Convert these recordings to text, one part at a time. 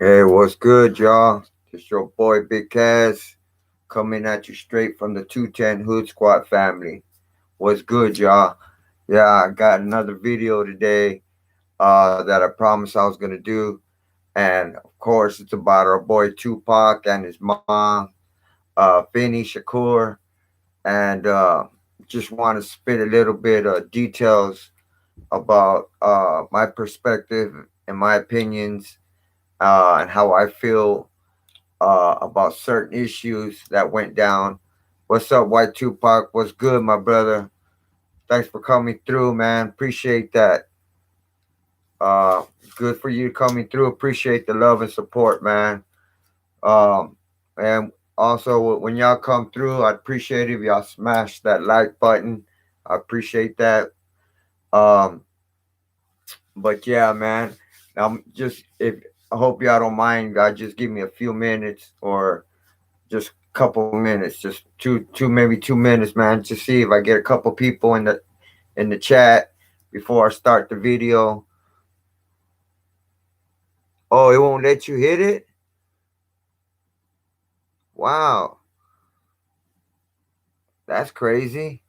Hey, what's good, y'all? It's your boy Big Cass coming at you straight from the 210 Hood Squad family. What's good, y'all? Yeah, I got another video today that I promised I was gonna do, and of course, it's about our boy Tupac and his mom, Afeni Shakur, and just want to spit a little bit of details about my perspective and my opinions and how I feel about certain issues that went down. What's up, White Tupac? What's good, my brother? Thanks for coming through, man. Appreciate that. Uh, Good for you coming through. Appreciate the love and support, man. Um, and also, when y'all come through, I'd appreciate it if y'all smash that like button. I appreciate that. Um, but yeah, man. I'm just if I hope y'all don't mind. God, just give me a few minutes or just a couple minutes, just maybe 2 minutes, man, to see if I get a couple people in the chat before I start the video. Oh, it won't let you hit it. Wow, that's crazy.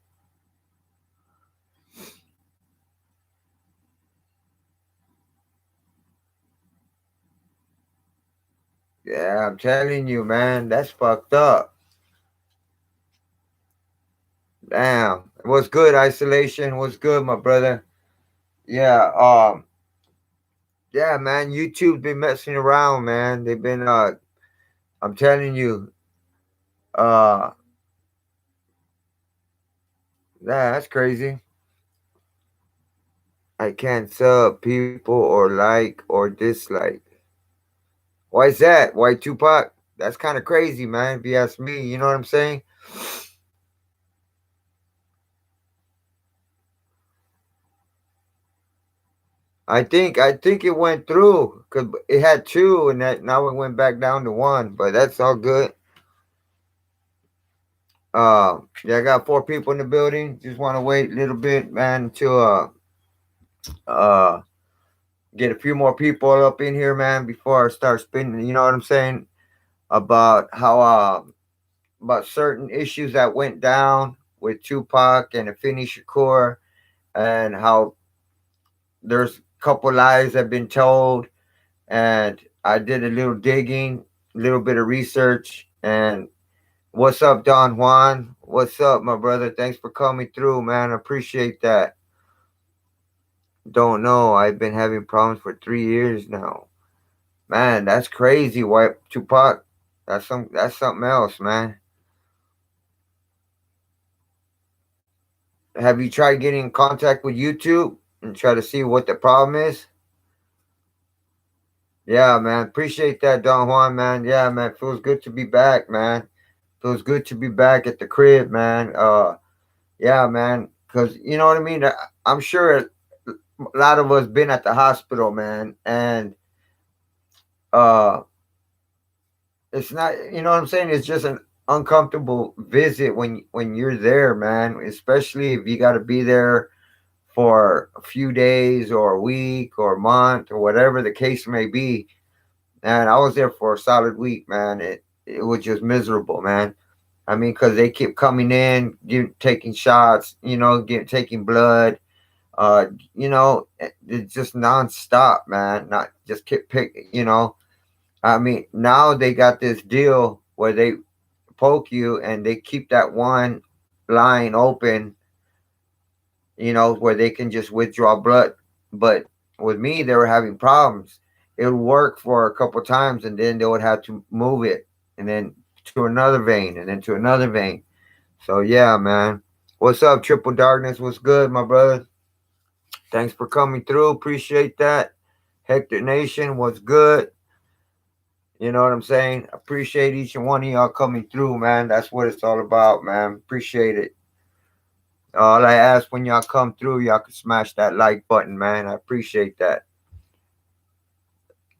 Yeah, I'm telling you, man, that's fucked up. Damn, what's good? Isolation, what's good, my brother? Yeah, yeah, man. YouTube's been messing around, man. They've been, I'm telling you, uh, yeah, that's crazy. I can't sub people or like or dislike. Why is that? Why Tupac? That's kind of crazy, man. If you ask me, you know what I'm saying? I think it went through because it had two, and that now it went back down to one. But that's all good. Yeah, I got four people in the building. Just want to wait a little bit, man, until uh get a few more people up in here, man, before I start spinning. You know what I'm saying about how about certain issues that went down with Tupac and Afeni Shakur, and how there's a couple lies that have been told, and I did a little digging, a little bit of research. And what's up, Don Juan? What's up, my brother? Thanks for coming through, man. I appreciate that. Don't know. I've been having problems for 3 years now. Man, that's crazy. Why Tupac? That's something else, man. Have you tried getting in contact with YouTube and try to see what the problem is? Yeah, man. Appreciate that, Don Juan, man. Yeah, man. Feels good to be back, man. Feels good to be back at the crib, man. Yeah, man. Cause you know what I mean. I'm sure a lot of us been at the hospital, man, and uh, it's not. You know what I'm saying? It's just an uncomfortable visit when you're there, man. Especially if you got to be there for a few days or a week or a month or whatever the case may be. And I was there for a solid week, man. It was just miserable, man. I mean, because they keep coming in, taking shots, taking blood. Uh, it's just nonstop, man. Not just keep pick. I mean, now they got this deal where they poke you and they keep that one line open, where they can just withdraw blood. But with me, they were having problems. It would work for a couple times, and then they would have to move it, and then to another vein, and then to another vein. So yeah, man. What's up, Triple Darkness? What's good, my brother? Thanks for coming through. Appreciate that. Hector Nation, what's good? You know what I'm saying? Appreciate each and one of y'all coming through, man. That's what it's all about, man. Appreciate it. All I ask when y'all come through, y'all can smash that like button, man. I appreciate that.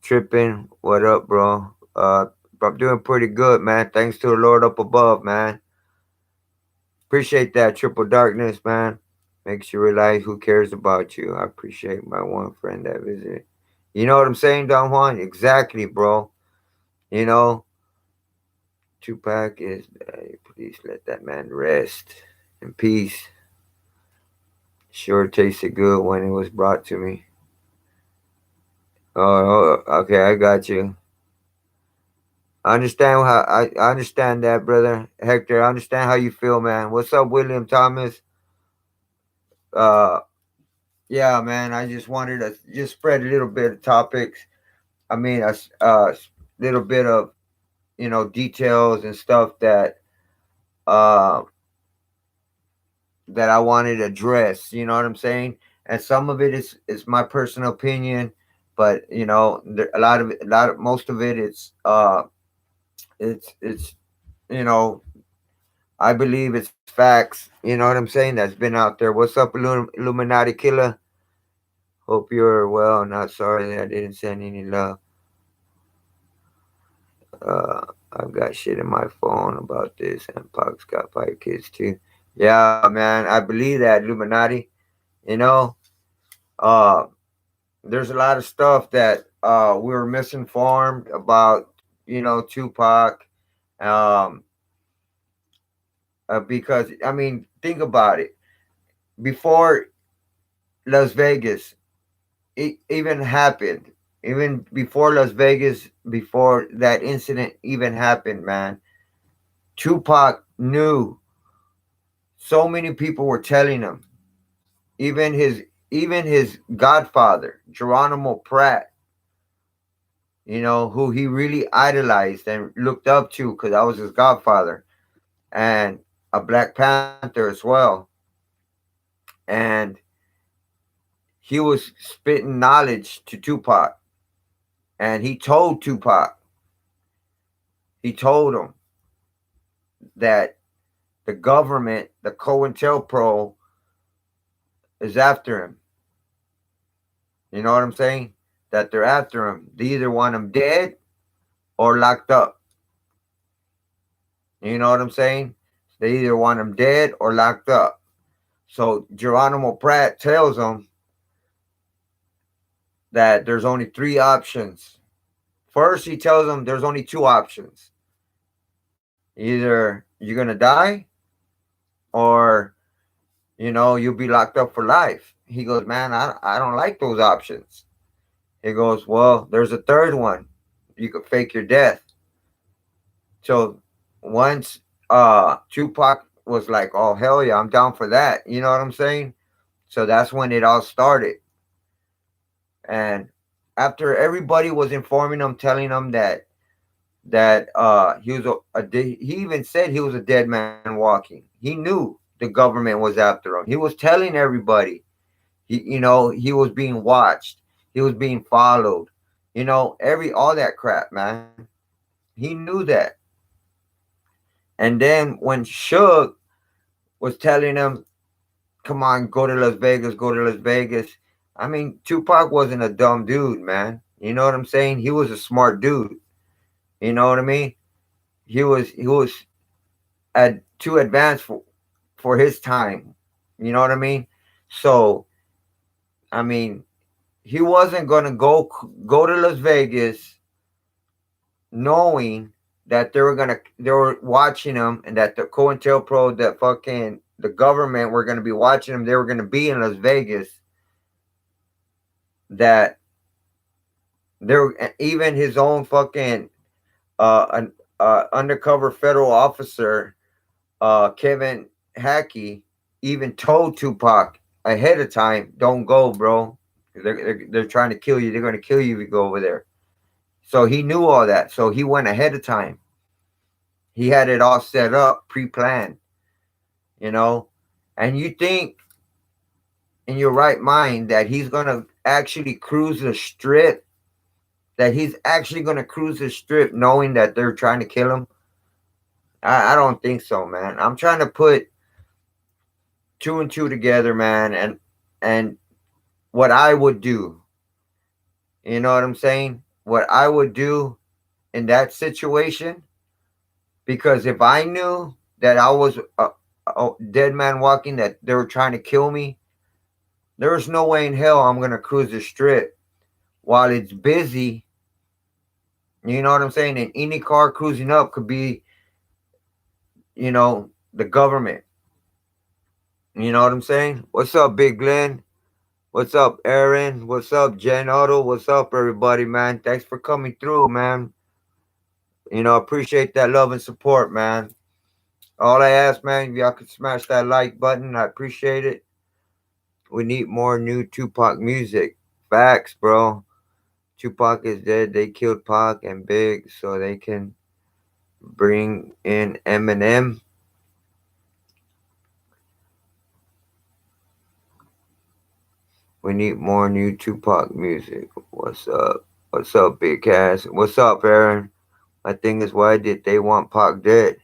Tripping, what up, bro? I'm doing pretty good, man. Thanks to the Lord up above, man. Appreciate that, Triple Darkness, man. Makes you realize who cares about you. I appreciate my one friend that visited. You know what I'm saying, Don Juan? Exactly, bro. You know, Tupac is. Please let that man rest in peace. Sure tasted good when it was brought to me. Okay, I got you. I understand how I understand that, brother Hector. I understand how you feel, man. What's up, William Thomas? Uh, yeah, man. I just wanted to just spread a little bit of topics. I mean, a little bit of details and stuff uh that I wanted to address. You know what I'm saying? And some of it is my personal opinion, but a lot of it, most of it, it's you know I believe it's facts. You know what I'm saying? That's been out there. What's up, Illuminati killer? Hope you're well. Not sorry that I didn't send any love. Uh, I've got shit in my phone about this, and Pac's got 5 kids too. Yeah, man, I believe that Illuminati. You know, uh, there's a lot of stuff that we were misinformed about. Tupac. Um, because I mean, think about it. Before Las Vegas even happened, even before Las Vegas, before that incident even happened, man, Tupac knew. So many people were telling him, even his godfather, Geronimo Pratt, who he really idolized and looked up to because I was his godfather, and a Black Panther as well. And he was spitting knowledge to Tupac, and he told him that the government, the COINTELPRO, is after him. You know what I'm saying? That they're after him. They either want him dead or locked up. You know what I'm saying? They either want him dead or locked up. So Geronimo Pratt tells him that there's only three options. First, he tells him there's only two options. Either you're gonna die, or you'll be locked up for life. He goes, man, I don't like those options. He goes, well, there's a third one. You could fake your death. So once Tupac was like, oh hell yeah, I'm down for that. You know what I'm saying? So that's when it all started. And after everybody was informing him, telling him that he was he even said he was a dead man walking. He knew the government was after him. He was telling everybody he was being watched. He was being followed. Every all that crap, man. He knew that. And then when Suge was telling him, "Come on, go to Las Vegas, go to Las Vegas." I mean, Tupac wasn't a dumb dude, man. You know what I'm saying? He was a smart dude. You know what I mean? He was too advanced for his time. You know what I mean? So I mean, he wasn't gonna go to Las Vegas knowing that they were watching him, and that the COINTELPRO, the government were gonna be watching him. They were gonna be in Las Vegas. That there, even his own fucking an undercover federal officer, Kevin Hackey, even told Tupac ahead of time, "Don't go, bro. They're trying to kill you. They're going to kill you if you go over there." So he knew all that. So he went ahead of time. He had it all set up, pre-planned. You know, and you think in your right mind that he's going to actually cruise the strip? That he's actually going to cruise the strip knowing that they're trying to kill him? I don't think so, man. I'm trying to put two and two together, man, and what I would do. You know what I'm saying? What I would do in that situation, because if I knew that I was a dead man walking, that they were trying to kill me, there was no way in hell I'm gonna cruise the strip while it's busy. You know what I'm saying? And any car cruising up could be, the government. You know what I'm saying? What's up, Big Glenn? What's up, Aaron? What's up, Jen Otto? What's up, everybody, man? Thanks for coming through, man. Appreciate that love and support, man. All I ask, man, if y'all could smash that like button, I appreciate it. We need more new Tupac music. Facts, bro. Tupac is dead. They killed Pac and Big so they can bring in Eminem. We need more new Tupac music. What's up? What's up, Big Cass? What's up, Aaron? My thing is, why did they want Pac dead?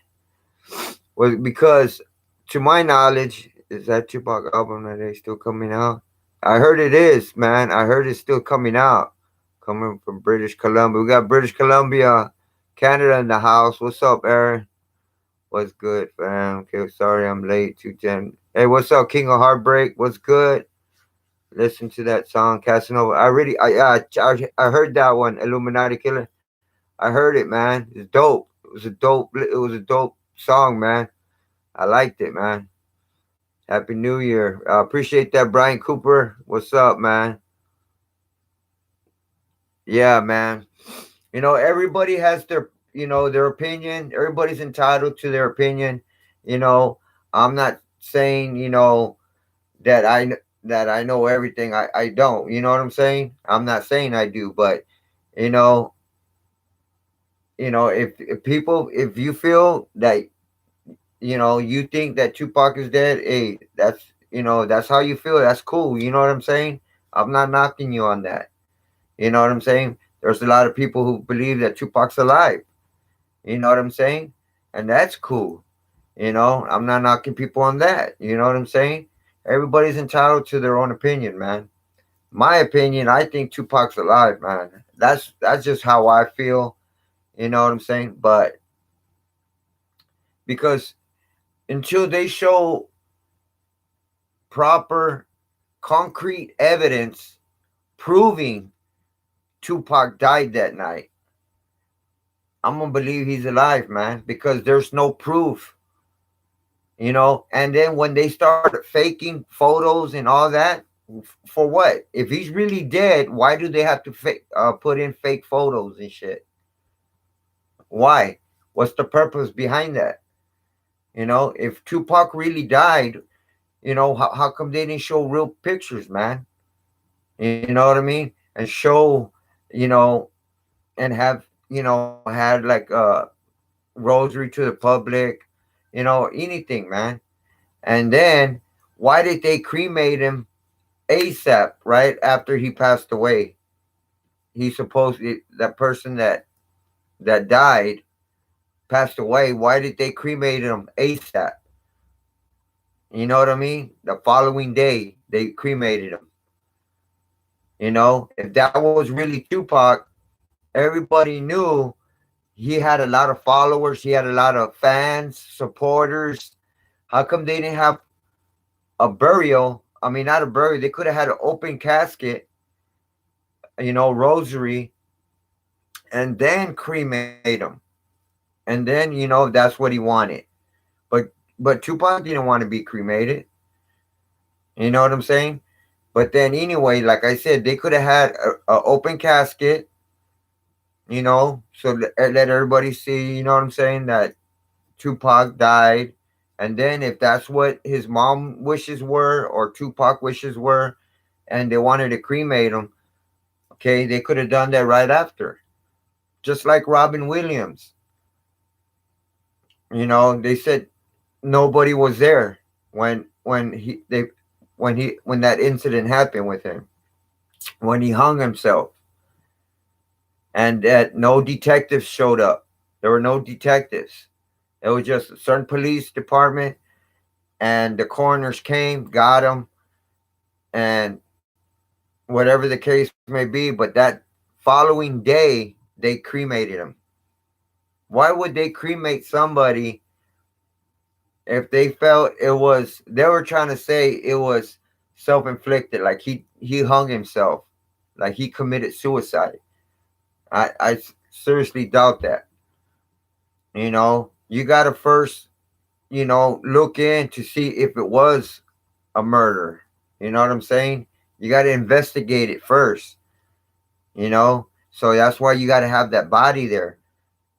Well, because to my knowledge, is that Tupac album that they still coming out? I heard it is, man. I heard it's still coming out. Coming from British Columbia. We got British Columbia, Canada in the house. What's up, Aaron? What's good, fam? Okay, sorry I'm late. 210. Hey, what's up, King of Heartbreak? What's good? Listen to that song, Casanova. I heard that one, Illuminati Killer. I heard it, man. It's dope. It was a dope song, man. I liked it, man. Happy New Year. Appreciate that, Brian Cooper. What's up, man? Yeah, man. Everybody has their opinion. Everybody's entitled to their opinion. You know, I'm not saying, that I know everything. I don't. You know what I'm saying? I'm not saying I do, but you know, if you feel that you think that Tupac is dead, hey, that's how you feel. That's cool. You know what I'm saying? I'm not knocking you on that. You know what I'm saying? There's a lot of people who believe that Tupac's alive. You know what I'm saying? And that's cool. I'm not knocking people on that. You know what I'm saying? Everybody's entitled to their own opinion, man. My opinion, I think Tupac's alive, man. That's just how I feel. You know what I'm saying? But because until they show proper concrete evidence proving Tupac died that night, I'm gonna believe he's alive, man, because there's no proof. And then when they start faking photos and all that, for what? If he's really dead, why do they have to put in fake photos and shit? Why? What's the purpose behind that? If Tupac really died, how come they didn't show real pictures, man? You know what I mean? And show, you know, and have, had like a rosary to the public, anything, man. And then why did they cremate him ASAP right after he passed away? He supposedly, that person that died passed away. Why did they cremate him ASAP? You know what I mean? The following day they cremated him. If that was really Tupac, everybody knew he had a lot of followers. He had a lot of fans, supporters. How come they didn't have a burial? I mean, not a burial. They could have had an open casket, rosary, and then cremate him. And then, that's what he wanted. But but Tupac didn't want to be cremated. You know what I'm saying? But then anyway, like I said, they could have had a open casket, so let everybody see, you know what I'm saying, that Tupac died. And then if that's what his mom wishes were or Tupac wishes were, and they wanted to cremate him, okay, they could have done that right after. Just like Robin Williams. They said nobody was there when that incident happened with him, when he hung himself, and that no detectives showed up. There were no detectives. It was just a certain police department, and the coroners came, got him, and whatever the case may be. But that following day, they cremated him. Why would they cremate somebody if they felt it they were trying to say it was self inflicted, like he hung himself? like he committed suicide. I seriously doubt that. You got to first, look in to see if it was a murder. You know what I'm saying? You got to investigate it first, So that's why you got to have that body there,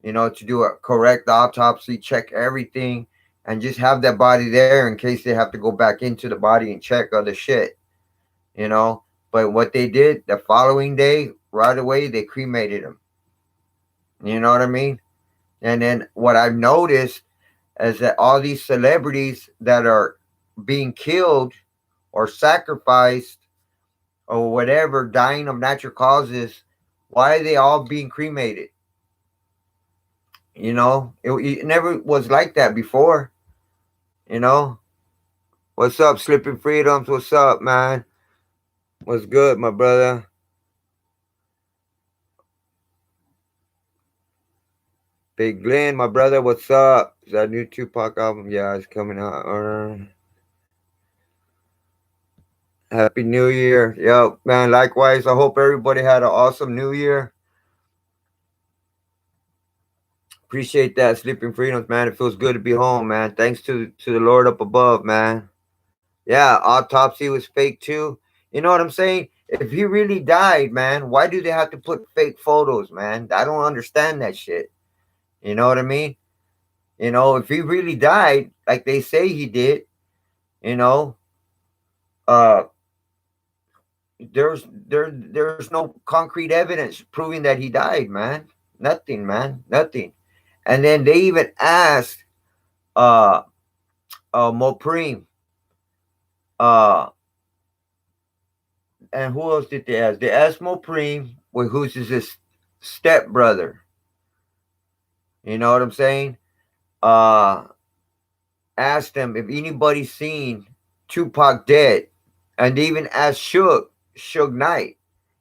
to do a correct autopsy, check everything, and just have that body there in case they have to go back into the body and check other shit, you know. But what they did the following day, right away, they cremated him. You know what I mean? And then what I've noticed is that all these celebrities that are being killed or sacrificed or whatever, dying of natural causes, why are they all being cremated? It never was like that before. You know, what's up, Slipping Freedoms? What's up, man? What's good, my brother? Big Glenn, my brother, what's up? Is that new Tupac album? Yeah, it's coming out. Happy New Year. Yo, man, likewise. I hope everybody had an awesome New Year. Appreciate that, Sleeping Freedoms, man. It feels good to be home, man. Thanks to the Lord up above, man. Yeah, autopsy was fake too. You know what I'm saying? If he really died, man, why do they have to put fake photos, man? I don't understand that shit. You know what I mean? If he really died, like they say he did, you know, uh, there's no concrete evidence proving that he died, man. Nothing, man. Nothing. And then they even asked uh Moprim, uh and who else did they ask? They asked Moprim, who's his step brother. You know what I'm saying? Uh Asked them if anybody's seen Tupac dead. And they even asked Suge Knight,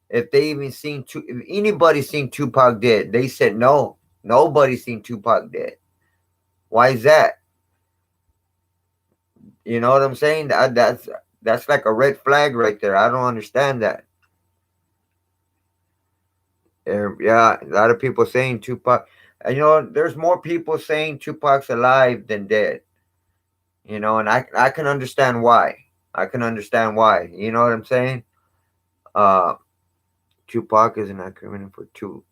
if anybody seen Tupac dead. They said no. Nobody seen Tupac dead. Why is that? You know what I'm saying? That's like a red flag right there. I don't understand that. Yeah, a lot of people saying Tupac. There's more people saying Tupac's alive than dead. And I can understand why. I can understand why. You know what I'm saying? Uh, Tupac is an acronym for To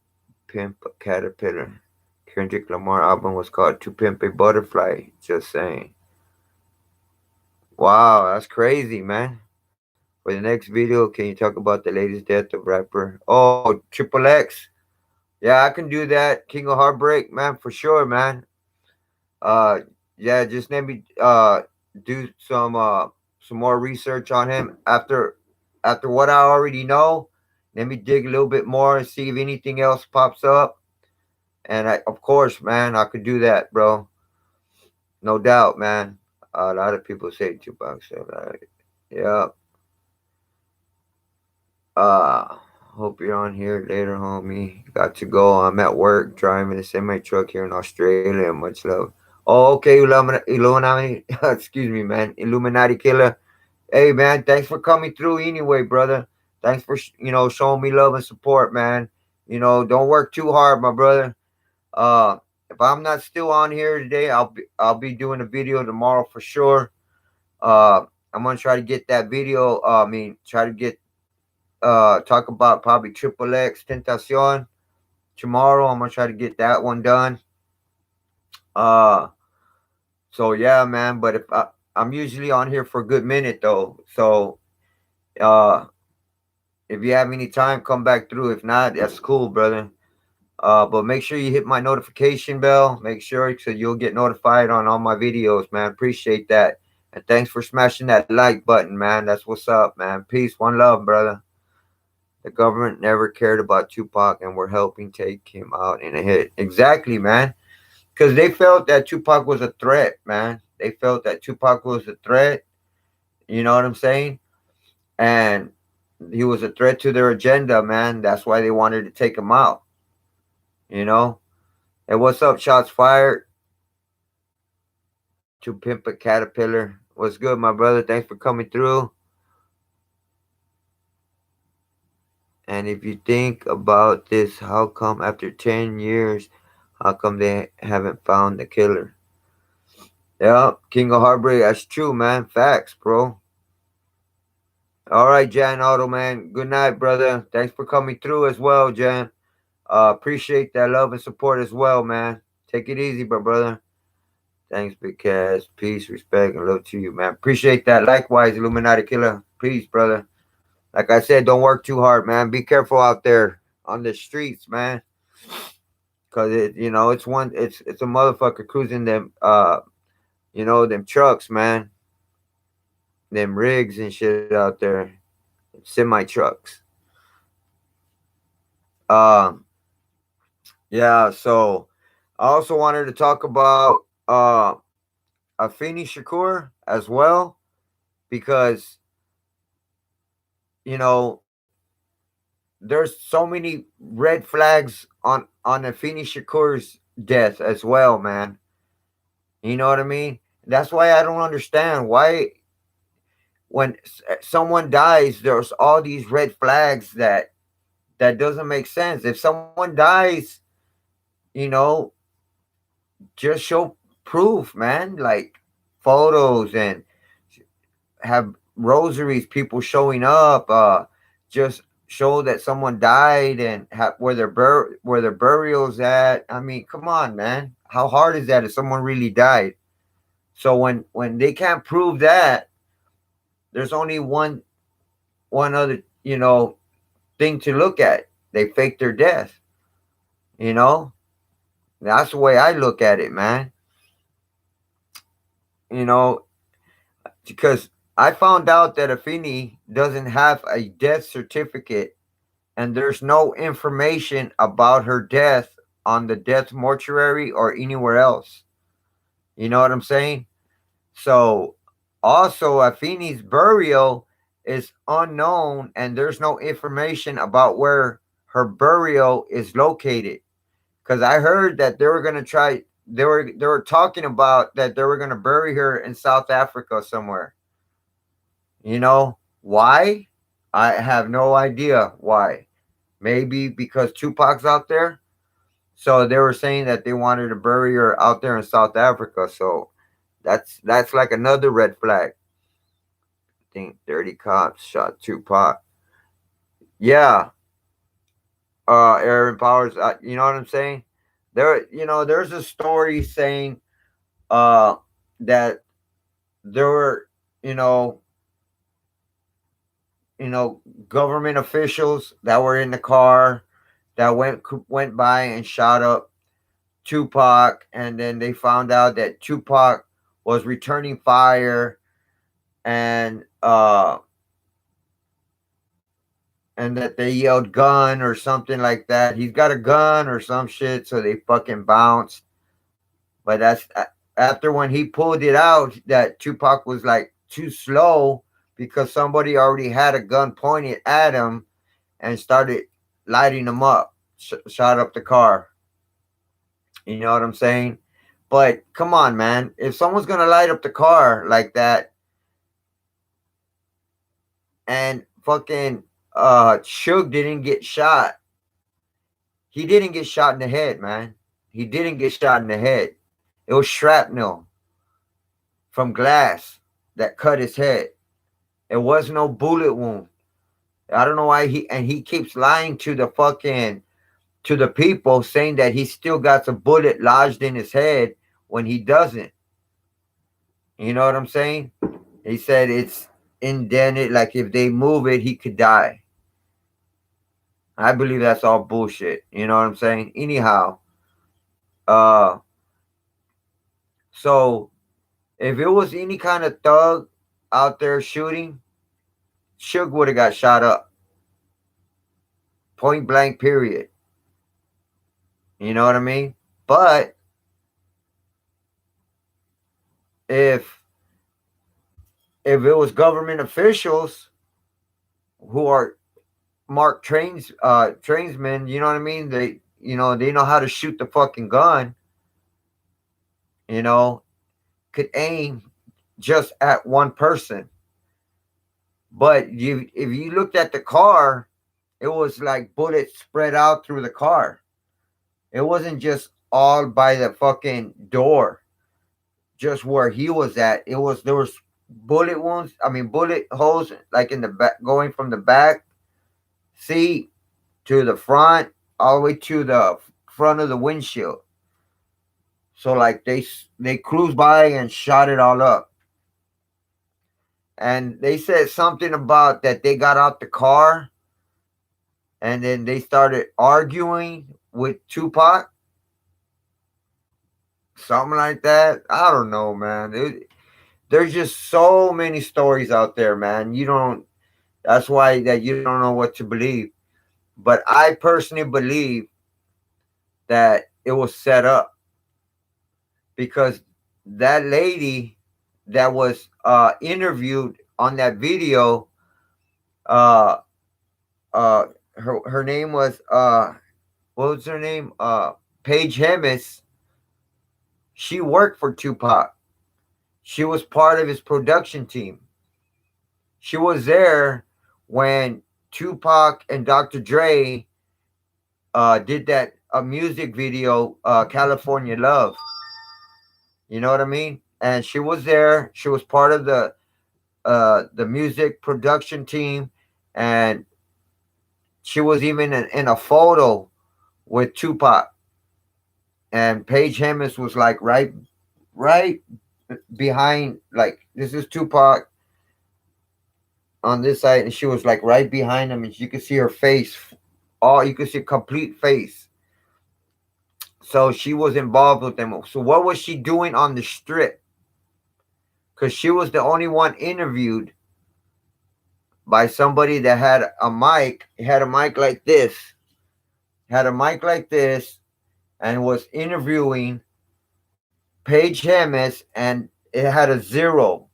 Pimp a Caterpillar. Kendrick Lamar album was called To Pimp a Butterfly. Just saying. Wow, that's crazy, man. For the next video, can you talk about the latest death of rapper? Oh, Triple X. Yeah, I can do that. King of Heartbreak, man, for sure, man. Uh, yeah, just let me do some more research on him after what I already know. Let me dig a little bit more and see if anything else pops up. And of course, man, I could do that, bro. No doubt, man. A lot of people say Tupac said, yeah. Uh, Hope you're on here later, homie. Got to go. I'm at work driving a semi truck here in Australia. Much love. Oh, okay, Illuminati. Excuse me, man. Illuminati killer. Hey, man. Thanks for coming through anyway, brother. Thanks for showing me love and support, man. Don't work too hard, my brother. If I'm not still on here today, I'll be doing a video tomorrow for sure. I'm gonna try to get that video. Try to get talk about probably Triple X Tentacion tomorrow. I'm gonna try to get that one done. Uh, so yeah, man. But I'm usually on here for a good minute though. So uh, if you have any time, come back through. If not, that's cool, brother. But make sure you hit my notification bell. Make sure so you'll get notified on all my videos, man. Appreciate that. And thanks for smashing that like button, man. That's what's up, man. Peace, one love, brother. The government never cared about Tupac and were helping take him out in a hit. Exactly, man. Because they felt that Tupac was a threat, man. They felt that Tupac was a threat. You know what I'm saying? And he was a threat to their agenda, man. That's why they wanted to take him out. You know? Hey, what's up, shots fired? To Pimp a Caterpillar. What's good, my brother? Thanks for coming through. And if you think about this, how come after 10 years, how come they haven't found the killer? Yeah, King of Heartbreak, that's true, man. Facts, bro. All right, Jan Auto, man. Good night, brother. Thanks for coming through as well, Jan. Appreciate that love and support as well, man. Take it easy, bro, brother. Thanks, Big Cass. Peace, respect, and love to you, man. Appreciate that. Likewise, Illuminati Killer. Peace, brother. Like I said, don't work too hard, man. Be careful out there on the streets, man. Cause it's a motherfucker cruising them them trucks, man. Them rigs and shit out there. Semi trucks. Um yeah, so I also wanted to talk about Afeni Shakur as well because you know there's so many red flags on Afeni Shakur's death as well, man. You know what I mean? That's why I don't understand why when someone dies, there's all these red flags that doesn't make sense. If someone dies, you know, just show proof, man, like photos and have rosaries, people showing up, just show that someone died and where their burials at. I mean, come on, man. How hard is that if someone really died? So when they can't prove that, there's only one other, thing to look at. They fake their death, you know? That's the way I look at it, man. You know, because I found out that Afeni doesn't have a death certificate and there's no information about her death on the death mortuary or anywhere else. You know what I'm saying? So, also, Afeni's burial is unknown and there's no information about where her burial is located. Because I heard that they were gonna try. They were talking about that they were gonna bury her in South Africa somewhere. Why? I have no idea why. Maybe because Tupac's out there. So they were saying that they wanted to bury her out there in South Africa. So that's like another red flag. I think 30 cops shot Tupac. Yeah, Aaron Powers. You know what I'm saying? There's a story saying uh that there were you know government officials that were in the car that went by and shot up Tupac, and then they found out that Tupac was returning fire, and that they yelled gun or something like that. He's got a gun or some shit, so they fucking bounced. But that's after when he pulled it out, that Tupac was like too slow because somebody already had a gun pointed at him and started lighting him up, shot up the car. You know what I'm saying? But come on, man. If someone's gonna light up the car like that and fucking Suge didn't get shot, he didn't get shot in the head, man. He didn't get shot in the head. It was shrapnel from glass that cut his head. It was no bullet wound. I don't know why he keeps lying to the people saying that he still got a bullet lodged in his head when he doesn't. You know what I'm saying? He said it's indented, like if they move it, he could die. I believe that's all bullshit. You know what I'm saying? Anyhow, uh, so if it was any kind of thug out there shooting, Suge would have got shot up. Point blank, period. You know what I mean? But if it was government officials who are marked trainsmen, you know what I mean? They know how to shoot the fucking gun, you know, could aim just at one person. But if you looked at the car, it was like bullets spread out through the car. It wasn't just all by the fucking door, just where he was at. It was there was bullet wounds. I mean, bullet holes like in the back, going from the back seat to the front, all the way to the front of the windshield. So like they cruised by and shot it all up. And they said something about that they got out the car and then they started arguing with Tupac, something like that. I don't know, man. There's just so many stories out there, man. You don't. That's why that you don't know what to believe. But I personally believe that it was set up because that lady that was interviewed on that video, uh, uh, her name was what was her name? Paige Hemis. She worked for Tupac. She was part of his production team. She was there when Tupac and Dr. Dre did that a music video, California Love. You know what I mean? And she was there. She was part of the music production team, and she was even in a photo with Tupac. And Paige Hemis was like right behind. Like this is Tupac on this side, and she was like right behind him, and you could see her face. All you could see complete face. So she was involved with them. So what was she doing on the strip? Because she was the only one interviewed by somebody that had a mic like this, had a mic like this, and was interviewing Paige Hemis, and it had a zero,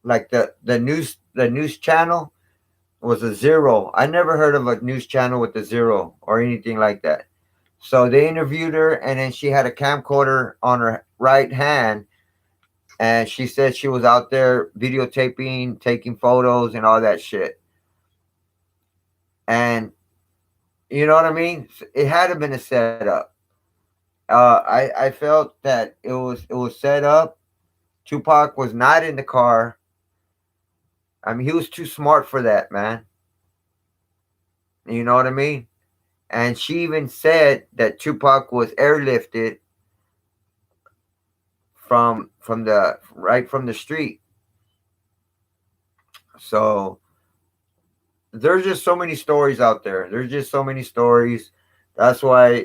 like the news channel was a zero. I never heard of a news channel with a zero or anything like that. So they interviewed her, and then she had a camcorder on her right hand, and she said she was out there videotaping, taking photos, and all that shit. And you know what I mean? It had to have been a setup. I felt that it was set up. Tupac was not in the car. I mean, he was too smart for that, man. You know what I mean? And she even said that Tupac was airlifted from the right from the street. So there's just so many stories out there. There's just so many stories. That's why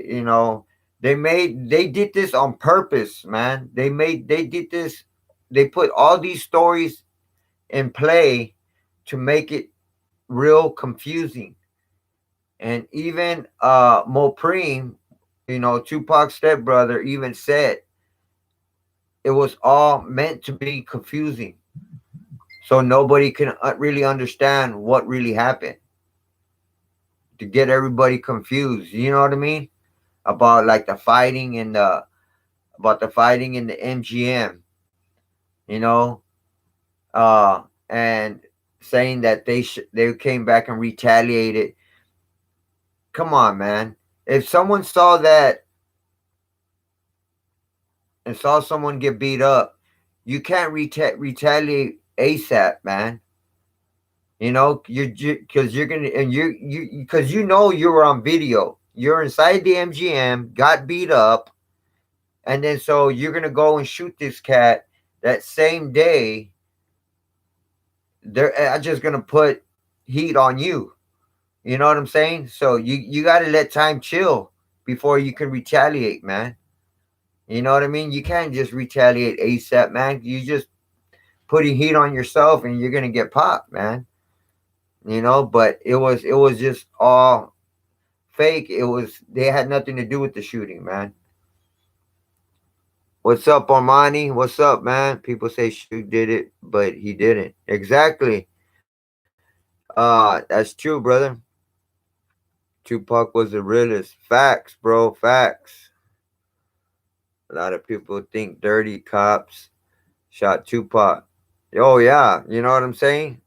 they did this on purpose, man. They did this. They put all these stories in play to make it real confusing. And even Mopreme, Tupac's stepbrother, even said it was all meant to be confusing, so nobody can really understand what really happened, to get everybody confused. You know what I mean? About like the fighting in the about the fighting in the MGM. You know, and saying that they came back and retaliated. Come on, man. If someone saw that and saw someone get beat up, you can't retaliate ASAP, man. Because you're gonna and you because you were on video. You're inside the MGM, got beat up, and then so you're gonna go and shoot this cat that same day. They're just gonna put heat on you. You know what I'm saying? So you got to let time chill before you can retaliate, man. You know what I mean? You can't just retaliate ASAP, man. You just putting heat on yourself, and you're gonna get popped, man. But it was just all fake. They had nothing to do with the shooting, man. What's up, Armani? What's up, man? People say Shoot did it, but he didn't. Exactly. That's true, brother. Tupac was the realest. Facts, bro. Facts. A lot of people think dirty cops shot Tupac. Oh yeah, you know what I'm saying?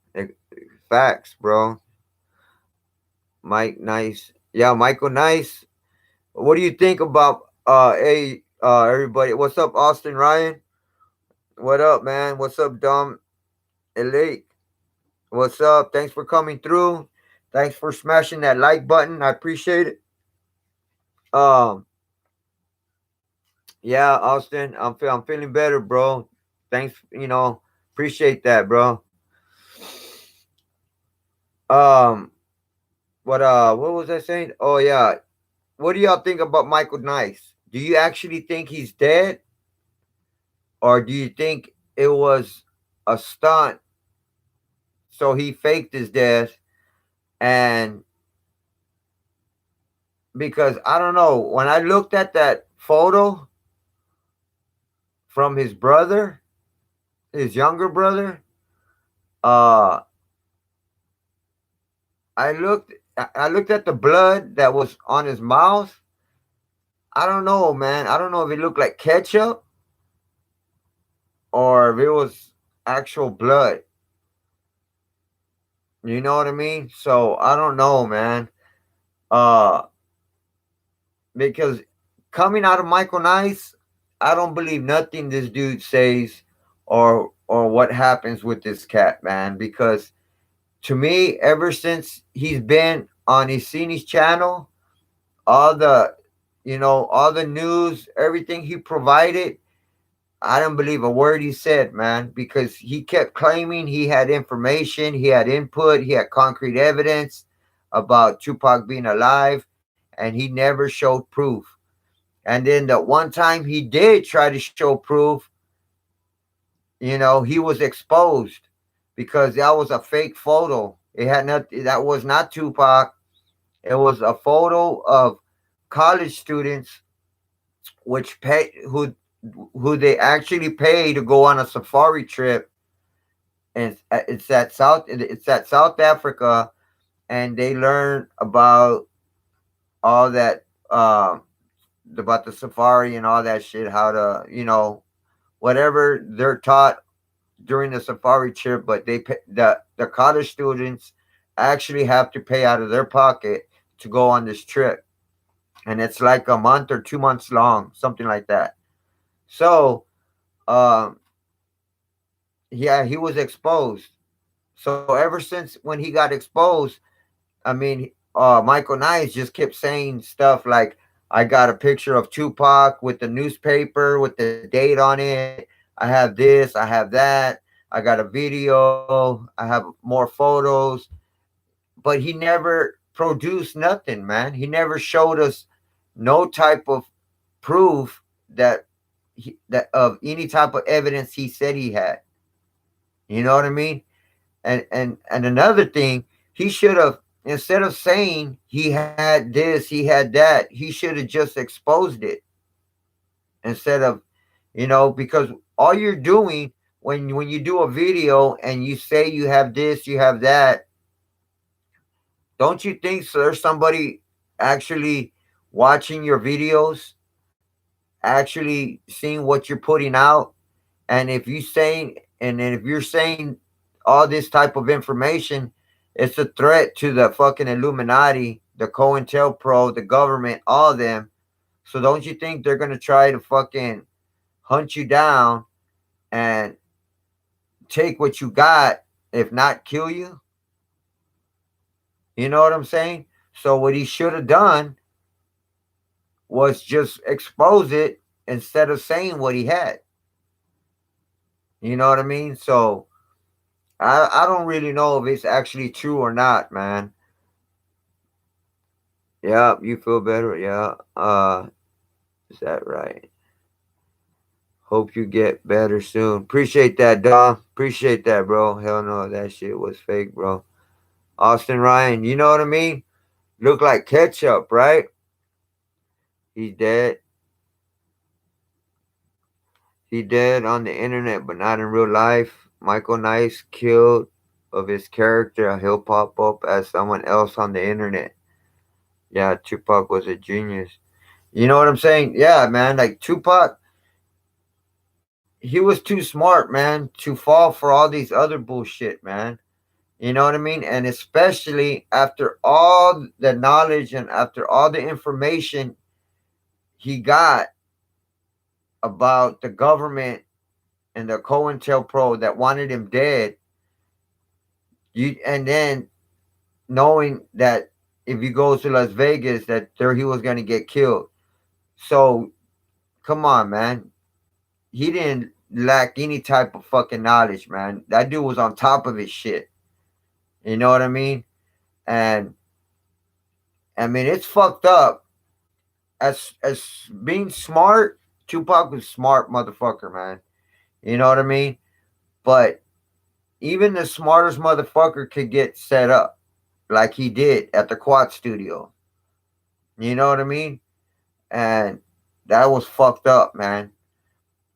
Facts, bro. Mike Nice. Yeah, Michael Nice. What do you think about everybody? What's up, Austin Ryan? What up, man? What's up, Dom Elite? What's up? Thanks for coming through. Thanks for smashing that like button. I appreciate it. Um, yeah, Austin, I'm feeling better, bro. Thanks, appreciate that, bro. Um, what was I saying? Oh yeah, what do y'all think about Michael Nice? Do you actually think he's dead, or do you think it was a stunt? So he faked his death, and because I don't know, when I looked at that photo from his brother, his younger brother, uh, I looked at the blood that was on his mouth. I don't know, man. I don't know if it looked like ketchup or if it was actual blood. You know what I mean? So I don't know, man. Uh, because coming out of Michael Nice, I don't believe nothing this dude says or what happens with this cat, man. Because to me, ever since he's been on Isini's channel, all the all the news, everything he provided, I don't believe a word he said, man, because he kept claiming he had information, he had input, he had concrete evidence about Tupac being alive, and he never showed proof. And then the one time he did try to show proof, he was exposed because that was a fake photo. It had not that was not Tupac. It was a photo of college students which pay who they actually pay to go on a safari trip, and it's at South Africa, and they learn about all that about the safari and all that shit, how to whatever they're taught during the safari trip, but the college students actually have to pay out of their pocket to go on this trip, and it's like a month or 2 months long, something like that. So, um, yeah, he was exposed. So ever since when he got exposed, I mean, Michael Knight just kept saying stuff like, "I got a picture of Tupac with the newspaper with the date on it. I have this, I have that. I got a video. I have more photos." But he never produced nothing, man. He never showed us no type of proof that of any type of evidence he said he had. You know what I mean? And another thing, he should have, instead of saying he had this, he had that, he should have just exposed it instead of, because all you're doing when you do a video and you say you have this, you have that, don't you think there's somebody actually watching your videos, actually seeing what you're putting out? And if you saying and then if you're saying all this type of information, it's a threat to the fucking Illuminati, the COINTELPRO, the government, all of them. So don't you think they're gonna try to fucking hunt you down and take what you got, if not kill you? You know what I'm saying? So what he should have done was just expose it instead of saying what he had. You know what I mean? So I don't really know if it's actually true or not, man. Yeah, you feel better. Yeah. Is that right? Hope you get better soon. Appreciate that, Dom. Appreciate that, bro. Hell no, that shit was fake, bro. Austin Ryan, you know what I mean? Look like ketchup, right? He's dead. He dead on the internet, but not in real life. Michael Nice killed of his character. He'll pop up as someone else on the internet. Yeah, Tupac was a genius. You know what I'm saying? Yeah, man. Like Tupac, he was too smart, man, to fall for all these other bullshit, man. You know what I mean? And especially after all the knowledge and after all the information he got about the government and the COINTELPRO that wanted him dead, and then knowing that if he goes to Las Vegas, that there he was going to get killed. So come on, man. He didn't lack any type of fucking knowledge, man. That dude was on top of his shit. You know what I mean? And I mean, it's fucked up. As being smart, Tupac was smart motherfucker, man. You know what I mean? But even the smartest motherfucker could get set up like he did at the Quad Studio. You know what I mean? And that was fucked up, man.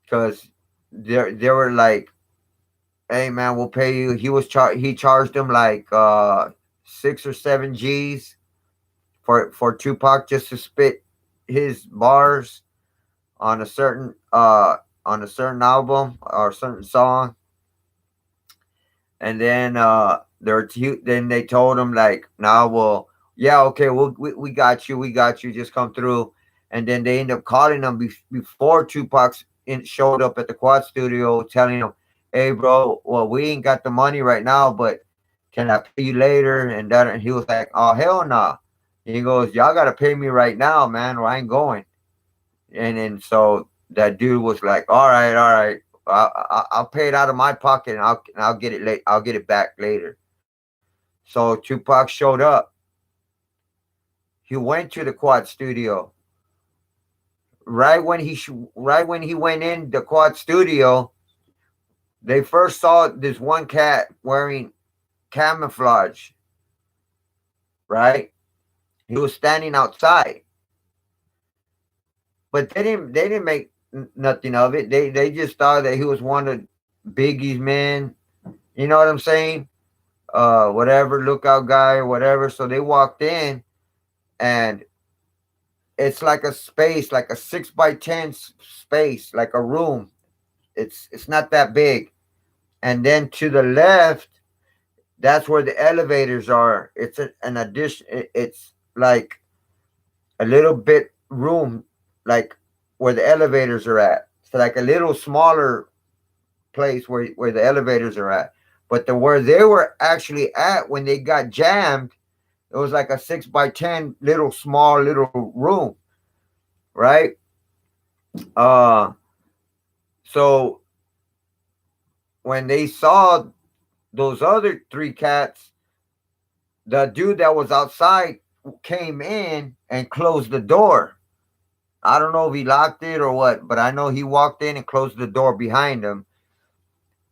Because they were like, "Hey, man, we'll pay you." He charged them like 6 or 7 G's for Tupac just to spit his bars on a certain album or a certain song. And then then they told him like, "Nah, well, yeah, okay, we got you, just come through." And then they end up calling him before Tupac showed up at the Quad Studio, telling him, "Hey, bro, well, we ain't got the money right now, but can I pay you later?" And that, and he was like, "Oh, hell nah." He goes, "Y'all gotta pay me right now, man, or I ain't going." And then so that dude was like, "All right, all right, I'll pay it out of my pocket, and I'll get it late. I'll get it back later." So Tupac showed up. He went to the Quad Studio. Right when he went in the Quad Studio, they first saw this one cat wearing camouflage. Right, he was standing outside, but they didn't make nothing of it. They just thought that he was one of Biggie's men. You know what I'm saying? Whatever, lookout guy or whatever. So they walked in, and it's like a space, like a 6 by 10 space, like a room. It's not that big. And then to the left, that's where the elevators are. It's an addition. It's like a little bit room, like where the elevators are at. It's like a little smaller place where the elevators are at. But the where they were actually at when they got jammed, it was like a 6 by 10 little small little room, right? Uh, so when they saw those other three cats, the dude that was outside came in and closed the door. I don't know if he locked it or what, but I know he walked in and closed the door behind him.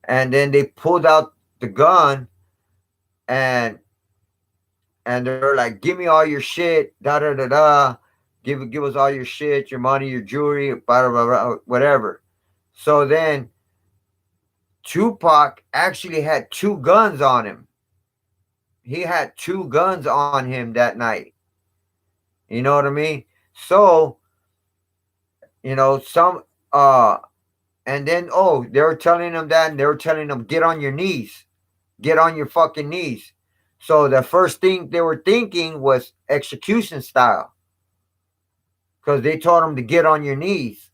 And then they pulled out the gun, and they're like, "Give me all your shit, da da da da. Give us all your shit, your money, your jewelry, blah, blah, blah, whatever." So then Tupac actually had two guns on him. He had two guns on him that night. You know what I mean? So, some uh and then, they were telling him that, and they were telling him, "Get on your knees. Get on your fucking knees." So the first thing they were thinking was execution style, because they told him to get on your knees.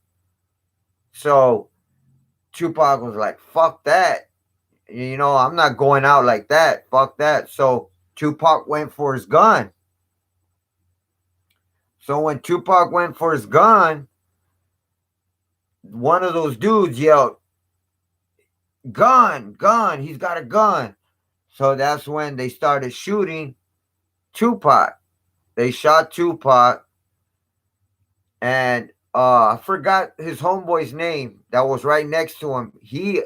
So Tupac was like, "Fuck that. I'm not going out like that. Fuck that." So Tupac went for his gun. So when Tupac went for his gun, one of those dudes yelled, "Gun, gun, he's got a gun." So that's when they started shooting Tupac. They shot Tupac, and I forgot his homeboy's name that was right next to him. He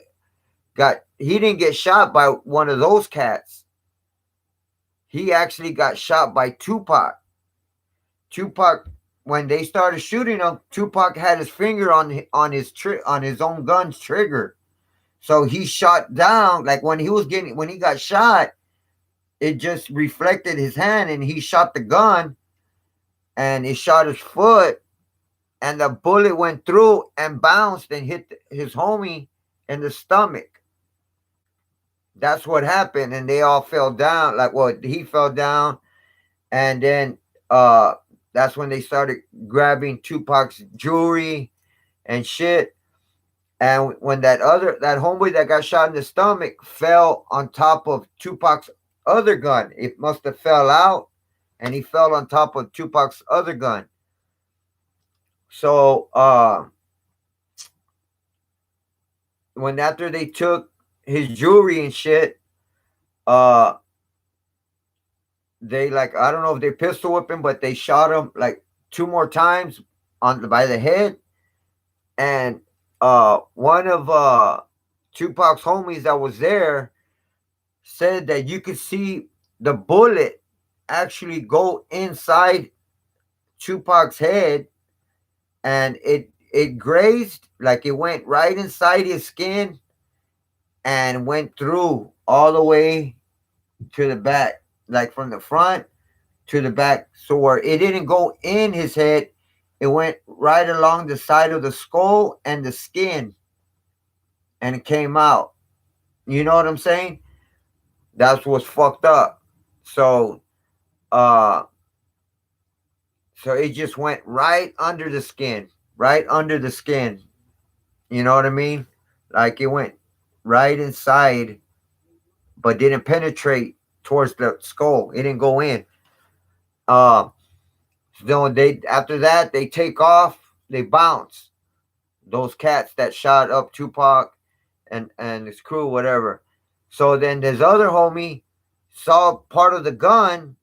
didn't get shot by one of those cats. He actually got shot by Tupac. Tupac, when they started shooting him, Tupac had his finger on his own gun's trigger. So he shot down, like when he got shot, it just reflected his hand, and he shot the gun, and it shot his foot, and the bullet went through and bounced and hit his homie in the stomach. That's what happened, and they all fell down. Like, well, he fell down, and then uh, that's when they started grabbing Tupac's jewelry and shit. And when that homeboy that got shot in the stomach fell on top of Tupac's other gun, it must have fell out, and he fell on top of Tupac's other gun. So when after they took his jewelry and shit, uh, they like I don't know if they pistol whipped him, but they shot him like two more times by the head. And one of Tupac's homies that was there said that you could see the bullet actually go inside Tupac's head, and it grazed, like it went right inside his skin and went through all the way to the back, like from the front to the back. So where it didn't go in his head, it went right along the side of the skull and the skin, and it came out. You know what I'm saying? That's what's fucked up. So uh so it just went right under the skin, right under the skin. You know what I mean? Like it went right inside, but didn't penetrate towards the skull. It didn't go in. Uh, so they after that they take off. They bounce. Those cats that shot up Tupac and his crew, whatever. So then this other homie saw part of the gun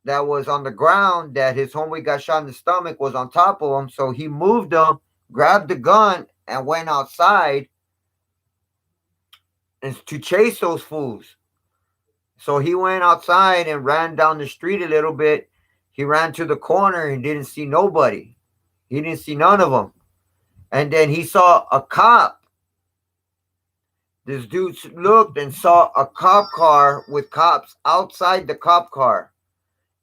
that was on the ground that his homie got shot in the stomach was on top of him. So he moved him, grabbed the gun, and went outside and to chase those fools. So he went outside and ran down the street a little bit. He ran to the corner and didn't see nobody. He didn't see none of them. And then he saw a cop. This dude looked and saw a cop car with cops outside the cop car.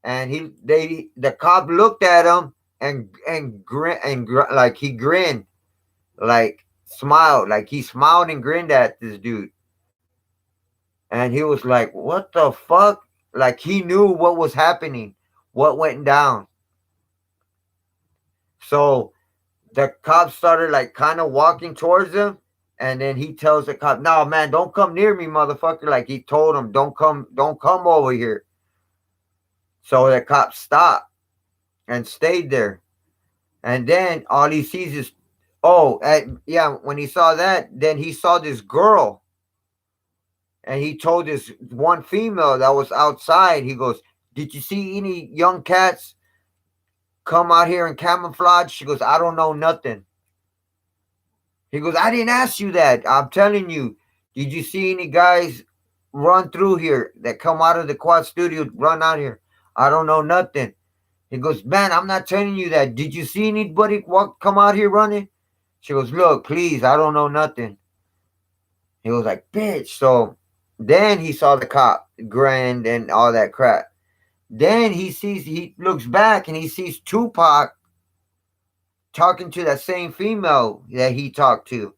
And the cop looked at him and like he grinned, like smiled, like he smiled and grinned at this dude. And he was like, "What the fuck?" Like he knew what was happening, what went down. So the cop started like kind of walking towards him, and then he tells the cop, "No, man, don't come near me, motherfucker." Like he told him, don't come over here." So the cop stopped and stayed there. And then all he sees is, yeah, when he saw that, then he saw this girl. And he told this one female that was outside, he goes, "Did you see any young cats come out here in camouflage?" She goes, "I don't know nothing." He goes, "I didn't ask you that. I'm telling you. Did you see any guys run through here that come out of the quad studio, run out here?" "I don't know nothing." He goes, "Man, I'm not telling you that. Did you see anybody come out here running?" She goes, "Look, please, I don't know nothing." He was like, "Bitch." So then he saw the cop, grinned and all that crap. Then he looks back and he sees Tupac talking to that same female that he talked to.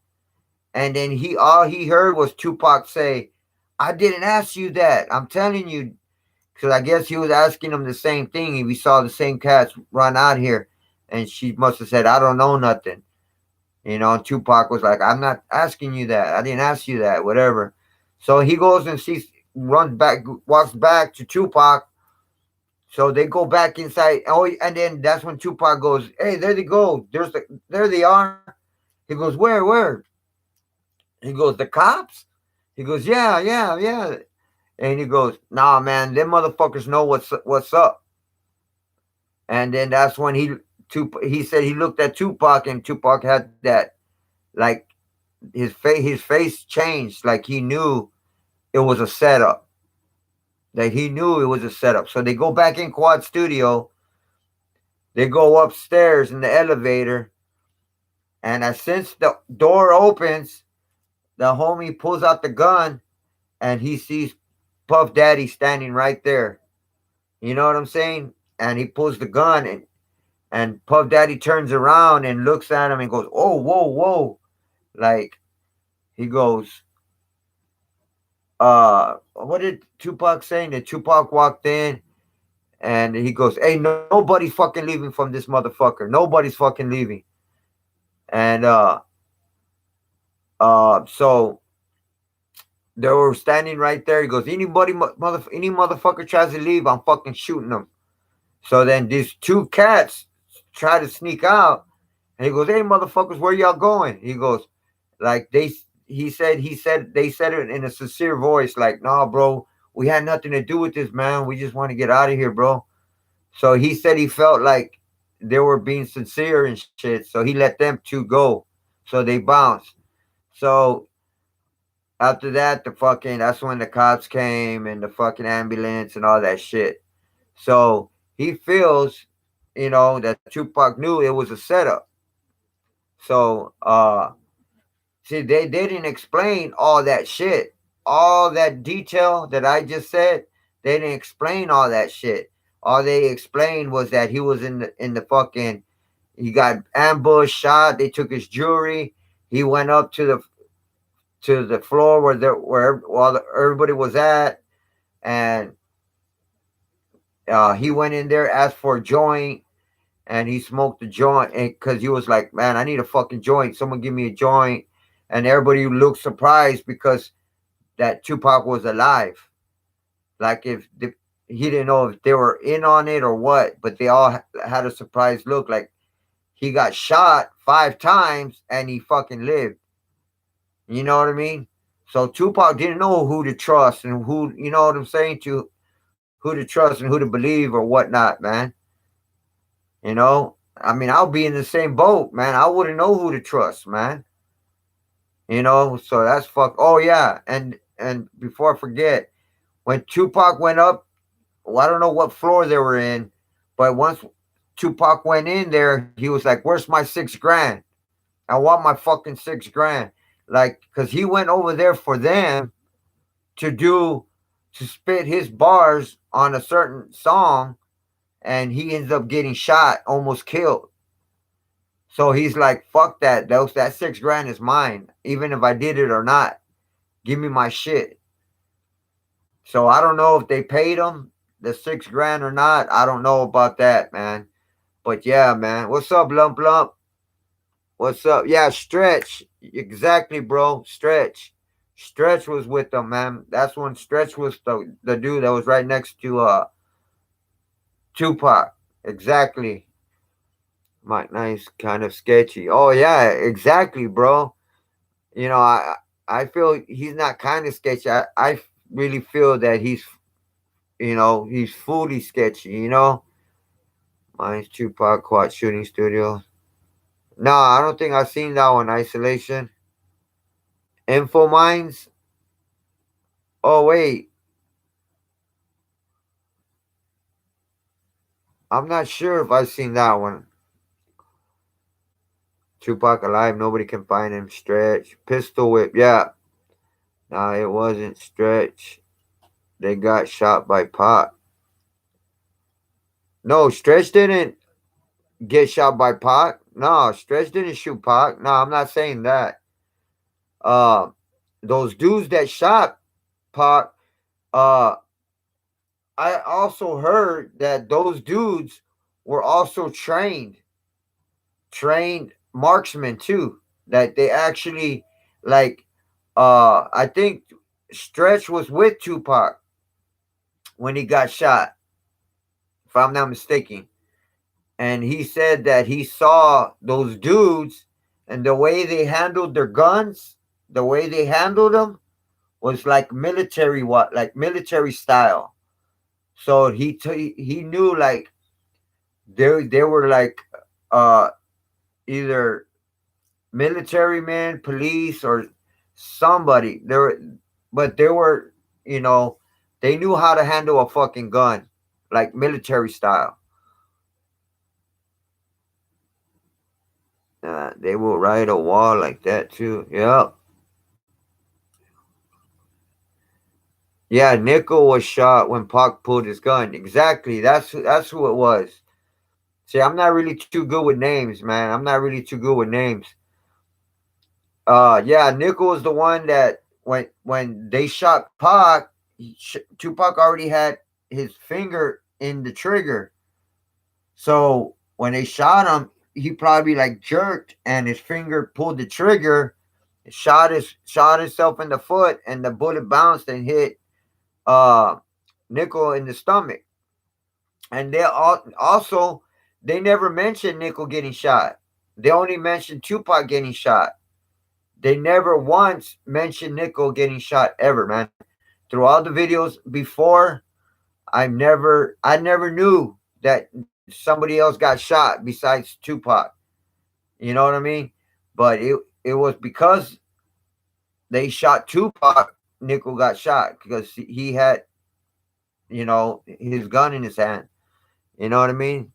And then all he heard was Tupac say, "I didn't ask you that. I'm telling you." Because I guess he was asking him the same thing. If he saw the same cats run out here. And she must have said, "I don't know nothing." And Tupac was like, "I'm not asking you that. I didn't ask you that," whatever. So he goes and runs back, walks back to Tupac. So they go back inside. Oh, and then that's when Tupac goes, "Hey, there they go. There they are." He goes, "Where?" He goes, "The cops?" He goes, "Yeah, yeah, yeah." And he goes, "Nah, man, them motherfuckers know what's up." And then that's when he said he looked at Tupac, and Tupac had that, like, his face changed, like he knew it was a setup. That he knew it was a setup. So they go back in Quad Studio. They go upstairs in the elevator, and as since the door opens, the homie pulls out the gun, and he sees Puff Daddy standing right there. You know what I'm saying? And he pulls the gun, and Puff Daddy turns around and looks at him and goes, "Oh, whoa, whoa!" Like he goes, what did Tupac say? That Tupac walked in and he goes, "Hey, nobody's fucking leaving from this motherfucker. Nobody's fucking leaving." And so they were standing right there. He goes, any motherfucker tries to leave, I'm fucking shooting them. So then these two cats try to sneak out, and he goes, "Hey, motherfuckers, where y'all going?" He goes, like they said it in a sincere voice, like, "Nah, bro, we had nothing to do with this, man. We just want to get out of here, bro." So he said he felt like they were being sincere and shit. So he let them two go. So they bounced. So after that, that's when the cops came and the fucking ambulance and all that shit. So he feels, that Tupac knew it was a setup. So see, they didn't explain all that shit. All that detail that I just said, they didn't explain all that shit. All they explained was that he was in the fucking he got ambushed, shot, they took his jewelry, he went up to the floor where everybody was at, and he went in there, asked for a joint, and he smoked the joint because he was like, "Man, I need a fucking joint. Someone give me a joint." And everybody looked surprised because that Tupac was alive. Like he didn't know if they were in on it or what, but they all had a surprised look. Like he got shot 5 times and he fucking lived. You know what I mean? So Tupac didn't know who to trust and who, you know what I'm saying, to who to trust and who to believe or whatnot, man. I mean, I'll be in the same boat, man. I wouldn't know who to trust, man. So that's fuck. Oh yeah, and before I forget, when Tupac went up, well, I don't know what floor they were in, but once Tupac went in there, he was like, "Where's my 6 grand? I want my fucking 6 grand." Like, cause he went over there for them to do to spit his bars on a certain song, and he ends up getting shot, almost killed. So he's like, "Fuck that! That 6 grand is mine, even if I did it or not. Give me my shit." So I don't know if they paid him the 6 grand or not. I don't know about that, man. But yeah, man. What's up, Lump Lump? What's up? Yeah, Stretch. Exactly, bro. Stretch. Stretch was with them, man. That's when Stretch was the dude that was right next to Tupac. Exactly. Mike Nice, kind of sketchy. Oh yeah, exactly, bro. You know, I feel he's not kind of sketchy. I really feel that he's fully sketchy. Mine's Tupac Quad Shooting Studio. No, I don't think I've seen that one. Isolation. Info Mines. Oh wait, I'm not sure if I've seen that one. Tupac alive, nobody can find him. Stretch. Pistol Whip. Yeah. No, it wasn't Stretch. They got shot by Pac. No, Stretch didn't get shot by Pac. No, Stretch didn't shoot Pac. No, I'm not saying that. Uh, those dudes that shot Pac. Uh, I also heard that those dudes were also trained marksmen too. That they actually like. I think Stretch was with Tupac when he got shot, if I'm not mistaken. And he said that he saw those dudes and the way they handled their guns, the way they handled them was like military style. So he knew like they were like uh either military men, police, or somebody. But you know, they knew how to handle a fucking gun, like military style. They will ride a wall like that too. Yep. Yeah, Nickel was shot when Pac pulled his gun. Exactly. That's who it was. See, I'm not really too good with names, man. I'm not really too good with names. Yeah, Nickel was the one that when they shot Pac, Tupac already had his finger in the trigger. So when they shot him, he probably like jerked and his finger pulled the trigger, shot himself in the foot, and the bullet bounced and hit uh Nickel in the stomach. And also they never mentioned Nickel getting shot. They only mentioned Tupac getting shot. They never once mentioned Nickel getting shot ever, man. Through all the videos before, I never knew that somebody else got shot besides Tupac. You know what I mean? But it was because they shot Tupac, Nickel got shot because he had, his gun in his hand. You know what I mean?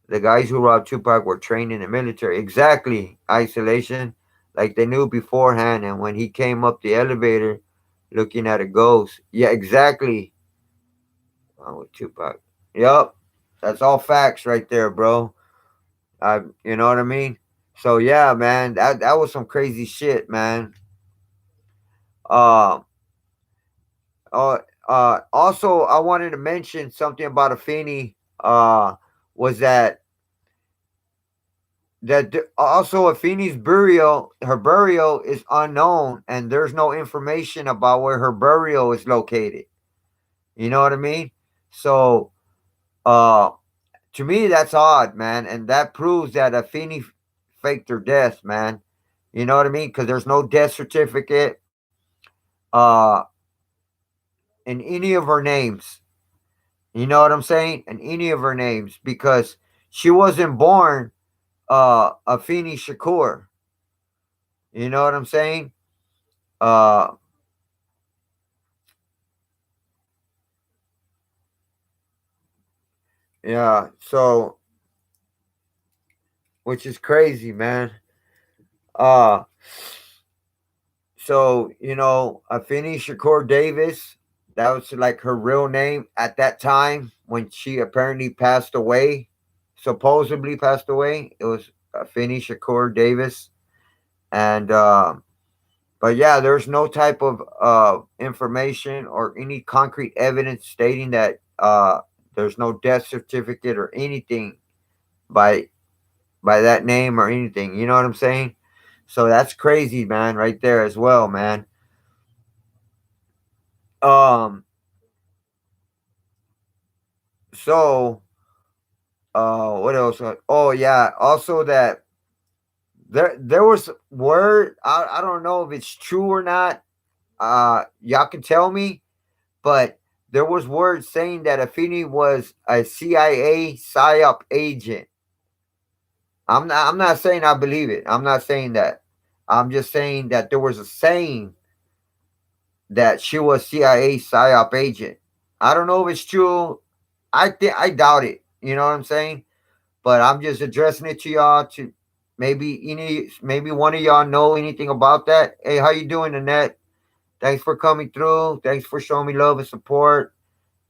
The guys who robbed Tupac were trained in the military. Exactly. Isolation. Like they knew beforehand. And when he came up the elevator looking at a ghost. Yeah, exactly. With Tupac. Yup. That's all facts right there, bro. You know what I mean? So yeah, man, that was some crazy shit, man. Uh, uh, also, I wanted to mention something about Afeni. Was also Afeni's burial, her burial is unknown, and there's no information about where her burial is located. You know what I mean? So, uh, to me, that's odd, man, and that proves that Afeni faked her death, man. You know what I mean? Because there's no death certificate, uh, in any of her names. You know what I'm saying? In any of her names, because she wasn't born Afeni Shakur. You know what I'm saying? Uh, yeah. So, which is crazy, man. Uh, so Afeni Shakur Davis. That was like her real name at that time when she apparently passed away, supposedly passed away. It was Afeni Shakur Davis, and but yeah, there's no type of information or any concrete evidence stating that there's no death certificate or anything by by that name or anything. You know what I'm saying? So that's crazy, man, right there as well, man. Um, so what else? Oh yeah, also that there was word. I don't know if it's true or not. Y'all can tell me, but there was word saying that Afeni was a CIA psyop agent. I'm not saying I believe it. I'm not saying that. I'm just saying that there was a saying that she was CIA psyop agent. I don't know if it's true. I doubt it. You know what I'm saying? But I'm just addressing it to y'all to maybe one of y'all know anything about that. Hey, how you doing, Annette? Thanks for coming through. Thanks for showing me love and support.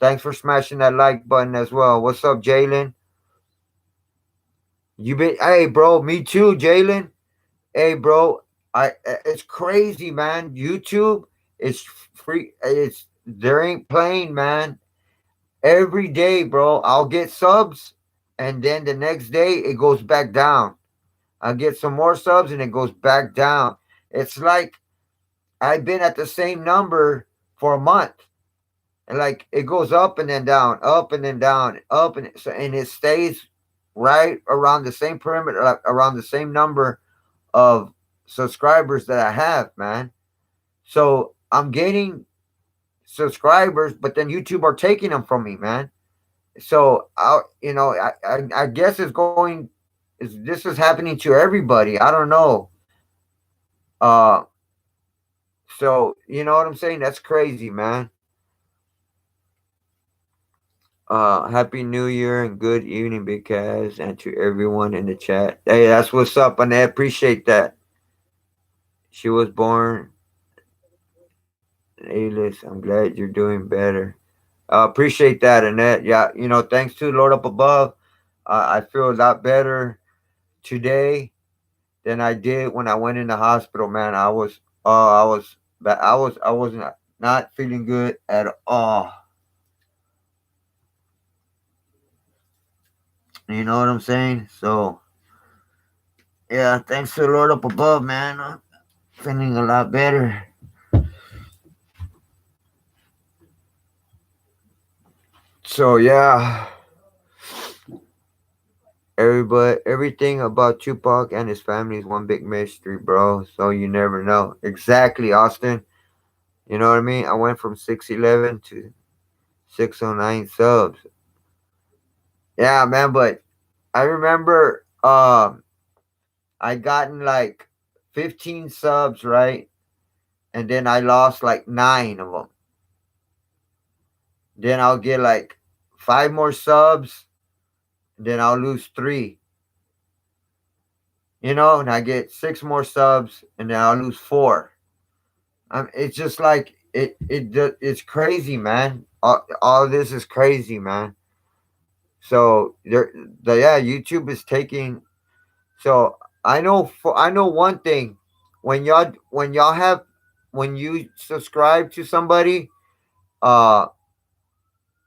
Thanks for smashing that like button as well. What's up, Jalen? You been Hey bro, me too, Jalen. Hey bro, it's crazy, man. YouTube is free. It's There ain't playing, man. Every day, bro, I'll get subs, and then the next day it goes back down. I'll get some more subs, and it goes back down. It's like I've been at the same number for a month, and like it goes up and then down, up and then down, up and it stays right around the same perimeter, like around the same number of subscribers that I have, man. So I'm gaining subscribers, but then YouTube are taking them from me, man. So I guess this is happening to everybody. I don't know. Uh, so you know what I'm saying? That's crazy, man. Happy New Year and good evening, Big Kaz, and to everyone in the chat. Hey, that's what's up, and I appreciate that. She was born A-list. I'm glad you're doing better. Appreciate that, Annette. Yeah, thanks to the Lord up above, I feel a lot better today than I did when I went in the hospital. Man, I was but I wasn't not feeling good at all. You know what I'm saying? So yeah, thanks to the Lord up above, man. I'm feeling a lot better. So yeah, everything about Tupac and his family is one big mystery, bro. So you never know exactly, Austin. You know what I mean? I went from 611 to 609 subs. Yeah, man. But I remember, I gotten like 15 subs, right? And then I lost like nine of them. Then I'll get like five more subs. Then I'll lose three. And I get six more subs, and then I'll lose four. It's just like it's crazy, man. All this is crazy, man. So yeah, YouTube is taking. So I know one thing. When you subscribe to somebody, uh,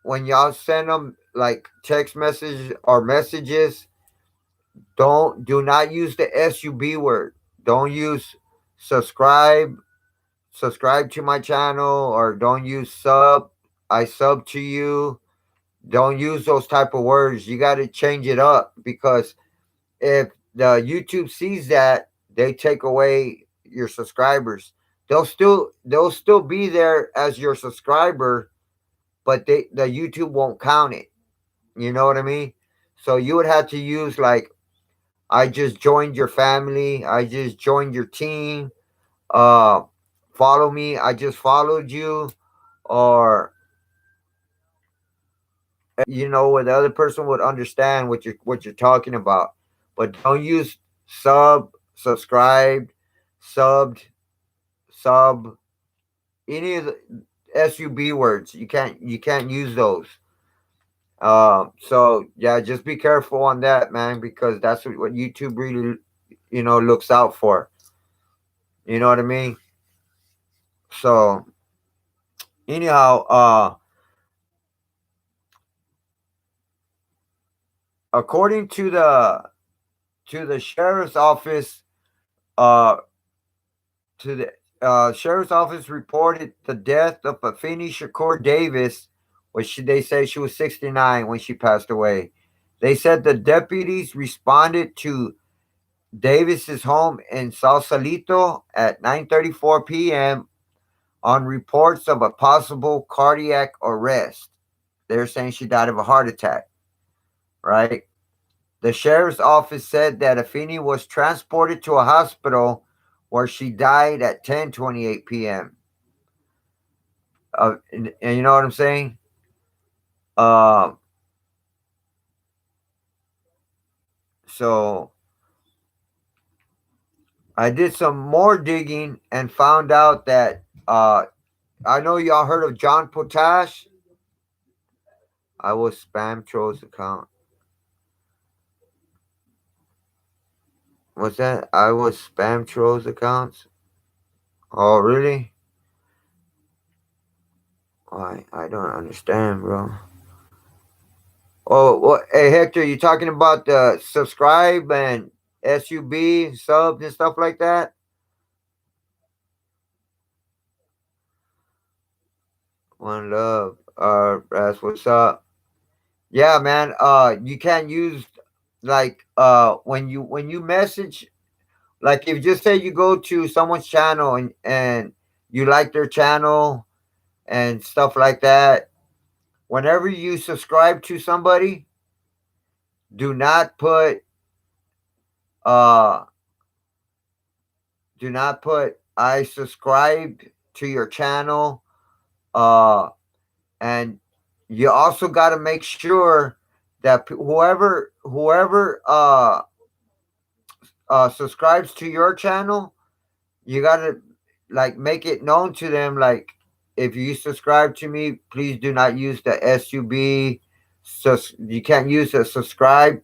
when y'all send them like text messages or messages, do not use the sub word. Don't use subscribe subscribe to my channel, or don't use sub. I sub to you. Don't use those type of words. You got to change it up, because if the YouTube sees that, they take away your subscribers. They'll still be there as your subscriber, but the YouTube won't count it. You know what I mean? So you would have to use like, I just joined your family. I just joined your team. Uh, Follow me. I just followed you, or where the other person would understand what you're talking about. But don't use subscribed, subbed, sub, any of the sub words. You can't use those. So yeah, just be careful on that, man, because that's what YouTube really looks out for. You know what I mean? So anyhow, according to the sheriff's office, uh to the sheriff's office reported the death of Afeni Shakur Davis, which they say she was 69 when she passed away. They said the deputies responded to Davis's home in Sausalito at 9:34 p.m. on reports of a possible cardiac arrest. They're saying she died of a heart attack, right? The sheriff's office said that Afeni was transported to a hospital where she died at 10:28 p.m. And you know what I'm saying? Um, so I did some more digging and found out that I know y'all heard of John Potash. I was spam trolls account. What's that? I was spam trolls accounts. Oh really? I don't understand, bro. Oh, well, hey Hector, you talking about the subscribe and subs and stuff like that? One love. That's what's up. Yeah, man. You can't use like when you message, like if just say you go to someone's channel and you like their channel and stuff like that. Whenever you subscribe to somebody, do not put uh I subscribe to your channel. Uh and you also got to make sure that whoever subscribes to your channel, you got to like make it known to them, like, if you subscribe to me, please do not use the sub. So you can't use a subscribe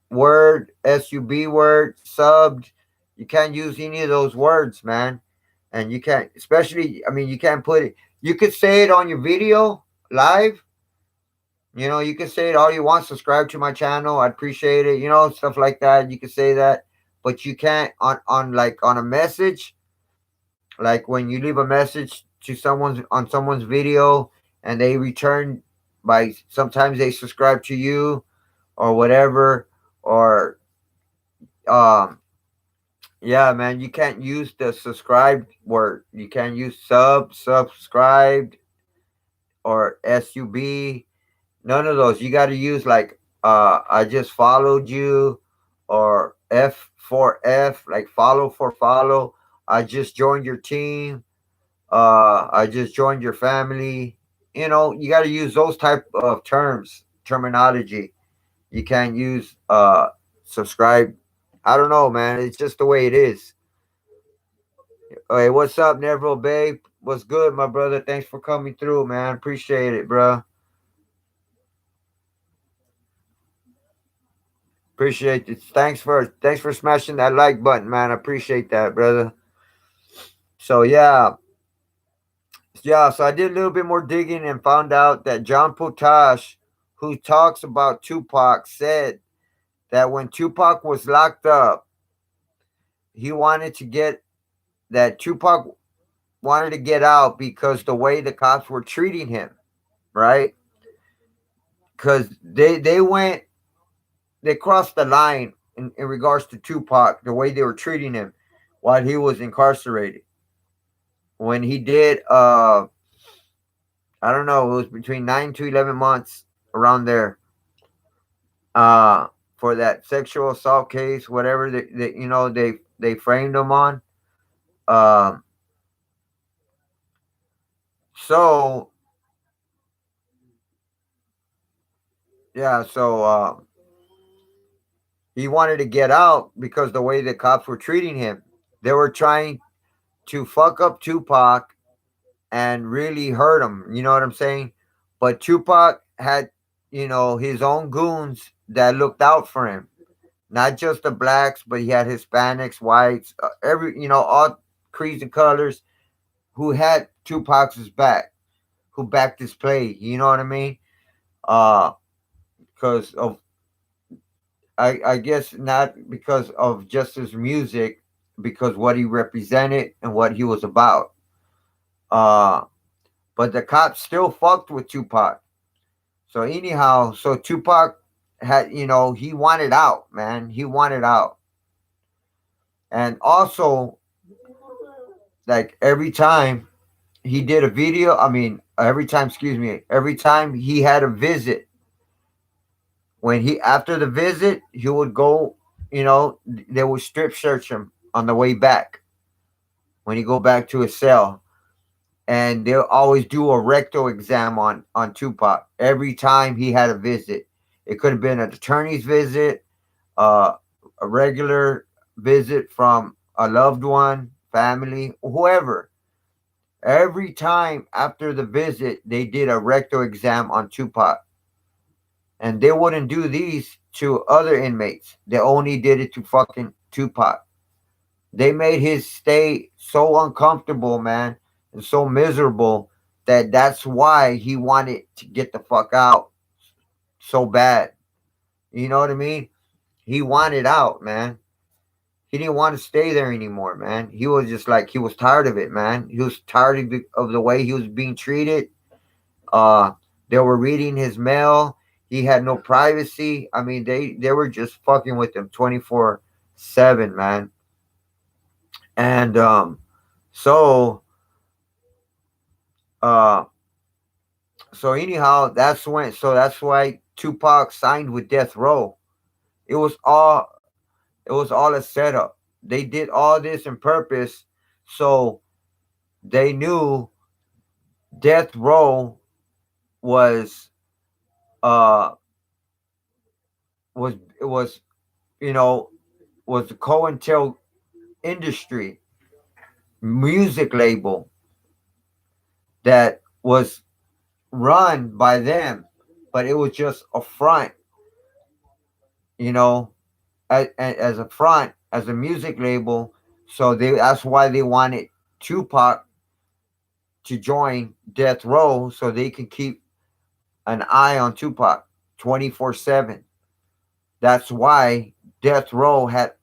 word, sub word, subbed. You can't use any of those words, man. and you can't, especially, I mean, you can't put it. You could say it on your video live. You can say it all you want. Subscribe to my channel. I'd appreciate it. Stuff like that. You can say that, but you can't on like on a message. Like when you leave a message to someone's video, and they return by, sometimes they subscribe to you or whatever, or um yeah, man, you can't use the subscribed word. You can't use subscribed, or sub. None of those. You got to use like I just followed you, or F4F, like follow for follow. I just joined your team. I just joined your family. You got to use those type of terminology. You can't use subscribe. I don't know, man. It's just the way it is. Hey, what's up, Neville Babe? What's good, my brother? Thanks for coming through, man. Appreciate it, bro. Appreciate it. Thanks for smashing that like button, man. I appreciate that, brother. So yeah. So I did a little bit more digging and found out that John Potash, who talks about Tupac, said that when Tupac was locked up, he wanted to get that Tupac wanted to get out because the way the cops were treating him, right? Because they crossed the line in regards to Tupac, the way they were treating him while he was incarcerated. When he did, I don't know, it was between 9 to 11 months around there, for that sexual assault case, whatever they framed him on. Um, so yeah, so he wanted to get out because the way the cops were treating him, they were trying to fuck up Tupac and really hurt him. You know what I'm saying? But Tupac had, his own goons that looked out for him. Not just the blacks, but he had Hispanics, whites, all creeds and colors who had Tupac's back, who backed his play. You know what I mean? Uh, because of, I guess not because of just his music, because what he represented and what he was about. Uh, but the cops still fucked with Tupac. So anyhow, so Tupac had, he wanted out, man. He wanted out. And also, like every time he did a video, I mean, every time he had a visit, when he, after the visit, he would go, they would strip search him on the way back when he go back to his cell. And they'll always do a rectal exam on Tupac every time he had a visit. It could have been an attorney's visit, uh, a regular visit from a loved one, family, whoever. Every time after the visit, they did a rectal exam on Tupac. And they wouldn't do these to other inmates. They only did it to fucking Tupac. They made his stay so uncomfortable, man, and so miserable that that's why he wanted to get the fuck out so bad. You know what I mean? He wanted out, man. He didn't want to stay there anymore, man. He was just like, he was tired of it, man. He was tired of the way he was being treated. Uh, they were reading his mail. He had no privacy. I mean, they were just fucking with him 24/7, man. And so uh, so anyhow, that's why Tupac signed with Death Row. It was all it was all a setup. They did all this in purpose, so they knew Death Row was uh was you know was the COINTEL industry music label that was run by them, but it was just a front, you know, as a front, as a music label. So that's why they wanted Tupac to join death row so they can keep an eye on Tupac 24/7. That's why death row had,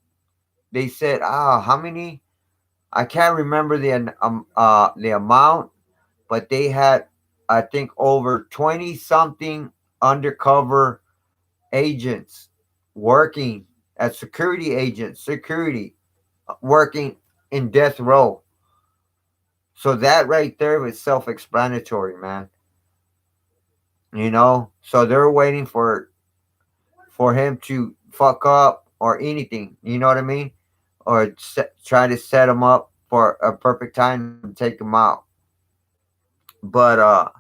they said, how many, I can't remember the amount, but they had, I think, over 20 something undercover agents working as security agents, security working in death row. So that right there was self-explanatory, man. So they're waiting for him to fuck up or anything. You know what I mean? Or try to set him up for a perfect time to take him out. But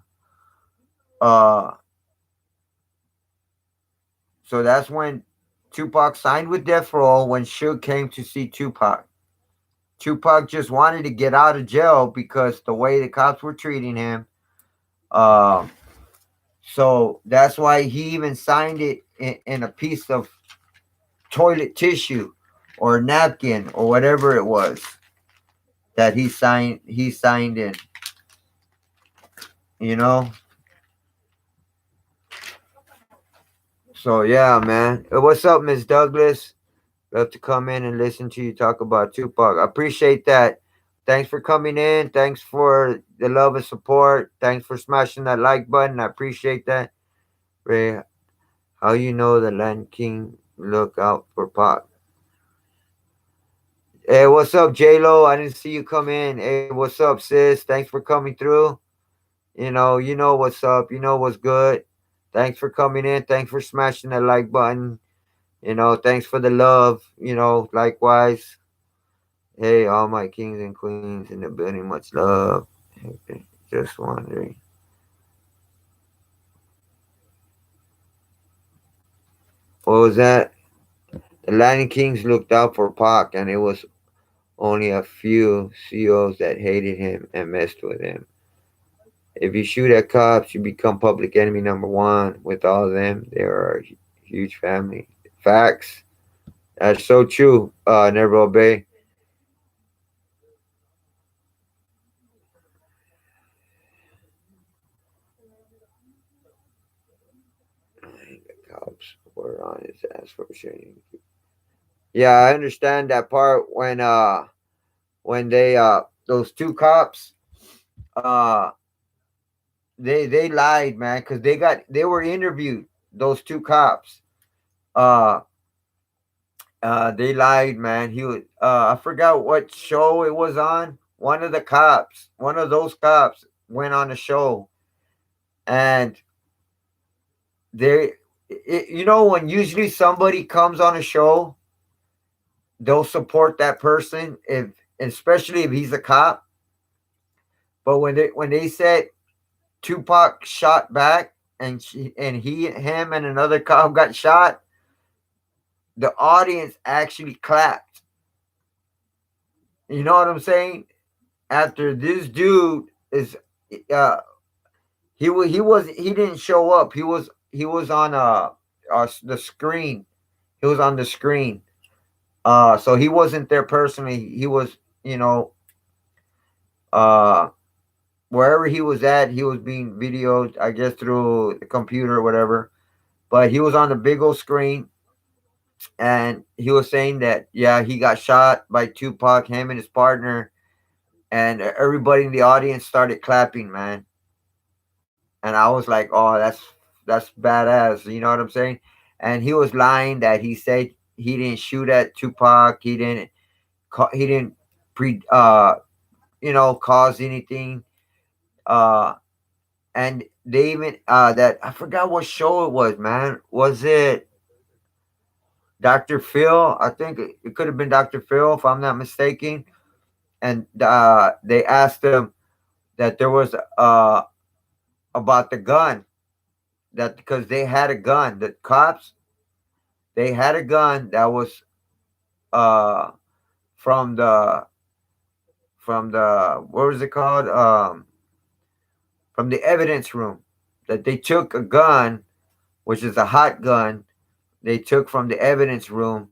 uh, so that's when Tupac signed with Death Row. When Suge came to see Tupac, Tupac just wanted to get out of jail because the way the cops were treating him. Um, so that's why he even signed it in a piece of toilet tissue or napkin or whatever it was that he signed in. You know. So yeah, man. What's up, Miss Douglas? Love to come in and listen to you talk about Tupac. I appreciate that. Thanks for coming in. Thanks for the love and support. Thanks for smashing that like button. I appreciate that. Ray, how you know the Land King look out for Pac? Hey, what's up, J Lo? I didn't see you come in. Hey, what's up, sis? Thanks for coming through. You know what's up. You know what's good. Thanks for coming in. Thanks for smashing that like button. Thanks for the love. Likewise. Hey, all my kings and queens in the building, much love. Okay, just wondering. What was that? The Lion Kings looked out for Pac, and it was only a few CEOs that hated him and messed with him. If you shoot at cops, you become public enemy number one. With all of them, they are a huge family. Facts. That's so true. Never obey. The cops were on his ass for shooting. Yeah, I understand that part when they those two cops uh they lied, man, because they were interviewed, those two cops. uh they lied, man. He was I forgot what show it was on. One of those cops went on a show, and they when usually somebody comes on a show, they'll support that person, if especially if he's a cop. But when they said Tupac shot back, and him and another cop got shot, the audience actually clapped. You know what I'm saying? After this dude is uh he didn't show up. He was on the screen. He was on the screen. So he wasn't there personally. He was, you know, uh wherever he was at, he was being videoed, I guess, through the computer or whatever. But he was on the big old screen, and he was saying that, yeah, he got shot by Tupac, him and his partner, and everybody in the audience started clapping, man. And I was like, oh, that's badass. You know what I'm saying? And he was lying that he said he didn't shoot at Tupac. He didn't pre cause anything. Uh, and they even that I forgot what show it was, man. Was it Dr. Phil? I think it could have been Dr. Phil, if I'm not mistaken. And they asked him that there was about the gun, that because they had a gun, the cops, they had a gun that was uh from the what was it called, from the evidence room, that they took a gun, which is a hot gun, they took from the evidence room,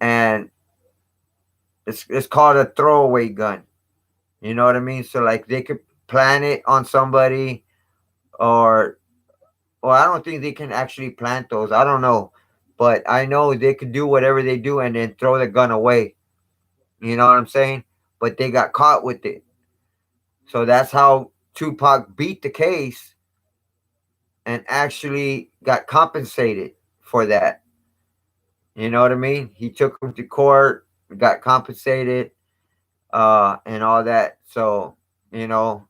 and it's called a throwaway gun. You know what I mean? So like they could plan it on somebody, or well, I don't think they can actually plant those. I don't know, but I know they could do whatever they do and then throw the gun away. You know what I'm saying? But they got caught with it. So that's how Tupac beat the case and actually got compensated for that. You know what I mean? He took him to court, got compensated, and all that. So, you know,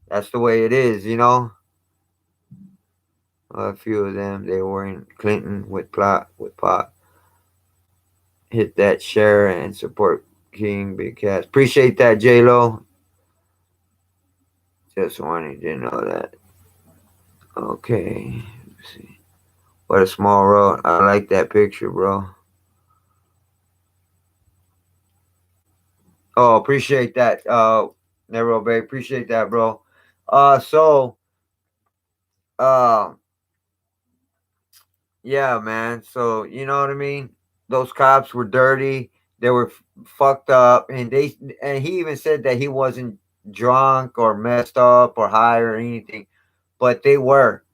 that's the way it is, you know. A few of them, they were in Clinton with plot with pot. Hit that share and support King Big Cass. Appreciate that, J Lo. Just wanted to know that. Okay. Let's see. What a small road. I like that picture, bro. Oh, appreciate that. Nero Bay. Appreciate that, bro. So uh yeah, man. So you know what I mean? Those cops were dirty. They were fucked up, and he even said that he wasn't drunk or messed up or high or anything, but they were.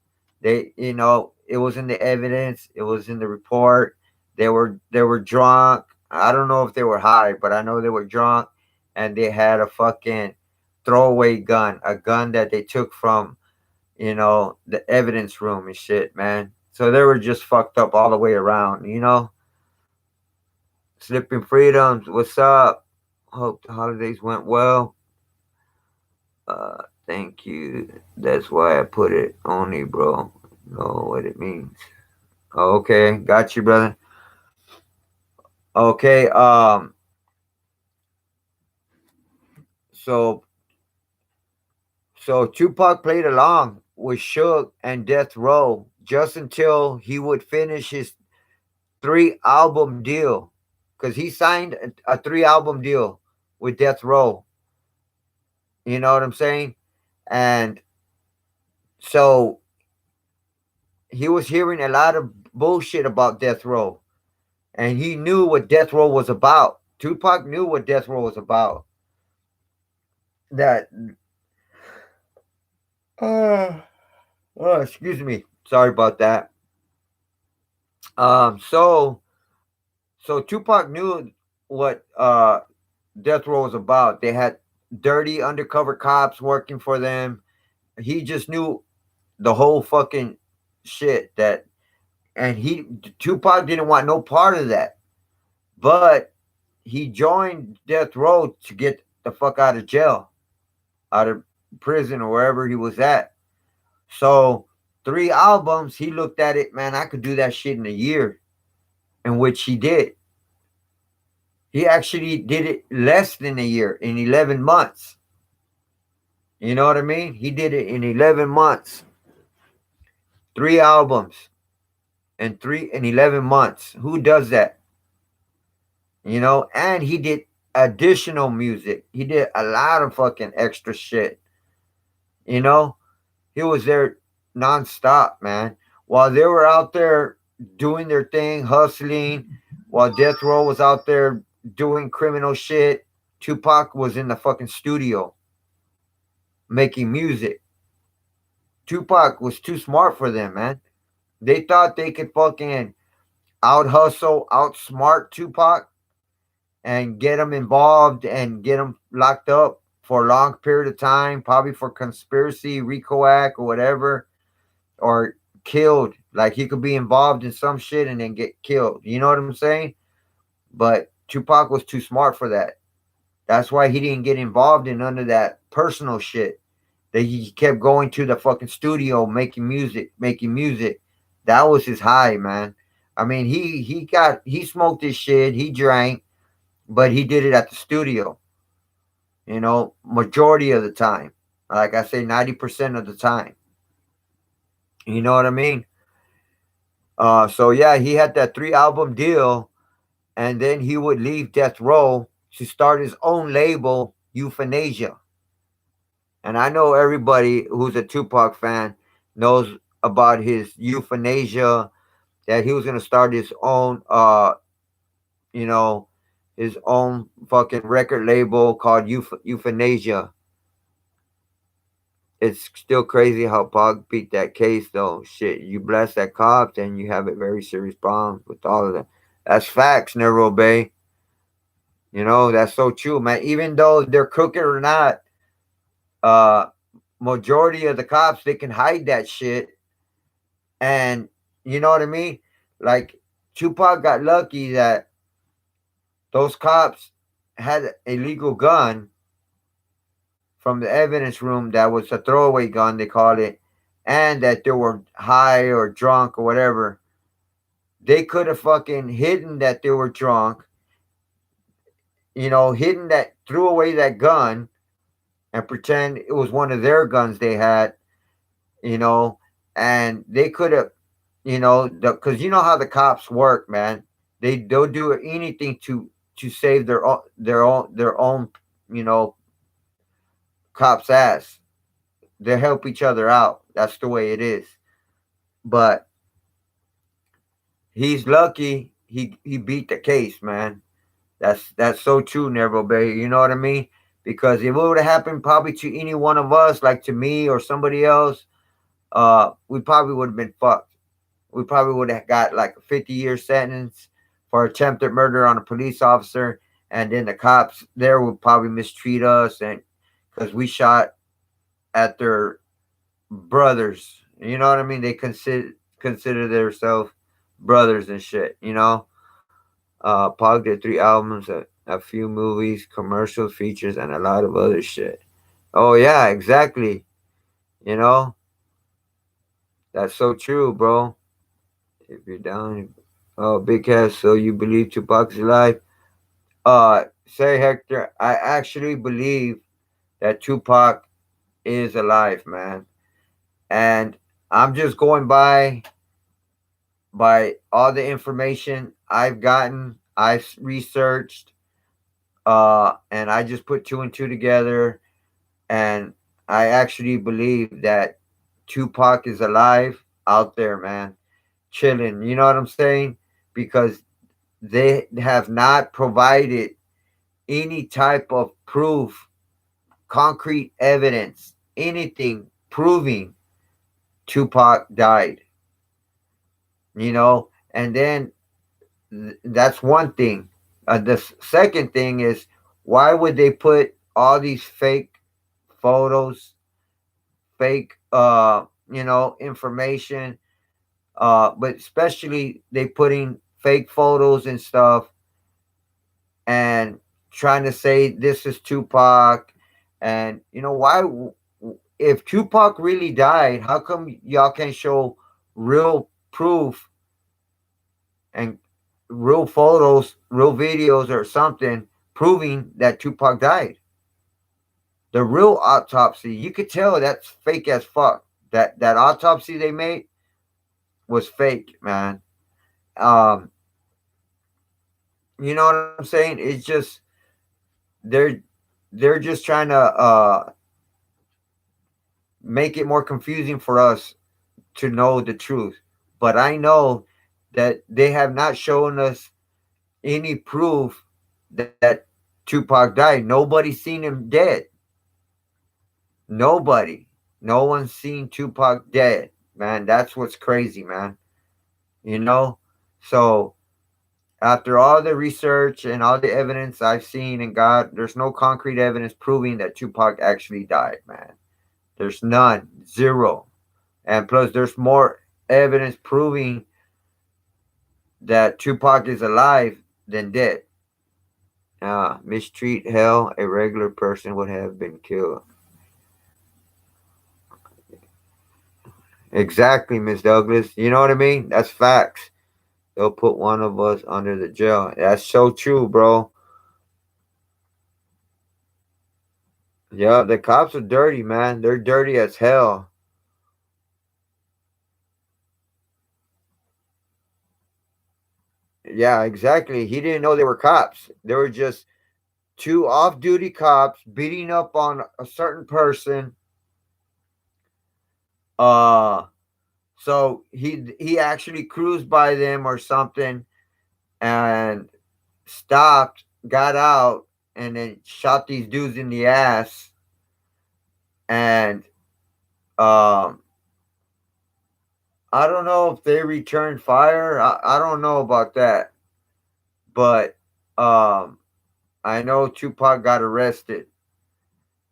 They, it was in the evidence. It was in the report. They were drunk. I don't know if they were high, but I know they were drunk, and they had a fucking throwaway gun, a gun that they took from the evidence room and shit, man. So they were just fucked up all the way around. Slipping Freedoms, what's up? Hope the holidays went well. Thank you. That's why I put it only, bro. Know what it means. Okay, got you, brother. Okay, so Tupac played along with Shook and Death Row just until he would finish his 3 album deal, because he signed a 3 album deal with Death Row. You know what I'm saying? And so he was hearing a lot of bullshit about Death Row, and he knew what Death Row was about. Tupac knew what Death Row was about. That, uh, oh, excuse me, sorry about that. So Tupac knew what Death Row was about. They had dirty undercover cops working for them. He just knew the whole fucking shit that, and Tupac didn't want no part of that. But he joined Death Row to get the fuck out of jail, out of prison or wherever he was at. So 3 albums, he looked at it, man, I could do that shit in a year, in which he did. He actually did it less than a year, in 11 months. You know what I mean? He did it in 11 months. 3 albums in 11 months. Who does that? And he did additional music. He did a lot of fucking extra shit. You know, he was there nonstop, man. While they were out there doing their thing, hustling, while Death Row was out there doing criminal shit, Tupac was in the fucking studio making music. Tupac was too smart for them, man. They thought they could fucking out hustle, outsmart Tupac and get him involved and get him locked up for a long period of time, probably for conspiracy, RICO Act, or whatever, or killed. Like he could be involved in some shit and then get killed. You know what I'm saying? But Tupac was too smart for that. That's why he didn't get involved in none of that personal shit. That he kept going to the fucking studio making music, making music. That was his high, man. I mean, he smoked his shit, he drank, but he did it at the studio. Majority of the time. Like I say, 90% of the time. You know what I mean? So yeah, he had that 3 album deal, and then he would leave Death Row to start his own label, Euthanasia. And I know everybody who's a Tupac fan knows about his Euthanasia, that he was gonna start his own you know, his own fucking record label called Euthanasia. It's still crazy how Pac beat that case though. Shit, you blast that cop, then you have a very serious problem with all of that. That's facts, Nero Bay. That's so true, man. Even though they're crooked or not, uh, majority of the cops they can hide that shit, and you know what I mean. Like Tupac got lucky that those cops had a legal gun from the evidence room that was a throwaway gun, they call it, and that they were high or drunk or whatever. They could have fucking hidden that they were drunk, hidden that, threw away that gun and pretend it was one of their guns they had, you know, and they could have, because you know how the cops work, man. They'll do anything to save their own, you know, cops' ass. They help each other out. That's the way it is. But he's lucky he beat the case, man. That's so true, Nervo Bay. You know what I mean? Because if it would have happened probably to any one of us, like to me or somebody else, we probably would have been fucked. We probably would have got like a 50-year sentence for attempted murder on a police officer, and then the cops there would probably mistreat us, and because we shot at their brothers. You know what I mean? They consider themselves brothers and shit. Pac did 3 albums, a few movies, commercials, features, and a lot of other shit. Oh yeah, exactly. You know, that's so true, bro. If you're down, oh big cat, so you believe Tupac's alive? Say Hector, I actually believe that Tupac is alive, man, and I'm just going by all the information I've gotten, I've researched, and I just put two and two together, and I actually believe that Tupac is alive out there, man, chilling. You know what I'm saying? Because they have not provided any type of proof, concrete evidence, anything proving Tupac died. And then that's one thing. The second thing is, why would they put all these fake photos, fake information, but especially they putting fake photos and stuff and trying to say this is Tupac, and why, if Tupac really died, how come y'all can show real proof and real photos, real videos or something proving that Tupac died? The real autopsy, you could tell that's fake as fuck. That autopsy they made was fake, man. Um, you know what I'm saying? It's just they're they're just trying to make it more confusing for us to know the truth. But I know that they have not shown us any proof that Tupac died. Nobody's seen him dead. Nobody. No one's seen Tupac dead, man. That's what's crazy, man. You know? So after all the research and all the evidence I've seen and got, there's no concrete evidence proving that Tupac actually died, man. There's none. Zero. And plus there's more evidence proving that Tupac is alive than dead. Mistreat hell, a regular person would have been killed. Exactly, Miss Douglas. You know what I mean? That's facts. They'll put one of us under the jail. That's so true, bro. Yeah, the cops are dirty, man. They're dirty as hell. Yeah, exactly. He didn't know they were cops. They were just two off-duty cops beating up on a certain person. Uh, so he actually cruised by them or something and stopped got out and then shot these dudes in the ass, and um I don't know if they returned fire. I don't know about that, but um I know Tupac got arrested.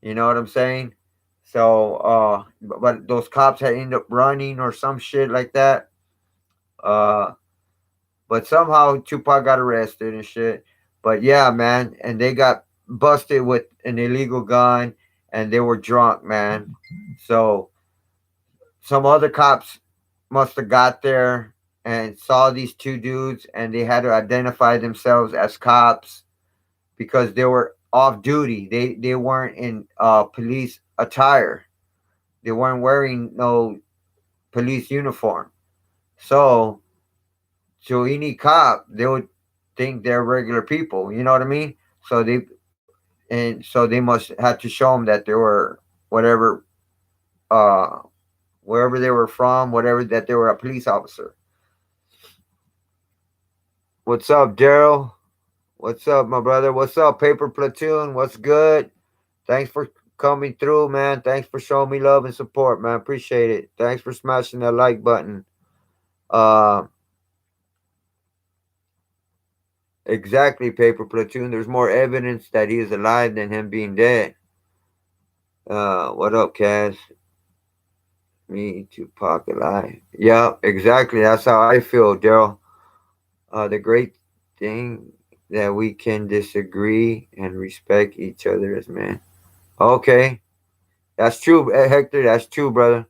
You know what I'm saying? So but those cops had ended up running or some shit like that. Uh but somehow Tupac got arrested and shit. But yeah, man, and they got busted with an illegal gun, and they were drunk, man. So some other cops must have got there and saw these two dudes, and they had to identify themselves as cops because they were off duty. They weren't in police attire. They weren't wearing no police uniform. So to any cop, they would think they're regular people. You know what I mean? So they must have to show them that they were whatever, uh wherever they were from, whatever, that they were a police officer. What's up, Daryl? What's up, my brother? What's up, Paper Platoon? What's good? Thanks for coming through, man. Thanks for showing me love and support, man. Appreciate it. Thanks for smashing that like button. Uh, exactly, Paper Platoon. There's more evidence that he is alive than him being dead. What up, Kaz? Me, Tupac, alive. Yeah, exactly. That's how I feel, Daryl. The great thing that we can disagree and respect each other as men. Okay, that's true, Hector. That's true, brother.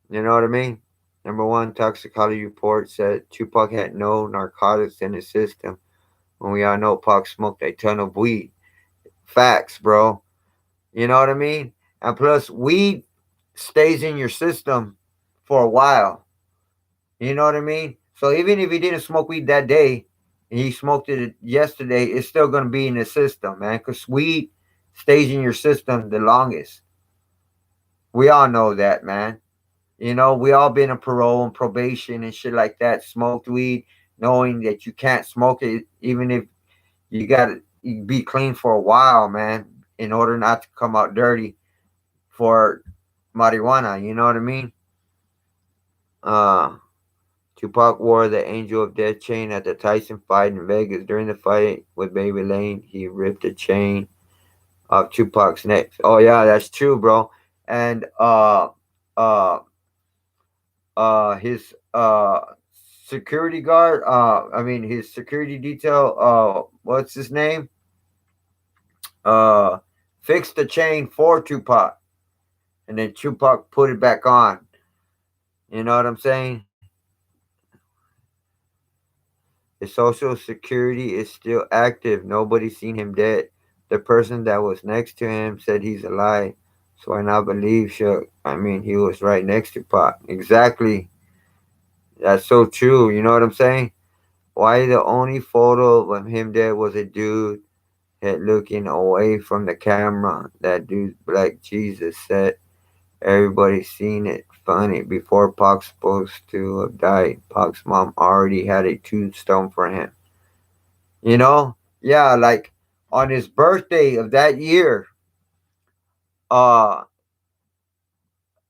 You know what I mean? Number one, toxicology report said Tupac had no narcotics in his system when we all know Pac smoked a ton of weed. Facts, bro. You know what I mean? And plus, weed stays in your system for a while. You know what I mean? So even if he didn't smoke weed that day and he smoked it yesterday, it's still going to be in the system, man, because weed stays in your system the longest. We all know that, man. You know, we all been in parole and probation and shit like that, smoked weed, knowing that you can't smoke it, even if you got to be clean for a while, man, in order not to come out dirty for marijuana. You know what I mean? Uh, Tupac wore the Angel of Death chain at the Tyson fight in Vegas. During the fight with Baby Lane, he ripped the chain off Tupac's neck. Oh yeah, that's true, bro. And uh his security guard, I mean his security detail, what's his name? Uh fixed the chain for Tupac, and then Tupac put it back on. You know what I'm saying? His social security is still active. Nobody's seen him dead. The person that was next to him said he's alive. So I now believe Shook. I mean, he was right next to Pac. Exactly. That's so true. You know what I'm saying? Why the only photo of him dead was a dude head looking away from the camera? That dude's Black Jesus said. Everybody seen it. Funny. Before Pac's supposed to have died, Pac's mom already had a tombstone for him. You know? Yeah, like on his birthday of that year, uh,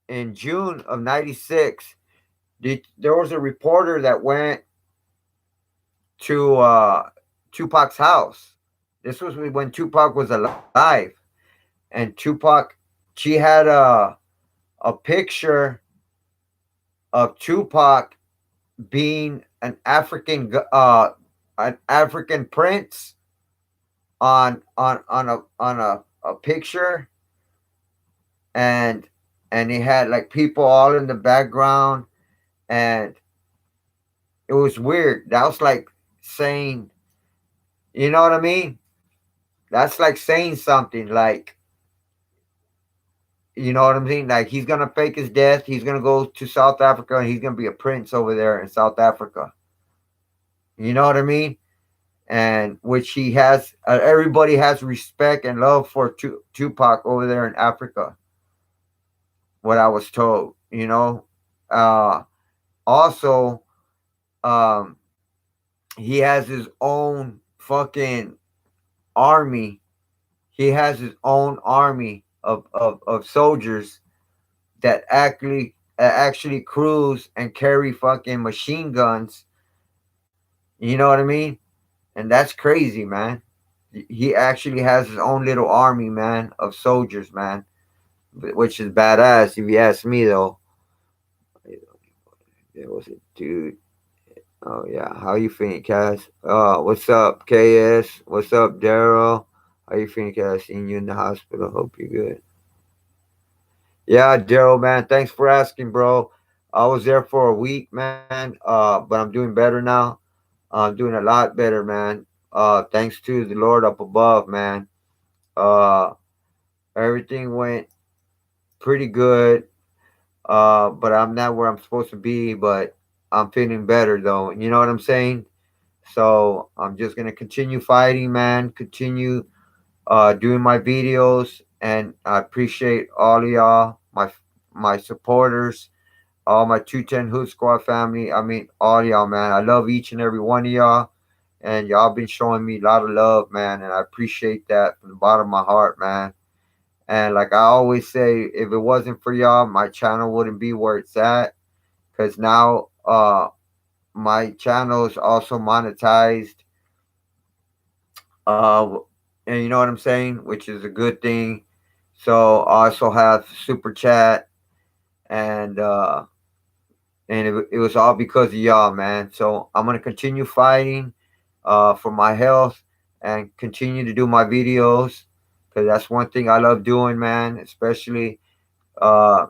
in June of '96, there was a reporter that went to Tupac's house. This was when Tupac was alive, and Tupac, she had a picture of Tupac being an African prince on a picture, and he had like people all in the background, and it was weird. That was like saying, you know what I mean? That's like saying something like, you know what I mean? Like he's gonna fake his death. He's gonna go to South Africa and he's gonna be a prince over there in South Africa. You know what I mean? And which he has, everybody has respect and love for Tupac over there in Africa. What I was told, you know. Uh, also, um, he has his own fucking army. He has his own army of soldiers that actually cruise and carry fucking machine guns. You know what I mean? And that's crazy, man. He actually has his own little army, man, of soldiers, man, which is badass if you ask me, though. There was a dude. Oh yeah, how you feeling, Cass? What's up, KS? What's up, Daryl? How you feeling, Cass? Seeing you in the hospital. Hope you're good. Yeah, Daryl, man. Thanks for asking, bro. I was there for a week, man. But I'm doing better now. I'm doing a lot better, man. Thanks to the Lord up above, man. Uh, Everything went pretty good. But I'm not where I'm supposed to be. But I'm feeling better, though. You know what I'm saying? So I'm just gonna continue fighting, man. Continue doing my videos, and I appreciate all of y'all, my supporters, all my 210 Hood Squad family. I mean, all y'all, man. I love each and every one of y'all, and y'all been showing me a lot of love, man, and I appreciate that from the bottom of my heart, man. And like I always say, if it wasn't for y'all, my channel wouldn't be where it's at. Cause now, my channel is also monetized. Uh, and you know what I'm saying, which is a good thing. So I also have super chat, and it was all because of y'all, man. So I'm gonna continue fighting for my health and continue to do my videos because that's one thing I love doing, man. Especially uh,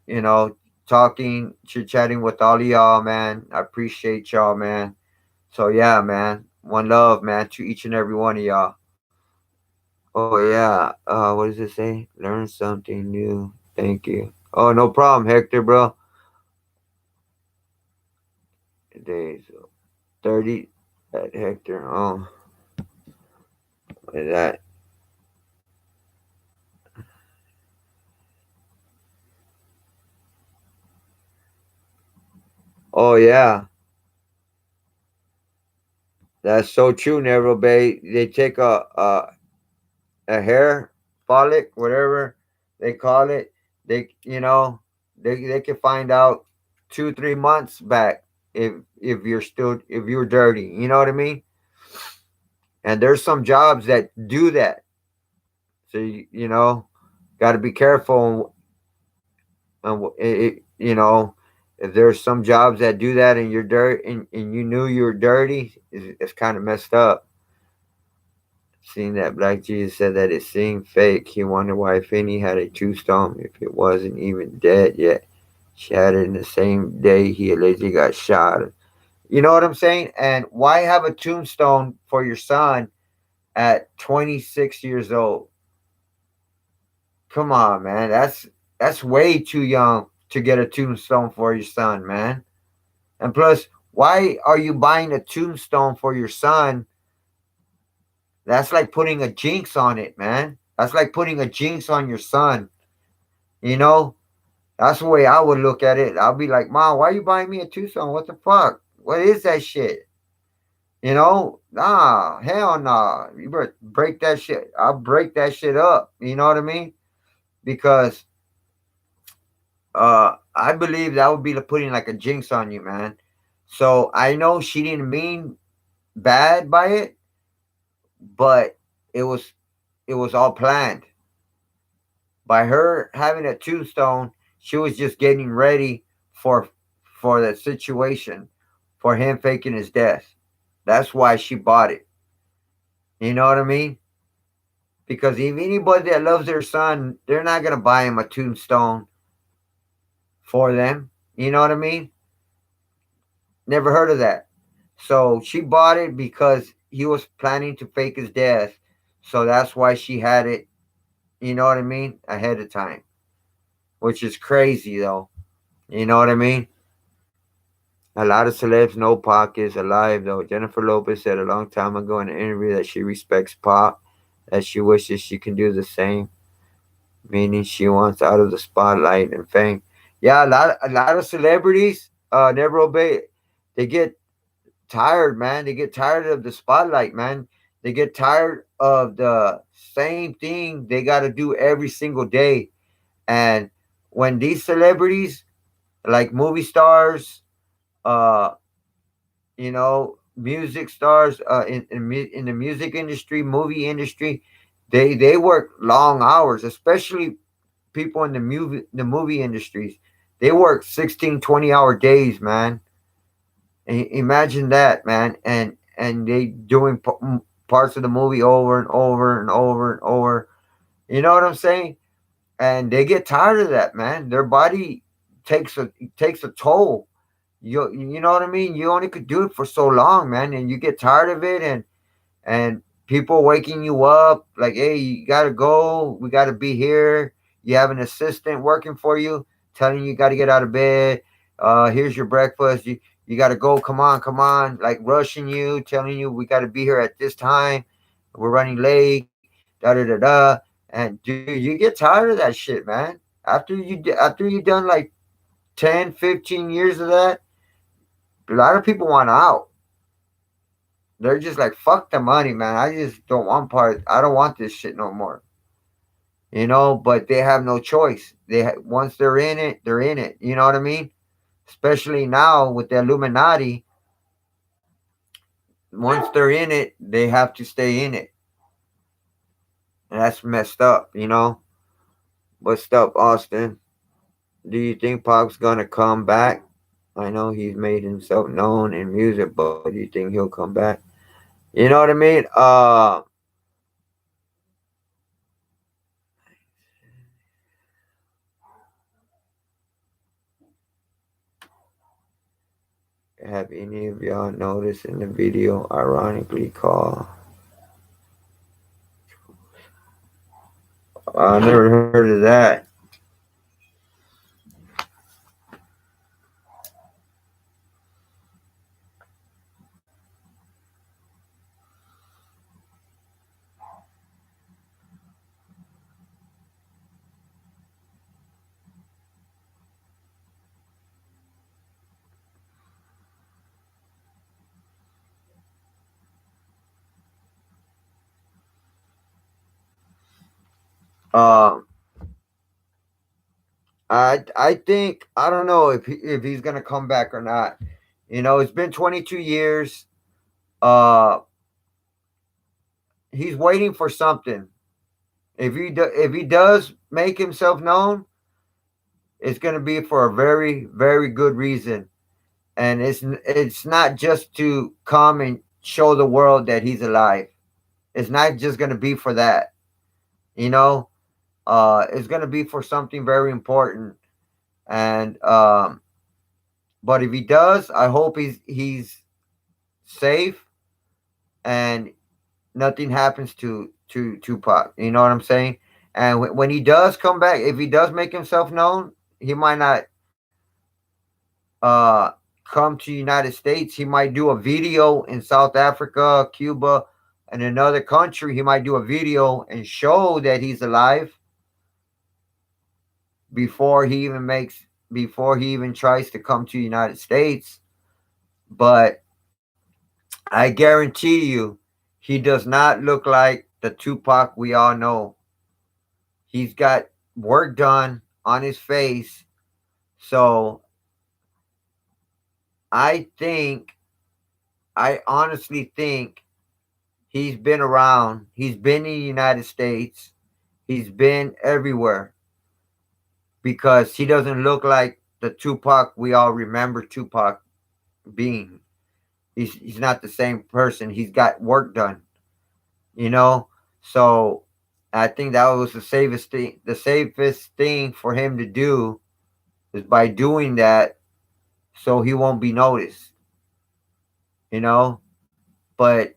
you know, talking, chit chatting with all of y'all, man. I appreciate y'all, man. So yeah, man. One love, man, to each and every one of y'all. Oh yeah. What does it say? Learn something new. Thank you. Oh, no problem, Hector, bro. Days 30 at Hector. Oh, what is that? Oh yeah, that's so true, Neville Bay. They take a hair follic, whatever they call it. They can find out 2 3 months back if you're dirty. You know what I mean? And there's some jobs that do that. So got to be careful. If there's some jobs that do that and you're dirty and you knew you were dirty, it's kind of messed up. Seeing that Black Jesus said that it seemed fake, he wondered why Afeni had a tombstone if it wasn't even dead yet. She had it in the same day he allegedly got shot. You know what I'm saying? And why have a tombstone for your son at 26 years old? Come on, man. That's way too young to get a tombstone for your son, man. And plus, why are you buying a tombstone for your son? That's like putting a jinx on it, man. That's like putting a jinx on your son. You know, that's the way I would look at it. I'll be like, Mom, why are you buying me a tombstone? What the fuck? What is that shit? Nah, hell nah. You better break that shit. I'll break that shit up. You know what I mean? Because I believe that would be like putting like a jinx on you, man. So I know she didn't mean bad by it, but it was it was all planned. By her having a tombstone, she was just getting ready for for the situation, for him faking his death. That's why she bought it. You know what I mean? Because if anybody that loves their son, they're not gonna buy him a tombstone for them. You know what I mean? Never heard of that. So she bought it because he was planning to fake his death. So that's why she had it, you know what I mean, ahead of time. Which is crazy though. You know what I mean? A lot of celebs know Pac is alive though. Jennifer Lopez said a long time ago in an interview that she respects Pac, that she wishes she can do the same, meaning she wants out of the spotlight and fame. Yeah, a lot of celebrities never obey. They get tired, man. They get tired of the spotlight, man. They get tired of the same thing they got to do every single day. And when these celebrities, like movie stars, uh, music stars, in the music industry, movie industry, they work long hours, especially people in the movie industries. They work 16, 20 hour days, man. Imagine that, man. And they doing parts of the movie over and over and over and over. You know what I'm saying? And they get tired of that, man. Their body takes a toll. You know what I mean? You only could do it for so long, man, and you get tired of it. And people waking you up like, hey, you gotta go, we gotta be here. You have an assistant working for you, telling you gotta get out of bed. Here's your breakfast. You gotta go. Come on, like rushing you, telling you we gotta be here at this time. We're running late. Da da da da. And dude, you get tired of that shit, man. After you done like 10, 15 years of that, a lot of people want out. They're just like, fuck the money, man. I just don't want part. I don't want this shit no more. But they have no choice. Once they're in it, they're in it. You know what I mean? Especially now with the Illuminati, once they're in it, they have to stay in it. And that's messed up. What's up, Austin? Do you think Pac's gonna come back? I know he's made himself known in music, but do you think he'll come back? You know what I mean? Have any of y'all noticed in the video, ironically called? I never heard of that. Um, I think I don't know if he's gonna come back or not. It's been 22 years. Uh, he's waiting for something. If he does make himself known, it's gonna be for a very very good reason, and it's not just to come and show the world that he's alive. It's not just gonna be for that. You know, it's gonna be for something very important. And but if he does, I hope he's safe and nothing happens to Tupac. You know what I'm saying? And when he does come back, if he does make himself known, he might not uh come to United States. He might do a video in South Africa, Cuba, and another country. He might do a video and show that he's alive before he even makes before he even tries to come to United States. But I guarantee you, he does not look like the Tupac we all know. He's got work done on his face. So I think, I honestly think he's been around. He's been in the United States. He's been everywhere because he doesn't look like the Tupac we all remember Tupac being. He's not the same person. He's got work done, you know? So I think that was the safest thing for him to do is by doing that so he won't be noticed, you know? But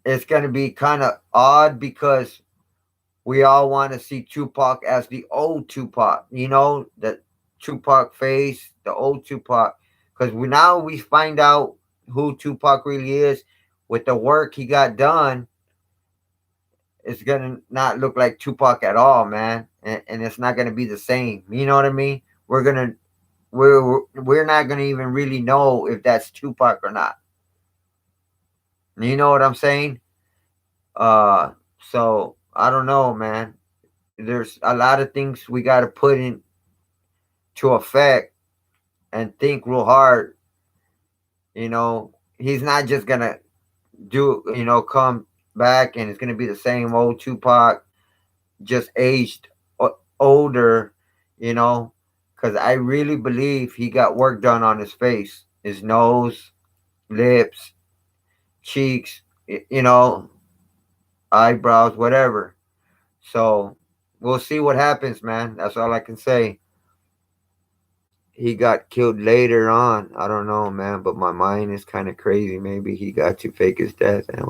it's going to be kind of odd because we all want to see Tupac as the old Tupac, the Tupac face, the old Tupac. Because now we find out who Tupac really is with the work he got done. It's gonna not look like Tupac at all, man, and it's not gonna be the same. You know what I mean? We're not gonna even really know if that's Tupac or not. You know what I'm saying? Uh, so I don't know, man. There's a lot of things we got to put into effect and think real hard. He's not just gonna come back and it's gonna be the same old Tupac, just aged older. You know, because I really believe he got work done on his face, his nose, lips, cheeks, eyebrows, whatever. So we'll see what happens, man. That's all I can say. He got killed later on. I don't know, man, but my mind is kind of crazy. Maybe he got to fake his death and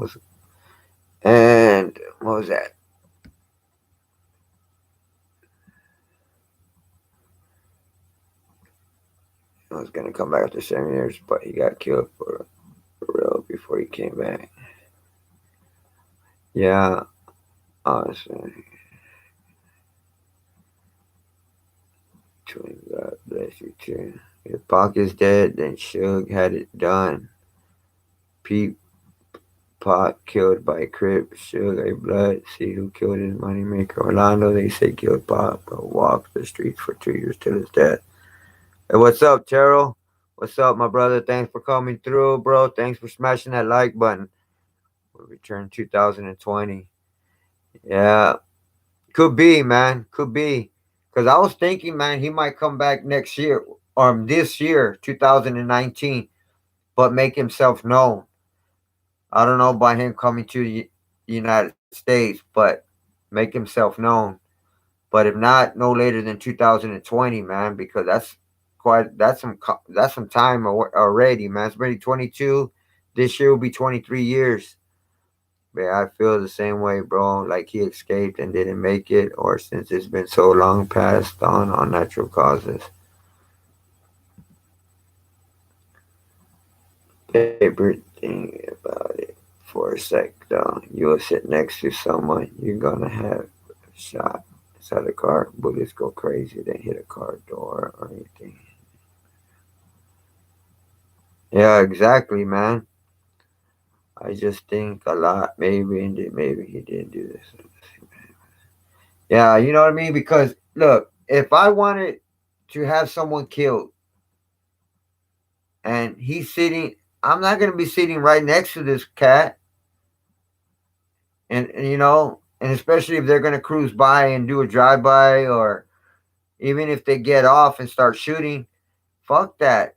what was that? I was gonna come back after 7 years, but he got killed for real before he came back. Yeah, honestly. Twin, God bless you too. If Pac is dead, then Suge had it done. Pete Pac killed by Crip, Suge A Blood. See who killed his moneymaker. Orlando, they say killed Pac, but walked the streets for 2 years till his death. Hey, what's up, Terrell? What's up, my brother? Thanks for coming through, bro. Thanks for smashing that like button. We returned 2020. Yeah, could be, man. Could be. Because I was thinking, man, he might come back next year or this year, 2019, but make himself known. I don't know about him coming to the United States, but make himself known. But if not, no later than 2020, man, because that's some time already, man. It's already 22. This year will be 23 years. Yeah, I feel the same way, bro. Like he escaped and didn't make it, or since it's been so long passed on natural causes. Everything about it for a sec, though. You'll sit next to someone, you're gonna have a shot inside a car. Bullets go crazy, they hit a car door or anything. Yeah, exactly, man. I just think a lot. Maybe he didn't do this. Yeah, you know what I mean? Because look, if I wanted to have someone killed and he's sitting, I'm not gonna be sitting right next to this cat, and especially if they're gonna cruise by and do a drive by, or even if they get off and start shooting, fuck that.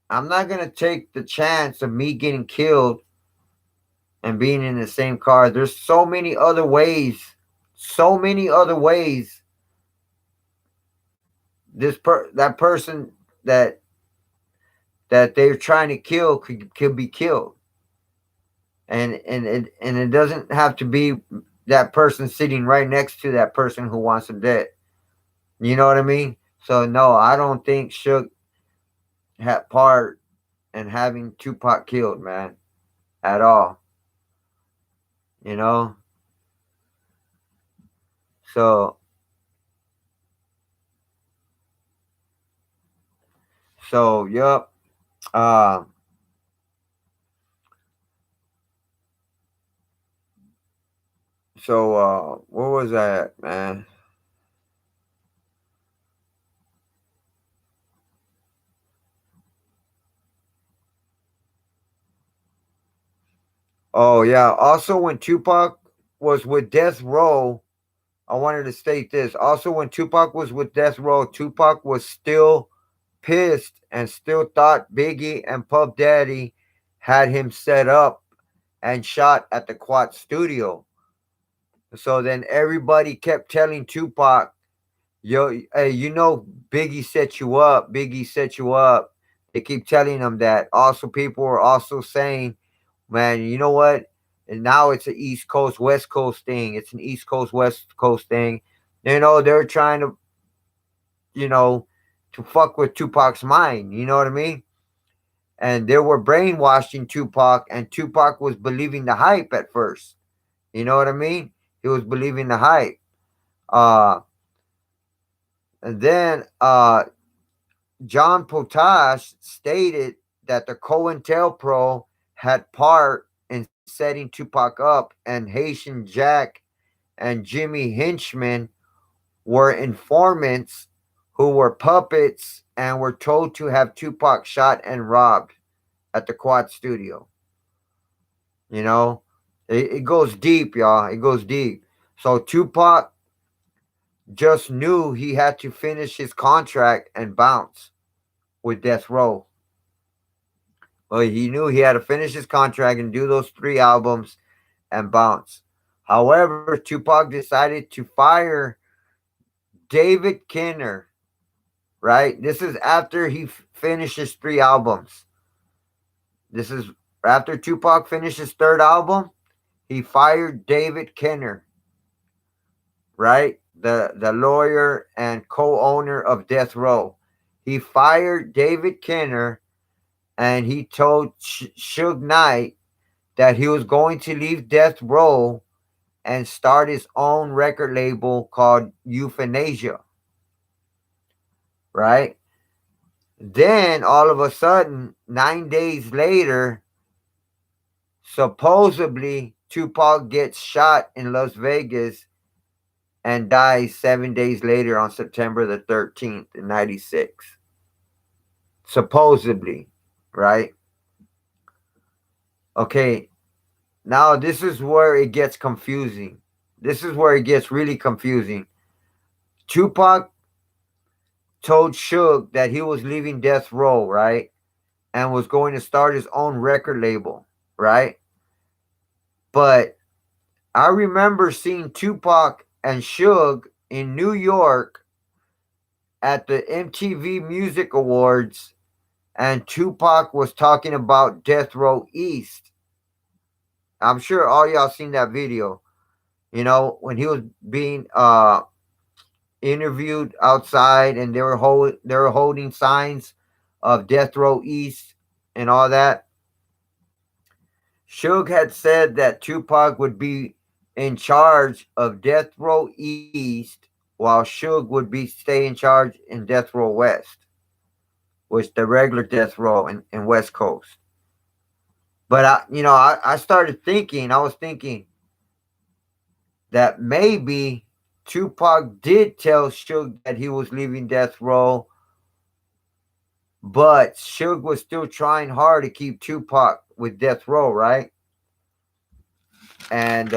I'm not gonna take the chance of me getting killed and being in the same car. There's so many other ways that person that that they're trying to kill could be killed, and it doesn't have to be that person sitting right next to that person who wants them dead. You know what I mean? So no, I don't think Shook had part in having Tupac killed, man, at all. You know. So yup. Uh, what was that, man? Oh yeah. Also, when Tupac was with Death Row, I wanted to state this. Also, when Tupac was with Death Row, Tupac was still pissed and still thought Biggie and Puff Daddy had him set up and shot at the Quad Studio. So then everybody kept telling Tupac, "Yo, hey, Biggie set you up. Biggie set you up." They keep telling him that. Also, people were also saying, "Man, you know what? And now it's an East Coast West Coast thing. It's an East Coast West Coast thing." They're trying you know, to fuck with Tupac's mind. You know what I mean? And they were brainwashing Tupac, and Tupac was believing the hype at first. You know what I mean? He was believing the hype. Uh, and then John Potash stated that the COINTELPRO had part in setting Tupac up, and Haitian Jack and Jimmy Hinchman were informants who were puppets and were told to have Tupac shot and robbed at the Quad Studio. You know, it goes deep, y'all. It goes deep. So Tupac just knew he had to finish his contract and bounce with Death Row. Well, he knew he had to finish his contract and do those 3 albums and bounce. However, Tupac decided to fire David Kinner, right? This is after he finishes 3 albums. This is after Tupac finished his third album. He fired David Kinner, right? The lawyer and co-owner of Death Row. He fired David Kinner, and he told Suge Knight that he was going to leave Death Row and start his own record label called Euthanasia, right? Then all of a sudden, 9 days later, supposedly Tupac gets shot in Las Vegas and dies 7 days later on September the 13th in 96. Supposedly, right? Okay, now this is where it gets confusing. This is where it gets really confusing. Tupac told Suge that he was leaving Death Row, right? And was going to start his own record label, right? But I remember seeing Tupac and Suge in New York at the MTV Music Awards, and Tupac was talking about Death Row East. I'm sure all y'all seen that video. You know, when he was being interviewed outside, and they were holding signs of Death Row East and all that. Suge had said that Tupac would be in charge of Death Row East, while Suge would be stay in charge in Death Row West, which the regular Death Row in West Coast. But I started thinking, I was thinking that maybe Tupac did tell Suge that he was leaving Death Row, but Suge was still trying hard to keep Tupac with Death Row, right? And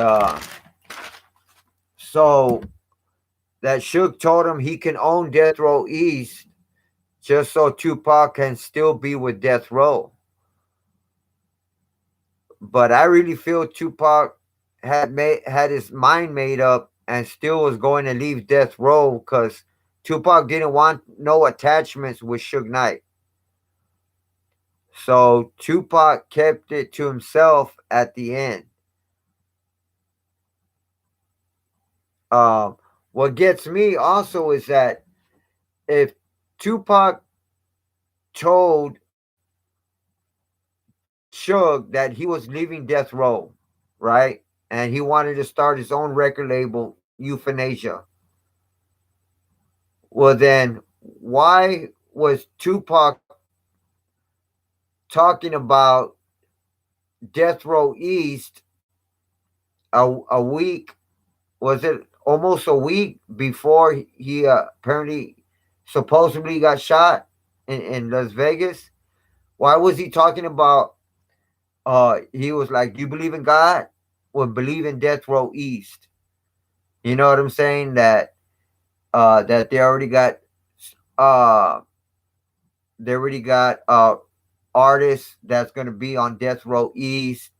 so that Suge told him he can own Death Row East just so Tupac can still be with Death Row. But I really feel Tupac had his mind made up and still was going to leave Death Row because Tupac didn't want no attachments with Suge Knight. So Tupac kept it to himself at the end. Um, what gets me also is that if Tupac told Suge that he was leaving Death Row, right? And he wanted to start his own record label, Euthanasia. Well, then why was Tupac talking about Death Row East a week? Was it almost a week before he apparently supposedly got shot in Las Vegas? Why was he talking about? He was like, "You believe in God? Well, believe in Death Row East." You know what I'm saying? That uh they already got artists that's gonna be on Death Row East,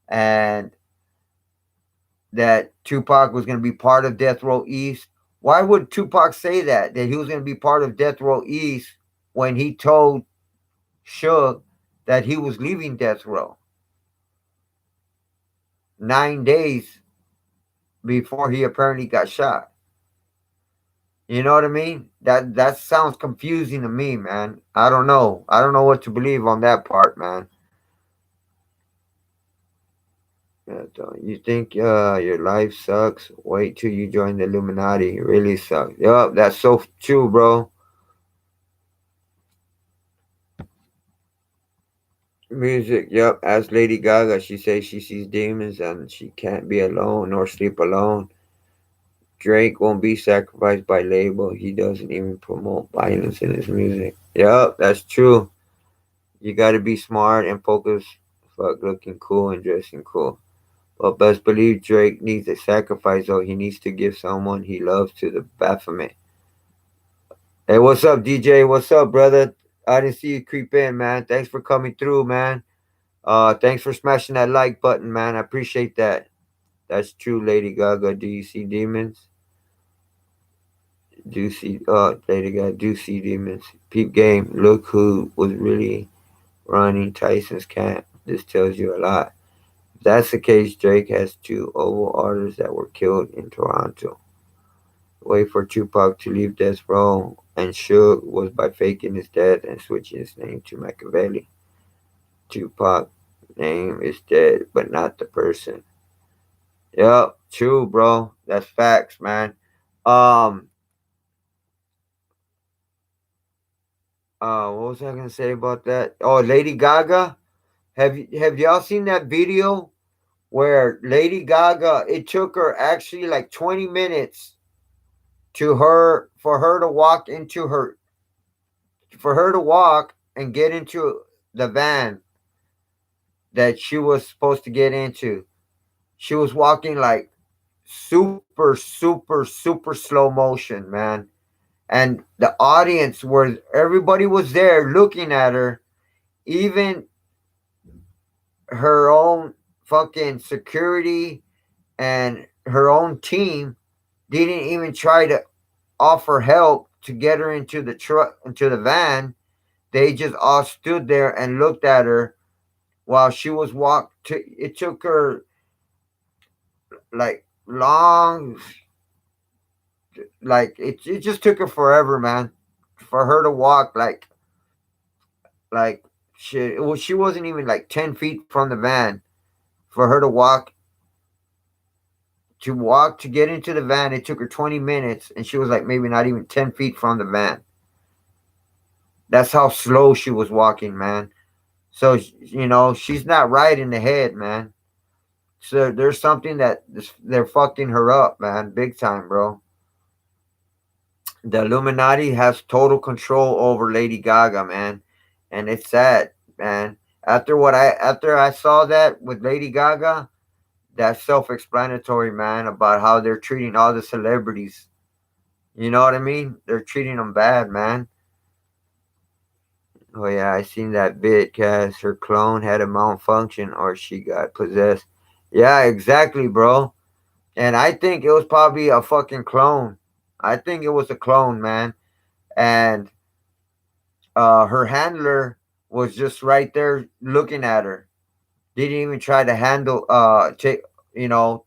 and that Tupac was gonna be part of Death Row East. Why would Tupac say that he was gonna be part of Death Row East when he told Suge that he was leaving Death Row 9 days before he apparently got shot? You know what I mean? That sounds confusing to me, man. I don't know. I don't know what to believe on that part, man. You think your life sucks? Wait till you join the Illuminati. It really sucks. Yup, that's so true, bro. Music, yep. As Lady Gaga, she says she sees demons and she can't be alone nor sleep alone. Drake won't be sacrificed by label. He doesn't even promote violence in his music. Yep, that's true. You gotta be smart and focus. Fuck looking cool and dressing cool. But best believe Drake needs a sacrifice though. He needs to give someone he loves to the Baphomet. Hey, what's up, DJ? What's up, brother? I didn't see you creep in, man. Thanks for coming through, man. Thanks for smashing that like button, man. I appreciate that. That's true, Lady Gaga. Do you see demons? Do see Lady Gaga, do see demons. Peep game. Look who was really running Tyson's camp. This tells you a lot. If that's the case, Drake has two Oval artists that were killed in Toronto. Wait for Tupac to leave death row, and Suge was by faking his death and switching his name to Machiavelli. Tupac name is dead, but not the person. Yep, true, bro. That's facts, man. Um, what was I gonna say about that? Oh, Lady Gaga. Have y'all seen that video where Lady Gaga? It took her actually like 20 minutes to her for her to walk into her for her to walk and get into the van that she was supposed to get into. She was walking like super, super, super slow motion, man. And the audience were everybody was there looking at her. Even her own fucking security and her own team didn't even try to offer help to get her into the truck into the van. They just all stood there and looked at her while she was walked to it took her like long it just took her forever, man, for her to walk like she wasn't even like 10 feet from the van for her to walk to get into the van. It took her 20 minutes and she was like maybe not even 10 feet from the van. That's how slow she was walking, man. So she's not right in the head, man. So there's something that they're fucking her up, man, big time, bro. The Illuminati has total control over Lady Gaga, man, and it's sad, man. After I saw that with Lady Gaga, that's self-explanatory, man, about how they're treating all the celebrities. You know what I mean? They're treating them bad, man. Oh yeah, I seen that bit, cause her clone had a malfunction or she got possessed. Yeah, exactly, bro. And I think it was probably a fucking clone. I think it was a clone, man. And her handler was just right there looking at her. Didn't even try to take, you know,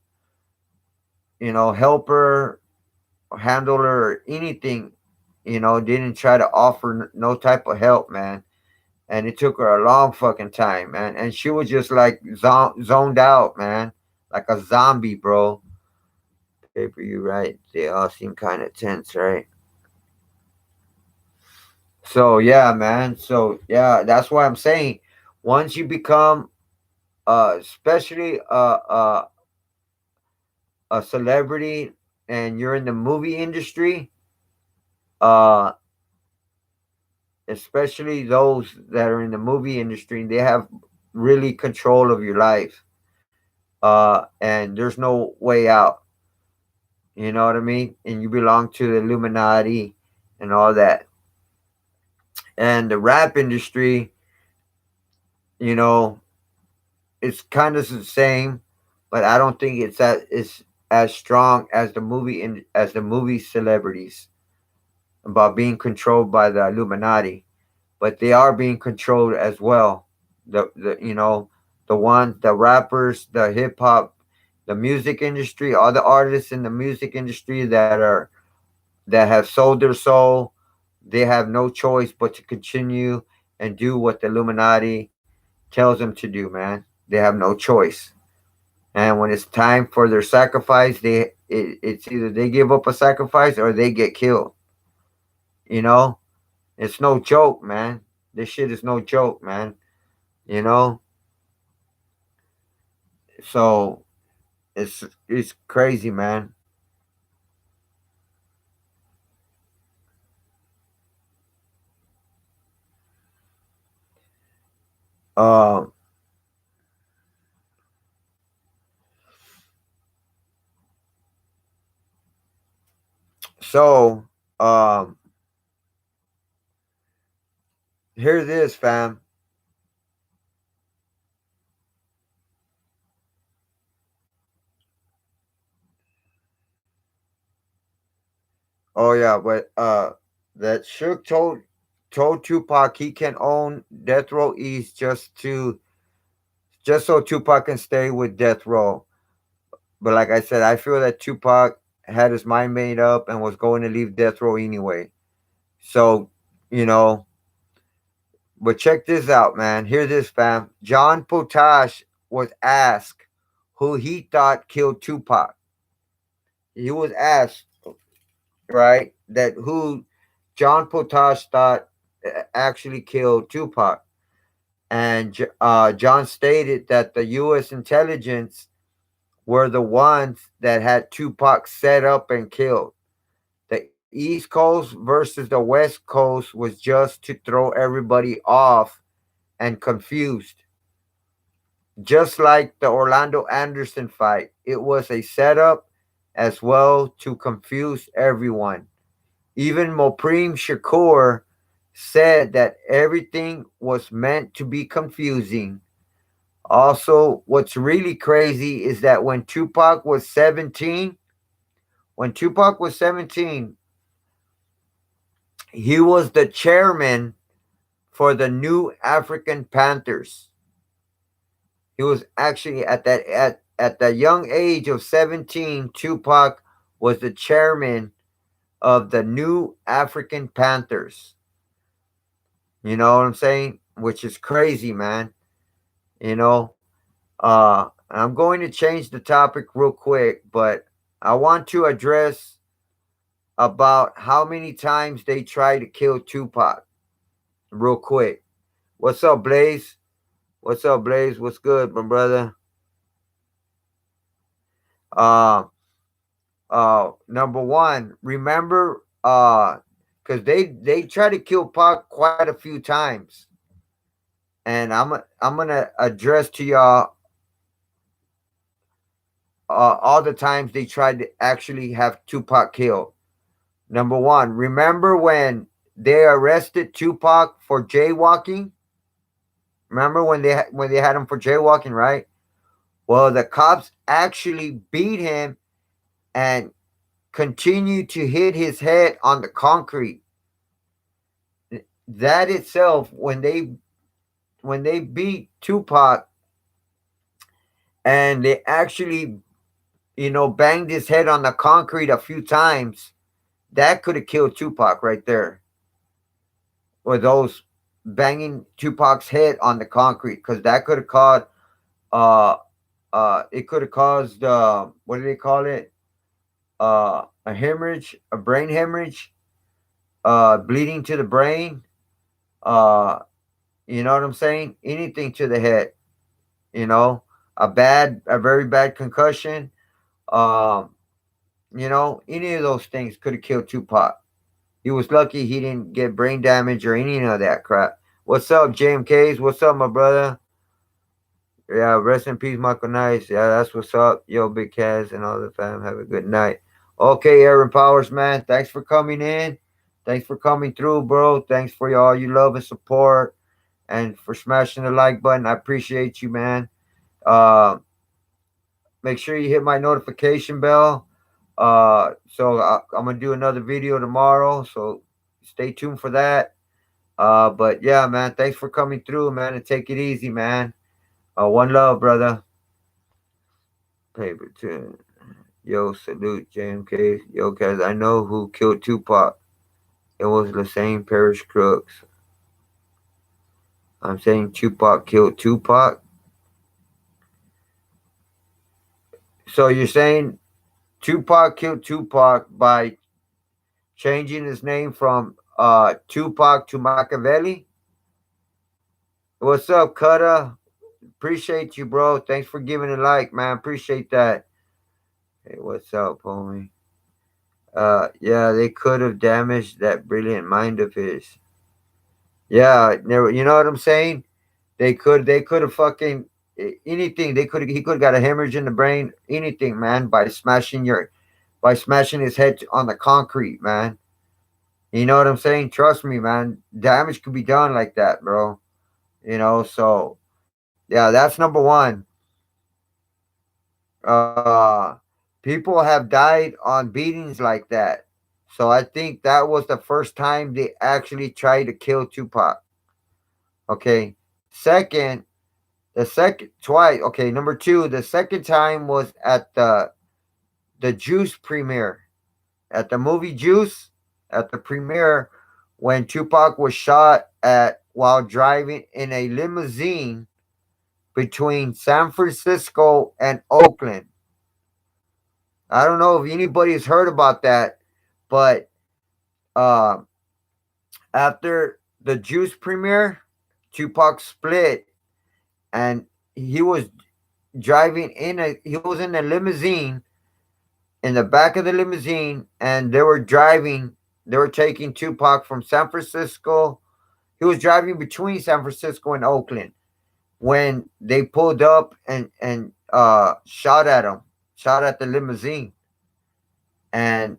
help her, handle her, or anything. Didn't try to offer no type of help, man. And it took her a long fucking time, man. And she was just like zoned out, man, like a zombie, bro. Paper, you right. They all seem kind of tense, right? So yeah, man. So yeah, that's why I'm saying once you become especially a celebrity and you're in the movie industry, uh especially those that are in the movie industry, they have really control of your life. And there's no way out. You know what I mean? And you belong to the Illuminati and all that. And the rap industry, you know, it's kind of the same, but I don't think it's as strong as the movie celebrities about being controlled by the Illuminati. But they are being controlled as well. The rappers, the hip hop, the music industry, all the artists in the music industry that have sold their soul, they have no choice but to continue and do what the Illuminati tells them to do, man. They have no choice. And when it's time for their sacrifice, it's either they give up a sacrifice or they get killed. You know, it's no joke, man. This shit is no joke, man. You know, so it's crazy, man. Um, so um, here it is, fam. Oh yeah, but that Shook told Tupac he can own Death Row East just so Tupac can stay with Death Row. But like I said, I feel that Tupac had his mind made up and was going to leave Death Row anyway. So, you know, but check this out, man. Hear this, fam. John Potash was asked who he thought killed Tupac. He was asked, right, that who John Potash thought actually killed Tupac. And John stated that the U.S. intelligence were the ones that had Tupac set up and killed. The East Coast versus the West Coast was just to throw everybody off and confused. Just like the Orlando Anderson fight, it was a setup as well to confuse everyone. Even Mopreme Shakur said that everything was meant to be confusing. Also, what's really crazy is that when Tupac was 17, he was the chairman for the New African Panthers. He was actually at the young age of 17, Tupac was the chairman of the New African Panthers. You know what I'm saying? Which is crazy, man. You know, I'm going to change the topic real quick, but I want to address about how many times they tried to kill Tupac real quick. What's up, Blaze? What's up, Blaze? What's good, my brother? Uh, Number one, remember, because they tried to kill Pac quite a few times, and I'm gonna address to y'all all the times they tried to actually have Tupac killed. Number one, remember when they arrested Tupac for jaywalking? Remember when they had him for jaywalking, right? Well, the cops actually beat him and continued to hit his head on the concrete. That itself, when they beat Tupac and they actually, banged his head on the concrete a few times, that could have killed Tupac right there. Or those banging Tupac's head on the concrete, because that could have caused uh it could have caused what do they call it? A hemorrhage, a brain hemorrhage, bleeding to the brain, uh you know what I'm saying? Anything to the head, you know, a very bad concussion, um, any of those things could have killed Tupac. He was lucky he didn't get brain damage or any of that crap. What's up, JMKs? What's up, my brother? Yeah, rest in peace, Michael Nice. Yeah, that's what's up. Yo, Big Kaz and all the fam. Have a good night. Okay, Aaron Powers, man. Thanks for coming in. Thanks for coming through, bro. Thanks for all your love and support and for smashing the like button. I appreciate you, man. Uh, Make sure you hit my notification bell. I'm gonna do another video tomorrow, so stay tuned for that. But yeah, man, thanks for coming through, man, and take it easy, man. One love, brother. Paper two. Yo, salute, JMK. Yo, guys, I know who killed Tupac. It was the same Parish Crooks. I'm saying Tupac killed Tupac. So you're saying Tupac killed Tupac by changing his name from Tupac to Machiavelli? What's up, Cutter? Appreciate you, bro. Thanks for giving a like, man. Appreciate that. Hey, what's up, homie? Yeah, they could have damaged that brilliant mind of his. Yeah, never. You know what I'm saying? They could have fucking anything. He could have got a hemorrhage in the brain. Anything, man, by smashing his head on the concrete, man. You know what I'm saying? Trust me, man. Damage could be done like that, bro. So yeah, that's number one. Uh, People have died on beatings like that. So I think that was the first time they actually tried to kill Tupac. Okay. Second, the second twice. Okay, number two. The second time was at the Juice premiere, at the movie Juice, at the premiere, when Tupac was shot at while driving in a limousine between San Francisco and Oakland. I don't know if anybody's heard about that, but uh, after the Juice premiere, Tupac split, and he was he was in a limousine, in the back of the limousine, and they were taking Tupac from San Francisco. He was driving between San Francisco and Oakland when they pulled up and shot at him, shot at the limousine. And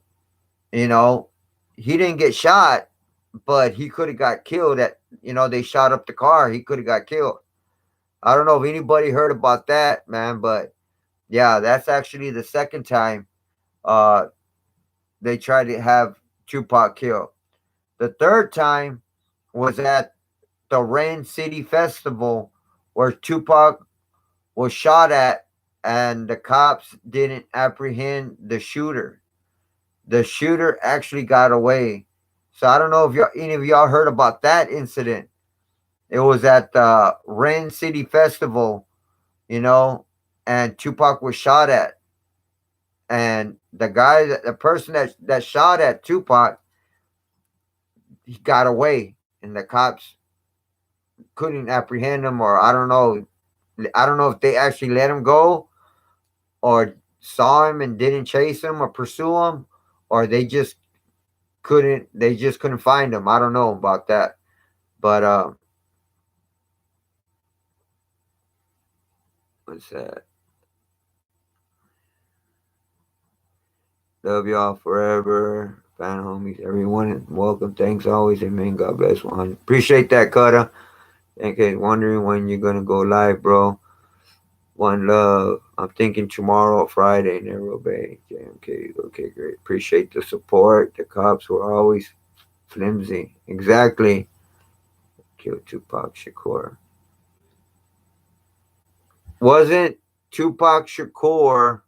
you know, he didn't get shot, but he could have got killed. They shot up the car. He could have got killed. I don't know if anybody heard about that, man, but yeah, that's actually the second time uh, they tried to have Tupac killed. The third time was at the Rain City Festival, where Tupac was shot at, and the cops didn't apprehend the shooter. The shooter actually got away. So I don't know if any of y'all heard about that incident. It was at the Rain City Festival, you know, and Tupac was shot at. And the person that shot at Tupac, he got away, and the cops couldn't apprehend him, or I don't know. I don't know if they actually let him go, or saw him and didn't chase him or pursue him, or they just couldn't find him. I don't know about that. But what's that? Love y'all forever. Fan homies, everyone. Welcome. Thanks always. Amen. God bless 100. Appreciate that, Cutter. Thank you. Wondering when you're going to go live, bro. One love. I'm thinking tomorrow or Friday, Narrow Bay. JMK. Okay, great. Appreciate the support. The cops were always flimsy. Exactly. Kill Tupac Shakur. Wasn't Tupac Shakur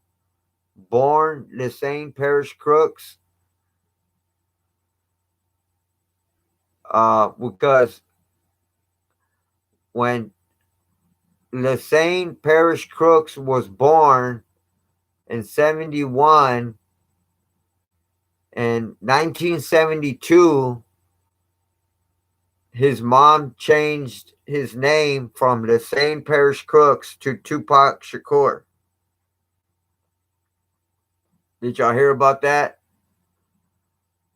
born the same Parish Crooks? Because when Lassane Parish Crooks was born in 71, in 1972, his mom changed his name from Lassane Parish Crooks to Tupac Shakur. Did y'all hear about that?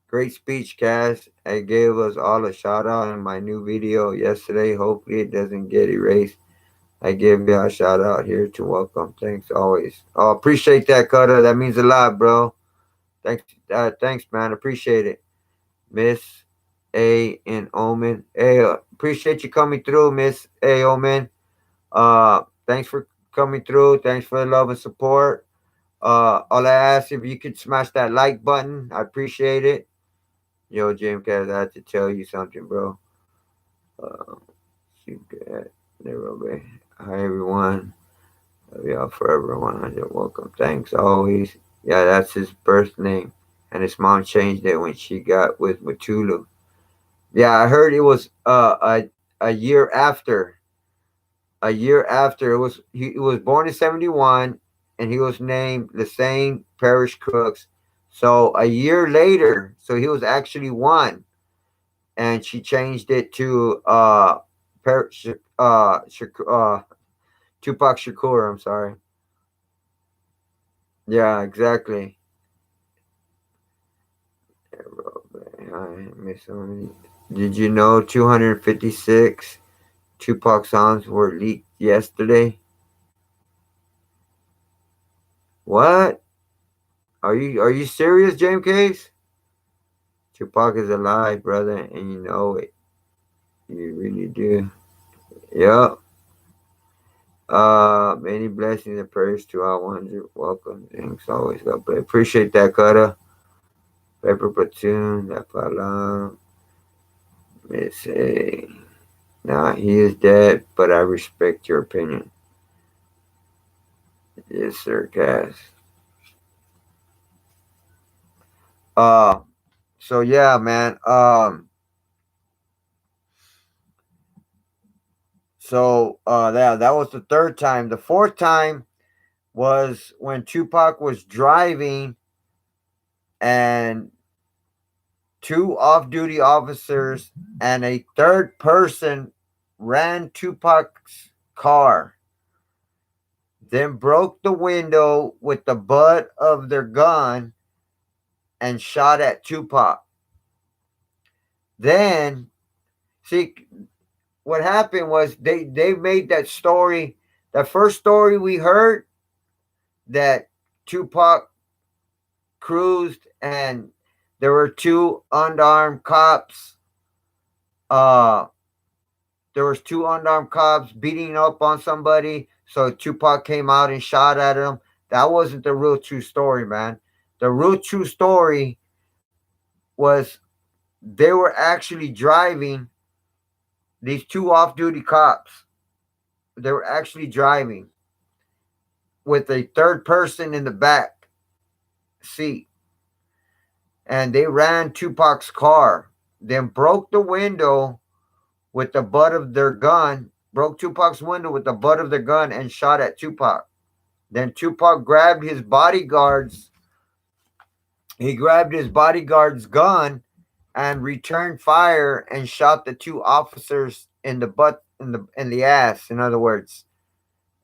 Great speech, Cass. I gave us all a shout out in my new video yesterday. Hopefully it doesn't get erased. I give you a shout out here to welcome. Thanks always. Oh, appreciate that, Cutter. That means a lot, bro. Thanks, man. Appreciate it. Miss A and Omen. Hey, appreciate you coming through, Miss A Omen. Thanks for coming through. Thanks for the love and support. All I ask, if you could smash that like button, I appreciate it. Yo, Jim Cass, I had to tell you something, bro. Uh, you got Nairobi. Hi, everyone. Love y'all forever. 100. Welcome. Thanks always. Yeah, that's his birth name. And his mom changed it when she got with Matulu. Yeah, I heard it was a year after. A year after he was born in 71, and he was named the same Parish Crooks. So a year later, so he was actually one, and she changed it to Tupac Shakur. I'm sorry. Yeah, exactly. Did you know 256 Tupac songs were leaked yesterday? What? Are you serious, James Case? Tupac is alive, brother, and you know it. You really do. Yep. Many blessings and prayers to all 100. Welcome. Thanks always. God bless. Appreciate that, Cutter. Pepper Platoon. That Pala. Miss A. Nah, he is dead, but I respect your opinion. Yes, sir, Cass. Uh, so yeah, man. That was the third time. The fourth time was when Tupac was driving and two off-duty officers and a third person ran Tupac's car, then broke the window with the butt of their gun and shot at Tupac. Then, see, what happened was they made that story. The first story we heard that Tupac cruised and there were two unarmed cops. Uh, there was two unarmed cops beating up on somebody. So Tupac came out and shot at him. That wasn't the real true story, man. The real true story was they were actually driving these two off-duty cops. They were actually driving with a third person in the back seat, and they ran Tupac's car, then broke the window with the butt of their gun, broke Tupac's window with the butt of their gun, and shot at Tupac. Then Tupac grabbed his bodyguard's he grabbed his bodyguard's gun and returned fire and shot the two officers in the butt in the ass, in other words,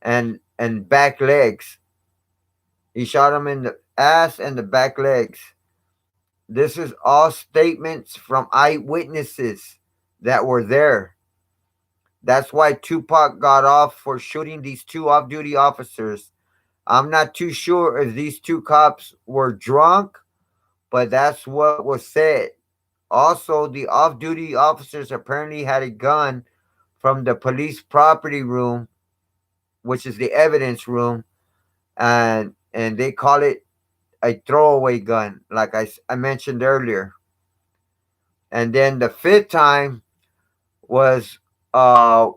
and back legs. He shot him in the ass and the back legs. This is all statements from eyewitnesses that were there. That's why Tupac got off for shooting these two off duty officers. I'm not too sure if these two cops were drunk, but that's what was said. Also, the off duty officers apparently had a gun from the police property room, which is the evidence room, and they call it a throwaway gun, like I mentioned earlier. And then the fifth time was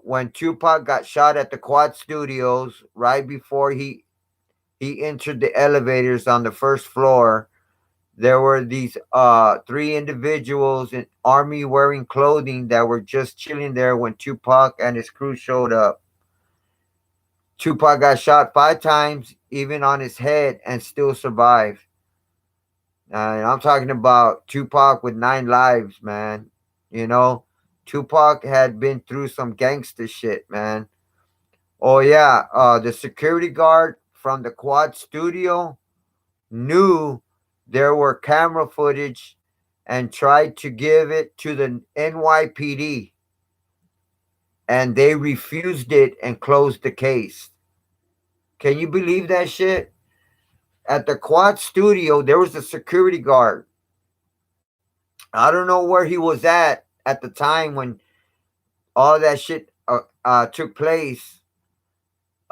when Tupac got shot at the Quad Studios right before he entered the elevators on the first floor. There were these three individuals in army wearing clothing that were just chilling there when Tupac and his crew showed up. Tupac got shot 5 times, even on his head, and still survived. And I'm talking about Tupac with 9 lives, man. You know, Tupac had been through some gangster shit, man. Oh yeah, the security guard from the Quad Studio knew there were camera footage and tried to give it to the NYPD, and they refused it and closed the case. Can you believe that shit? At the Quad Studio, there was a security guard. I don't know where he was at the time when all that shit took place.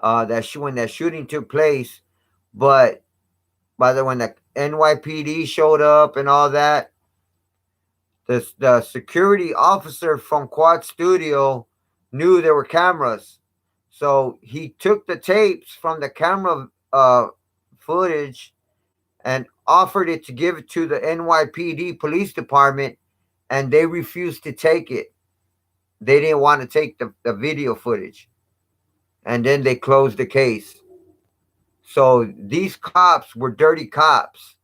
When that shooting took place, but by the when the NYPD showed up and all that, the security officer from Quad Studio knew there were cameras, so he took the tapes from the camera footage and offered it to give it to the NYPD police department, and they refused to take it. They didn't want to take the video footage, and then they closed the case. So these cops were dirty cops,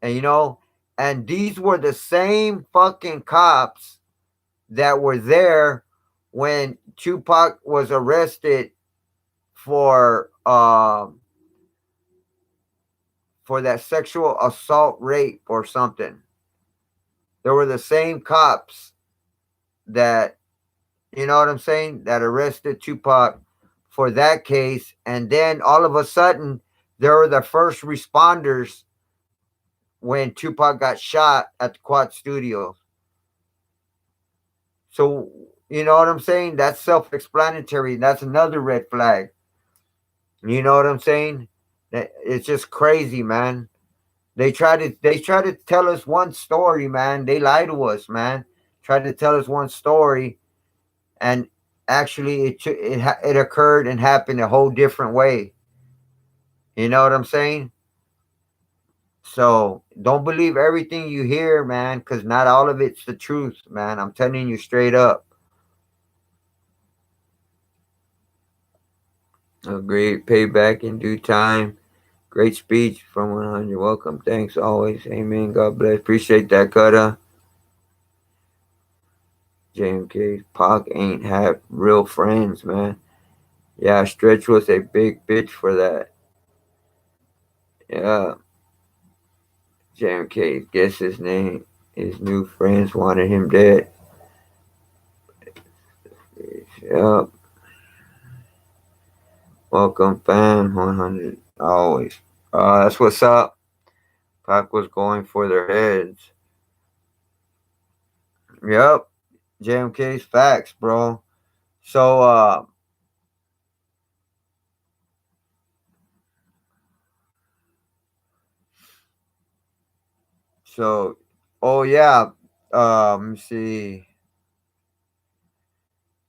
and and these were the same fucking cops that were there when Tupac was arrested for that sexual assault rape or something. There were the same cops that, you know what I'm saying, that arrested Tupac for that case, and then all of a sudden there were the first responders when Tupac got shot at the Quad Studios. So, you know what I'm saying? That's self-explanatory. That's another red flag. You know what I'm saying? It's just crazy, man. They try to tell us one story, man. They lie to us, man. Try to tell us one story, and actually it occurred and happened a whole different way. You know what I'm saying? So don't believe everything you hear, man, because not all of it's the truth, man. I'm telling you straight up. Agreed. Payback in due time. Great speech from 100. Welcome. Thanks always. Amen. God bless. Appreciate that, Cutter. JMK. Pac ain't have real friends, man. Yeah, Stretch was a big bitch for that. Yeah. JMK. Guess his name. His new friends wanted him dead. Yeah. Welcome, fam. 100. Always. That's what's up. Pac was going for their heads. Yep. JMK's facts, bro. So, so, oh yeah. Let me see.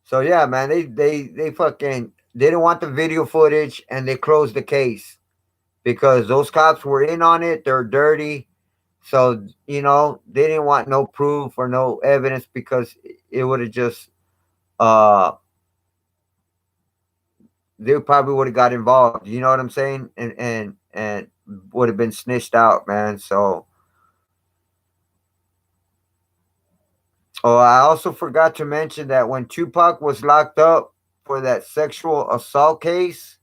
So yeah, man, they fucking they didn't want the video footage and they closed the case because those cops were in on it. They're dirty, so they didn't want no proof or no evidence because it would have just uh they probably would have got involved. You know what I'm saying? And would have been snitched out, man. So oh, I also forgot to mention that when Tupac was locked up for that sexual assault case,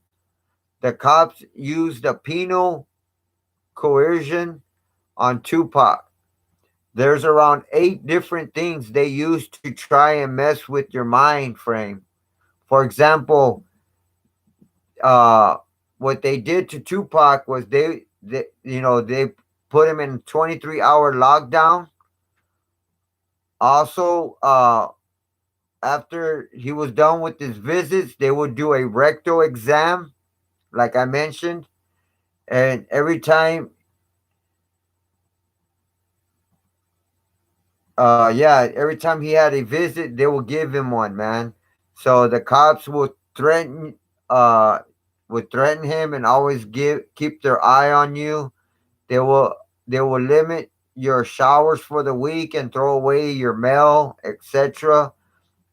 the cops used a penal coercion on Tupac. There's around 8 different things they use to try and mess with your mind frame. For example, uh, what they did to Tupac was they put him in 23-hour lockdown. Also, after he was done with his visits, they would do a rectal exam, like I mentioned, and every time he had a visit, they would give him one, man. So the cops uh, would threaten him and always keep their eye on you. They will they will limit your showers for the week and throw away your mail, etc.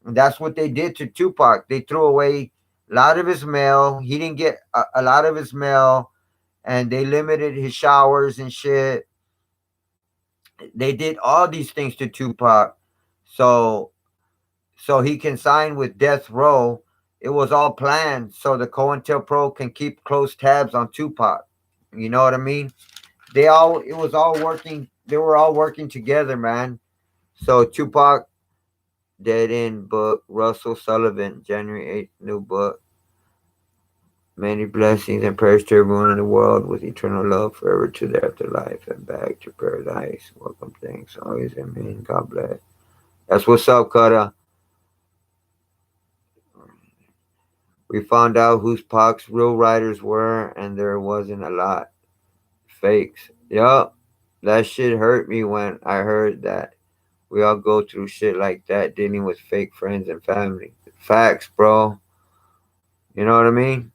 And that's what they did to Tupac. They threw away a lot of his mail. He didn't get a lot of his mail, and they limited his showers and shit. They did all these things to Tupac, so he can sign with Death Row. It was all planned so the COINTELPRO can keep close tabs on Tupac. You know what I mean? It was all working. They were all working together, man. So Tupac, Dead End book, Russell Sullivan, January 8th, new book. Many blessings and prayers to everyone in the world with eternal love forever to the afterlife and back to paradise. Welcome, thanks. Always, amen. God bless. That's what's up, Cutter. We found out whose Pac's real writers were, and there wasn't a lot. Fakes. Yup. That shit hurt me when I heard that. We all go through shit like that, dealing with fake friends and family. Facts, bro. You know what I mean?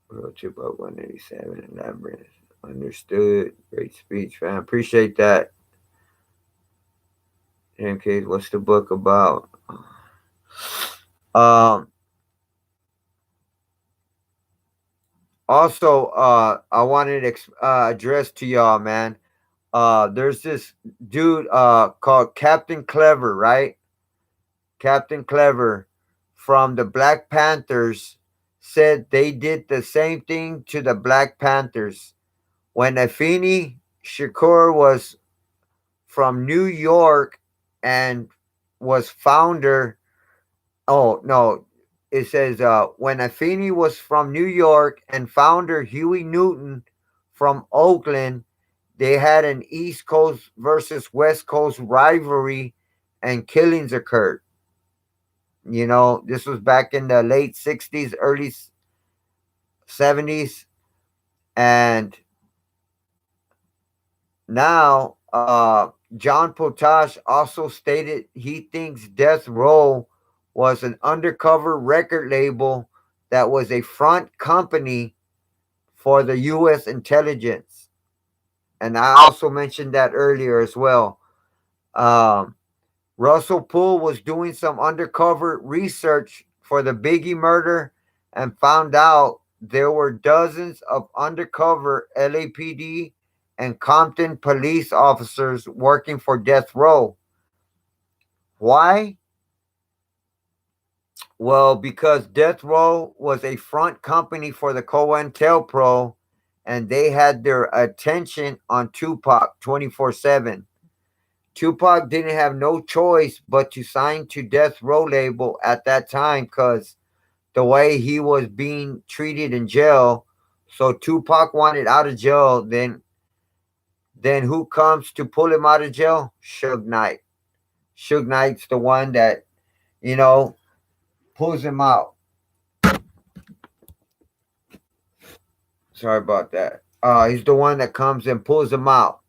Real Tupac 187 and Labyrinth. Understood. Great speech, fam. Appreciate that. MK, what's the book about? Um. Also, I wanted to address to y'all, man. There's this dude called Captain Clever, right? Captain Clever from the Black Panthers said they did the same thing to the Black Panthers. When Afeni Shakur was from New York and was founder. Oh no, it says when Afeni was from New York and founder Huey Newton from Oakland, they had an East Coast versus West Coast rivalry, and killings occurred. This was back in the late '60s, early '70s, and now John Potash also stated he thinks Death Row was an undercover record label that was a front company for the U.S. intelligence. And I also mentioned that earlier as well. Um, Russell Poole was doing some undercover research for the Biggie murder and found out there were dozens of undercover LAPD and Compton police officers working for Death Row. Why? Well, because Death Row was a front company for the COINTELPRO and they had their attention on Tupac 24/7. Tupac didn't have no choice but to sign to Death Row label at that time because the way he was being treated in jail. So Tupac wanted out of jail. Then who comes to pull him out of jail? Suge Knight. Suge Knight's the one that you know pulls him out. Sorry about that. He's the one that comes and pulls him out.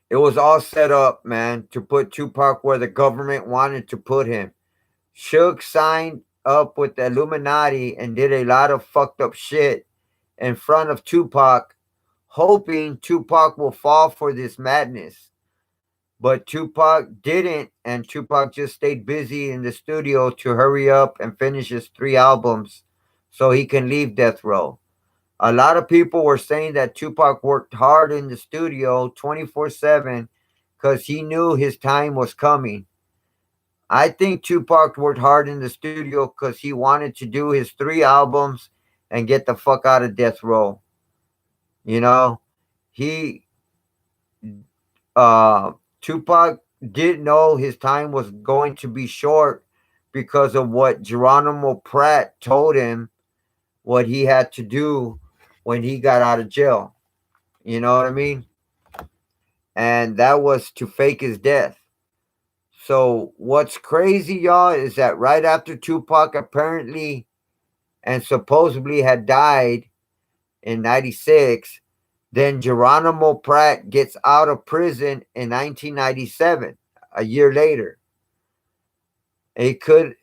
It was all set up, man, to put Tupac where the government wanted to put him. Suge signed up with the Illuminati and did a lot of fucked up shit in front of Tupac, hoping Tupac will fall for this madness. But Tupac didn't, and Tupac just stayed busy in the studio to hurry up and finish his 3 albums so he can leave Death Row. A lot of people were saying that Tupac worked hard in the studio 24/7 because he knew his time was coming. I think Tupac worked hard in the studio because he wanted to do his 3 albums and get the fuck out of Death Row. You know, he, uh, Tupac did know his time was going to be short because of what Geronimo Pratt told him what he had to do when he got out of jail. You know what I mean? And that was to fake his death. So what's crazy, y'all, is that right after Tupac apparently and supposedly had died in '96, then Geronimo Pratt gets out of prison in 1997, a year later. It could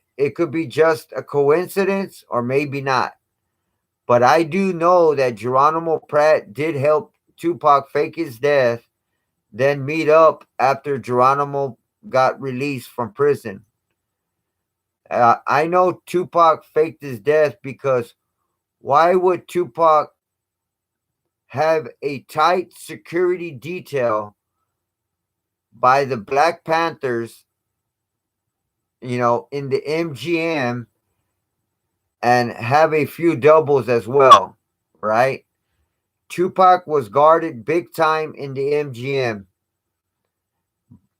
be just a coincidence or maybe not. But I do know that Geronimo Pratt did help Tupac fake his death, then meet up after Geronimo got released from prison. I know Tupac faked his death because why would Tupac have a tight security detail by the Black Panthers, in the MGM and have a few doubles as well, right? Tupac was guarded big time in the MGM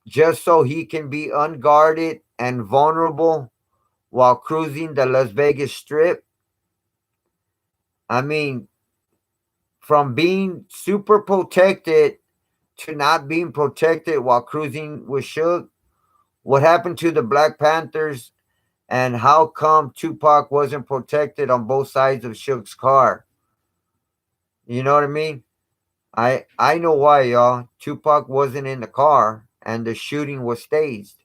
just so he can be unguarded and vulnerable while cruising the Las Vegas Strip. I mean, from being super protected to not being protected while cruising with Suge, what happened to the Black Panthers and how come Tupac wasn't protected on both sides of Suge's car? You know what I mean? I know why, y'all. Tupac wasn't in the car and the shooting was staged.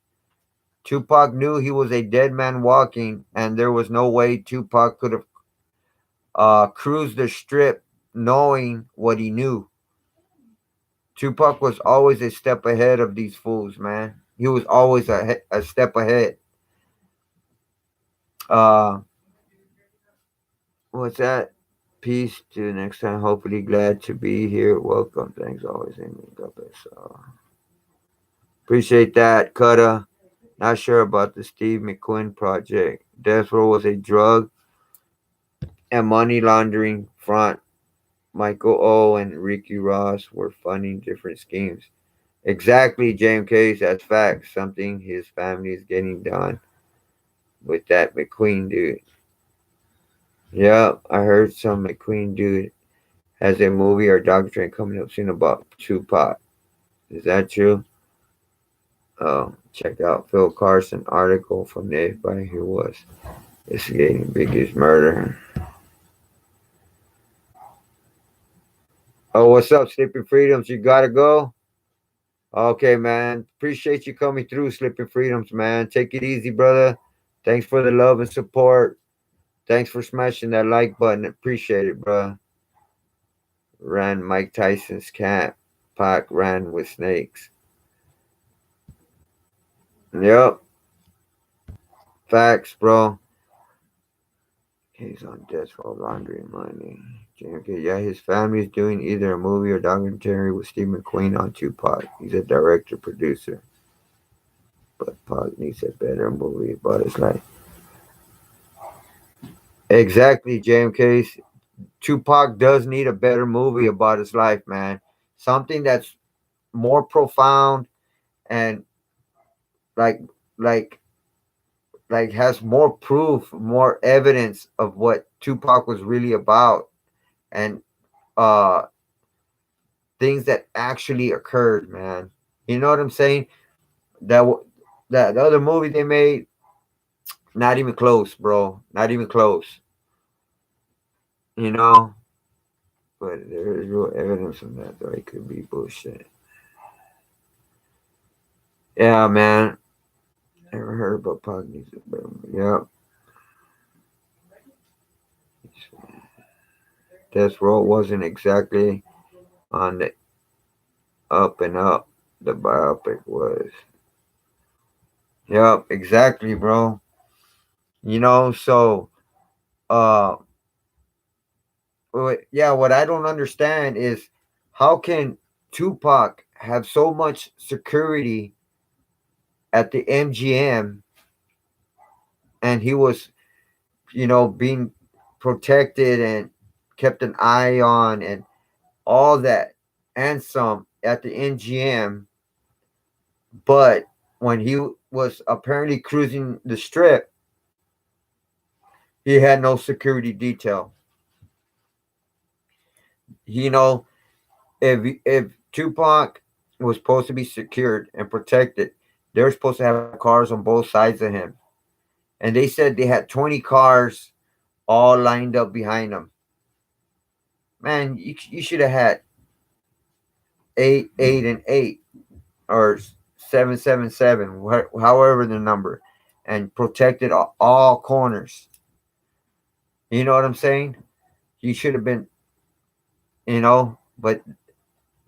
Tupac knew he was a dead man walking, and there was no way Tupac could have cruised the strip knowing what he knew. Tupac was always a step ahead of these fools, man. He was always a step ahead. Uh, what's that? Peace to next time. Hopefully, glad to be here. Welcome. Thanks always, Amy. God bless. Appreciate that, Cutter. Not sure about the Steve McQueen project. Death Row was a drug and money laundering front. Michael O and Ricky Ross were funding different schemes. Exactly, JMK. That's facts. Something his family is getting done with that McQueen dude. Yeah, I heard some McQueen dude has a movie or documentary coming up soon about Tupac. Is that true? Check out Phil Carson article from the FBI who was investigating Biggie's murder. Oh, what's up, Sleeping Freedoms? You gotta go? Okay, man. Appreciate you coming through, Sleeping Freedoms, man. Take it easy, brother. Thanks for the love and support. Thanks for smashing that like button. Appreciate it, bro. Ran Mike Tyson's cat. Pac ran with snakes. Yep. Facts, bro. He's on death row laundering money. JFK, yeah, his family's doing either a movie or documentary with Steve McQueen on Tupac. He's a director producer. But Pac needs a better movie about his life. Exactly, JMK. Tupac does need a better movie about his life, man. Something that's more profound and like like has more proof, more evidence of what Tupac was really about and uh things that actually occurred, man. You know what I'm saying? That that the other movie they made, not even close, bro. Not even close. You know, but there is real evidence of that, though. It could be bullshit. Yeah, man. Never heard about Pac needs a better. Yeah, Death Row wasn't exactly on the up and up. The biopic was. Yep, exactly, bro. So uh, yeah, what I don't understand is how can Tupac have so much security at the MGM and he was, being protected and kept an eye on and all that and some at the MGM, but when he was apparently cruising the strip, he had no security detail. You know, if Tupac was supposed to be secured and protected, they were supposed to have cars on both sides of him, and they said they had 20 cars all lined up behind him. Man, you should have had eight, eight, and eight, or 777, however the number, and protected all corners. You know what I'm saying? You should have been, but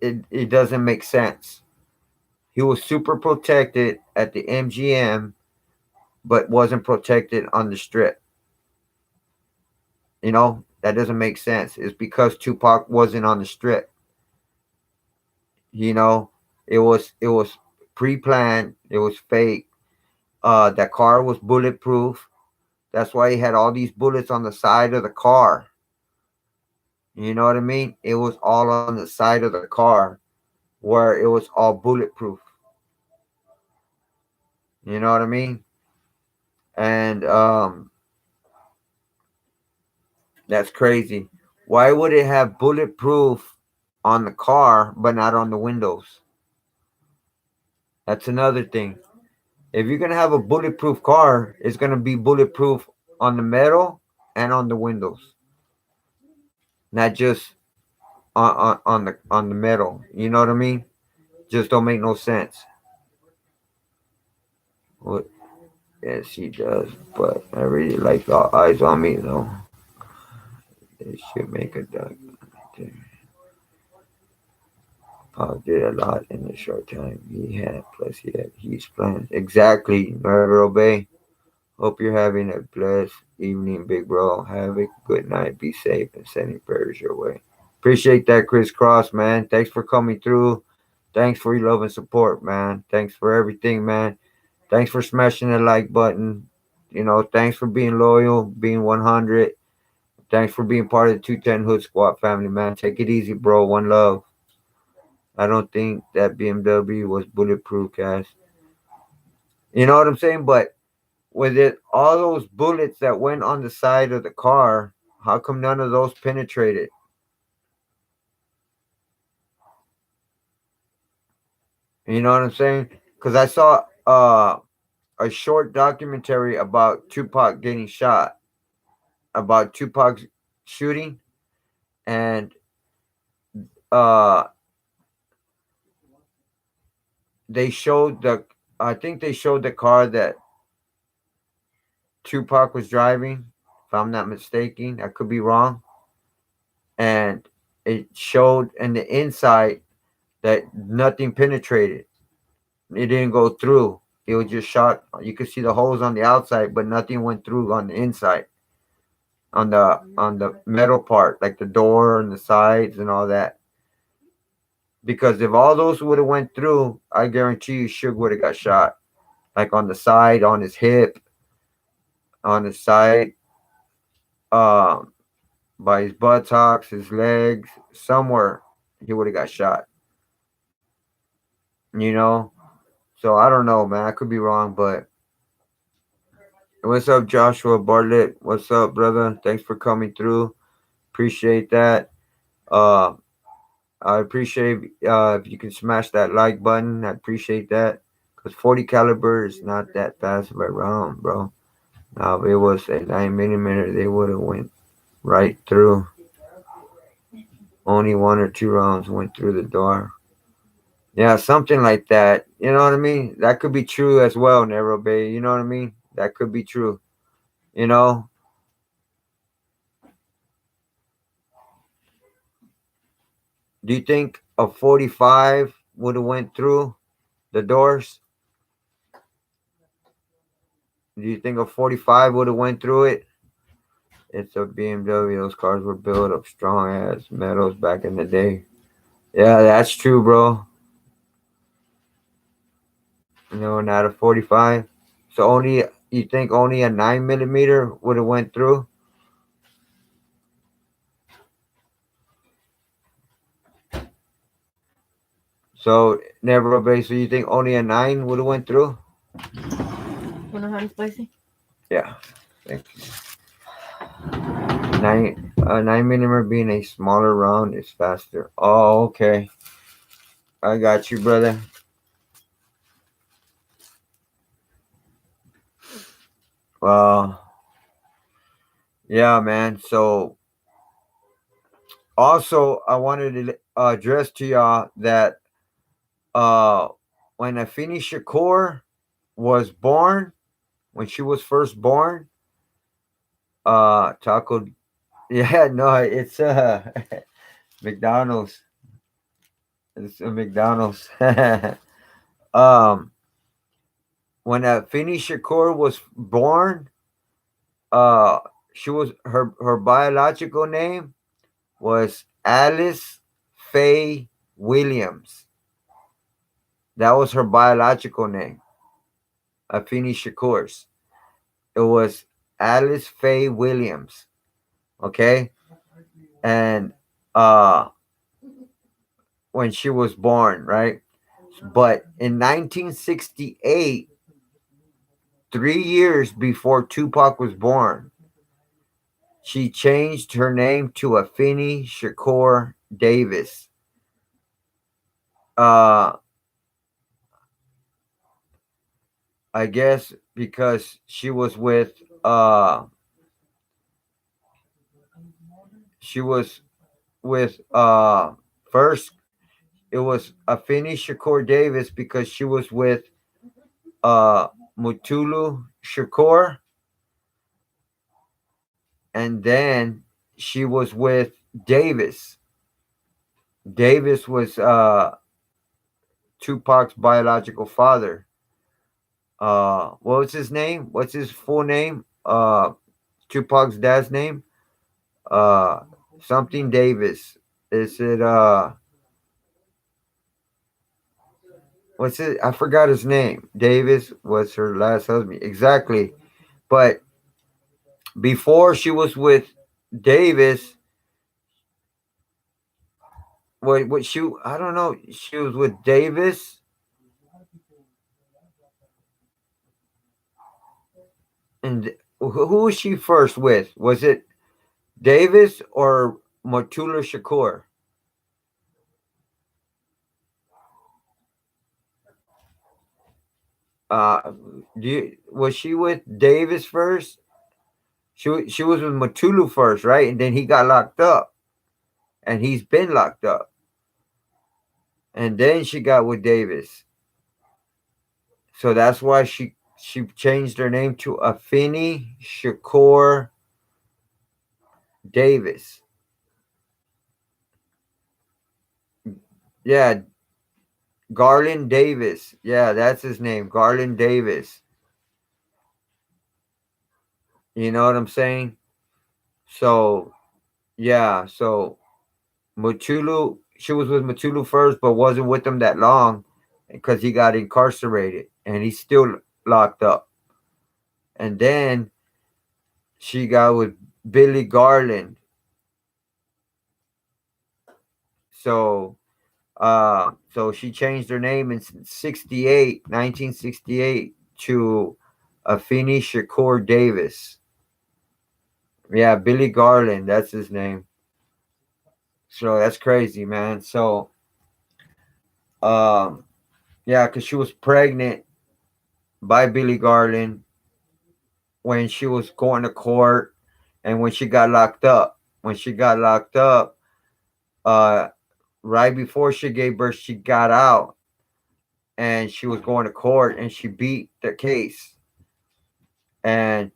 it doesn't make sense. He was super protected at the MGM, but wasn't protected on the strip. That doesn't make sense. It's because Tupac wasn't on the strip. You know, it was pre-planned. It was fake. That car was bulletproof. That's why he had all these bullets on the side of the car. You know what I mean? It was all on the side of the car where it was all bulletproof. You know what I mean? And that's crazy. Why would it have bulletproof on the car but not on the windows? That's another thing. If you're gonna have a bulletproof car, it's gonna be bulletproof on the metal and on the windows, not just on the metal. You know what I mean? Just don't make no sense. What? Yes, he does. But I really like All Eyes on Me though. They should make a documentary. Paul did a lot in a short time he had. Plus, he had huge plans. Exactly, Marvel Bay. Hope you're having a blessed evening, big bro. Have a good night. Be safe and sending prayers your way. Appreciate that, Chris Cross, man. Thanks for coming through. Thanks for your love and support, man. Thanks for everything, man. Thanks for smashing the like button. Thanks for being loyal, being 100. Thanks for being part of the 210 Hood Squad family, man. Take it easy, bro. One love. I don't think that BMW was bulletproof, guys. You know what I'm saying? But with it, all those bullets that went on the side of the car, how come none of those penetrated? You know what I'm saying? Because I saw a short documentary about Tupac getting shot, about Tupac's shooting, and uh, they showed I think they showed the car that Tupac was driving, if I'm not mistaken. I could be wrong. And it showed in the inside that nothing penetrated. It didn't go through. It was just shot. You could see the holes on the outside, but nothing went through on the inside, on the metal part, like the door and the sides and all that. Because if all those would have went through, I guarantee you, Suge would have got shot, like on the side, on his hip, on his side, um, by his buttocks, his legs, somewhere he would have got shot. You know, so I don't know, man. I could be wrong, but what's up, Joshua Bartlett? What's up, brother? Thanks for coming through. Appreciate that. Uh, I appreciate if you can smash that like button. I appreciate that because 40 caliber is not that fast of a round, bro. Now, if it was a 9 millimeter, they would have went right through. Only one or two rounds went through the door. Yeah, something like that. You know what I mean? That could be true as well, Narrow Bay. You know what I mean? That could be true. You know, do you think a 45 would have went through the doors? Do you think a 45 would have went through it? It's a BMW. Those cars were built of strong ass metals back in the day. Yeah, that's true, bro. Not a 45. So you think only a 9 millimeter would have went through? So never obey. So you think only a 9 would have went through? Yeah. Thank you. 9 millimeter being a smaller round is faster. Oh, okay. I got you, brother. Well, yeah, man. So also, I wanted to address to y'all that uh, when Afeni Shakur was born, when she was first born, Taco, yeah, no, it's McDonald's. It's a McDonald's. um, when Afeni Shakur was born, uh, she was her biological name was Alice Faye Williams. That was her biological name. Afeni Shakur's. It was Alice Faye Williams. Okay, and uh, when she was born, right? But in 1968, 3 years before Tupac was born, she changed her name to Afeni Shakur Davis. Uh, I guess because she was with first it was Afeni Shakur Davis because she was with uh Mutulu Shakur, and then she was with Davis. Davis was Tupac's biological father. What was his name? What's his full name? Tupac's dad's name? Uh, Something Davis. Is it what's it? I forgot his name. Davis was her last husband. Exactly. But before she was with Davis, what she I don't know. She was with Davis, and who was she first with? Was it Davis or Motula Shakur? Uh, was she with Davis first? She was with Motulu first, right? And then he got locked up, and he's been locked up. And then she got with Davis, so that's why she changed her name to Afeni Shakur Davis. Yeah, Garland Davis. Yeah, that's his name, Garland Davis. You know what I'm saying? So yeah, so Mutulu, she was with Mutulu first, but wasn't with him that long because he got incarcerated and he's still locked up. And then she got with Billy Garland. So so she changed her name in 1968 to Afeni Shakur Davis. Yeah, Billy Garland, that's his name. So that's crazy, man. So um yeah, cuz she was pregnant by Billy Garland when she was going to court and when she got locked up. When she got locked up, uh, right before she gave birth, she got out and she was going to court and she beat the case. And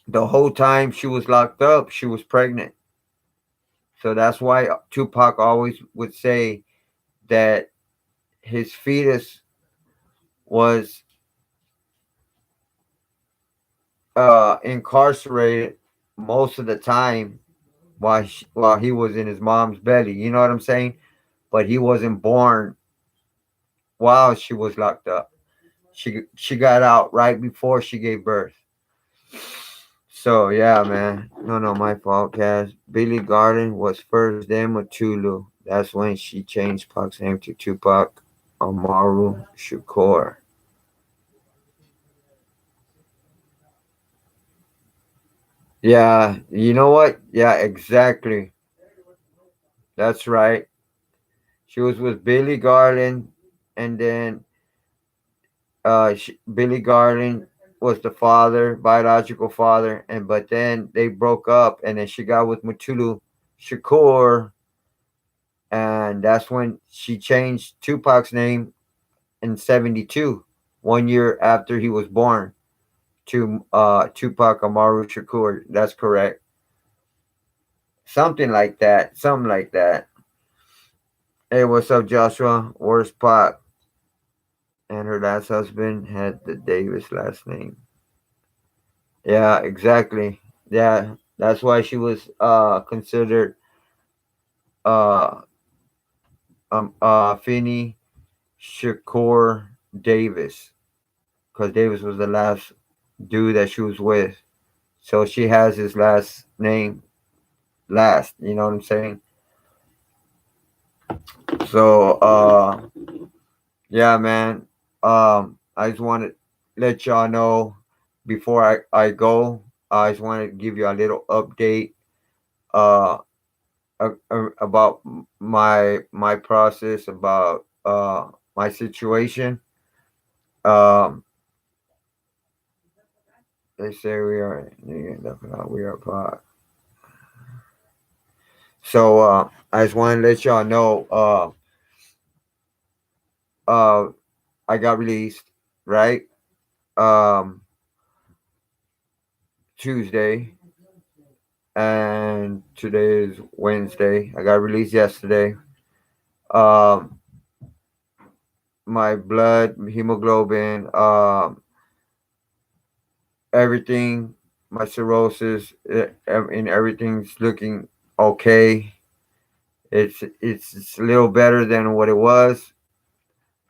the whole time she was locked up, she was pregnant. So that's why Tupac always would say that his fetus was incarcerated most of the time while he was in his mom's belly. You know what I'm saying? But he wasn't born while she was locked up. She got out right before she gave birth. So yeah, man. No, my fault, Cass. Billy Garden was first, then Matulu. That's when she changed Pac's name to Tupac Amaru Shakur. Yeah, you know what? Yeah, exactly. That's right. She was with Billy Garland, and then Billy Garland was the father, biological father, and but then they broke up, and then she got with Mutulu Shakur, and that's when she changed Tupac's name in '72, 1 year after he was born, to Tupac Amaru Shakur. That's correct. Something like that. Something like that. Hey, what's up, Joshua? Where's Pac? And her last husband had the Davis last name. Yeah, exactly. Yeah, that's why she was considered uh Finney Shakur Davis because Davis was the last dude that she was with. So she has his last name last. You know what I'm saying? So yeah, man. I just want to let y'all know before I go. I just want to give you a little update uh about my process, about my situation. Um, they say we are pot. So I just want to let y'all know. Uh, I got released right um Tuesday, and today is Wednesday. I got released yesterday. Um, my blood, hemoglobin, everything, my cirrhosis, and everything's looking okay. It's a little better than what it was,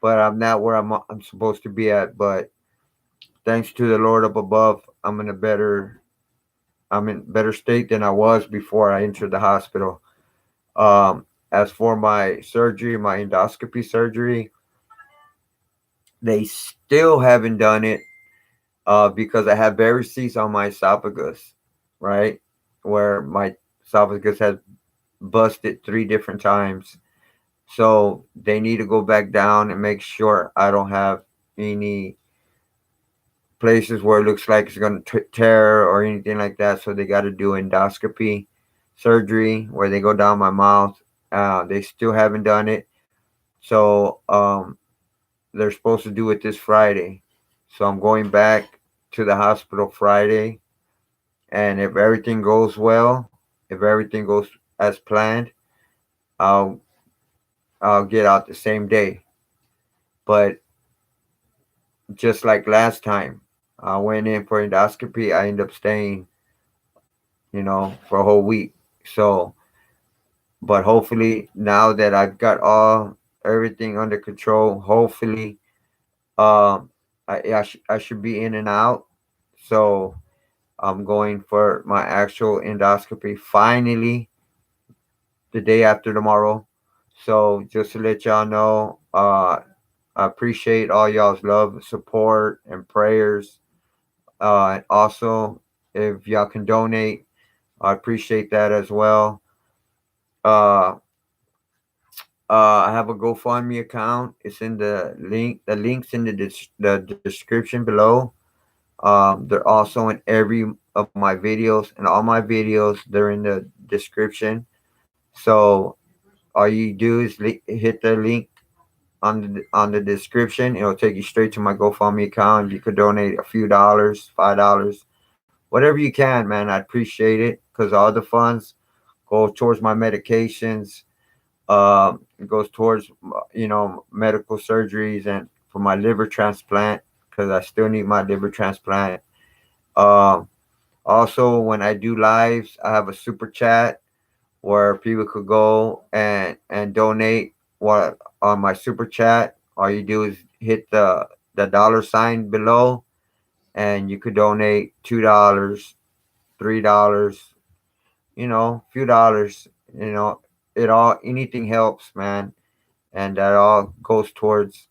but I'm not where I'm supposed to be at. But thanks to the Lord up above, I'm in better state than I was before I entered the hospital. As for my surgery, my endoscopy surgery, they still haven't done it because I have varices on my esophagus, right? Where my esophagus has busted 3 different times. So they need to go back down and make sure I don't have any places where it looks like it's going to tear or anything like that. So they got to do endoscopy surgery where they go down my mouth. They still haven't done it. So they're supposed to do it this Friday. So I'm going back to the hospital Friday. And if everything goes well, if everything goes as planned, I'll I'll get out the same day. But just like last time, I went in for endoscopy. I ended up staying, for a whole week. So, but hopefully now that I've got all everything under control, hopefully, um, I should be in and out. So I'm going for my actual endoscopy finally the day after tomorrow. So just to let y'all know, I appreciate all y'all's love, support, and prayers. And also, if y'all can donate, I appreciate that as well. Uh, I have a GoFundMe account. It's in the link. The links in the description below. They're also in every of my videos, and all my videos they're in the description. So all you do is hit the link on the description. It'll take you straight to my GoFundMe account. You could donate a few dollars, $5, whatever you can, man. I appreciate it because all the funds go towards my medications. It goes towards medical surgeries and for my liver transplant because I still need my liver transplant. Um, Also, when I do lives, I have a super chat where people could go and donate what on my super chat. All you do is hit the dollar sign below, and you could donate $2, $3, few dollars. It all anything helps, man, and that all goes towards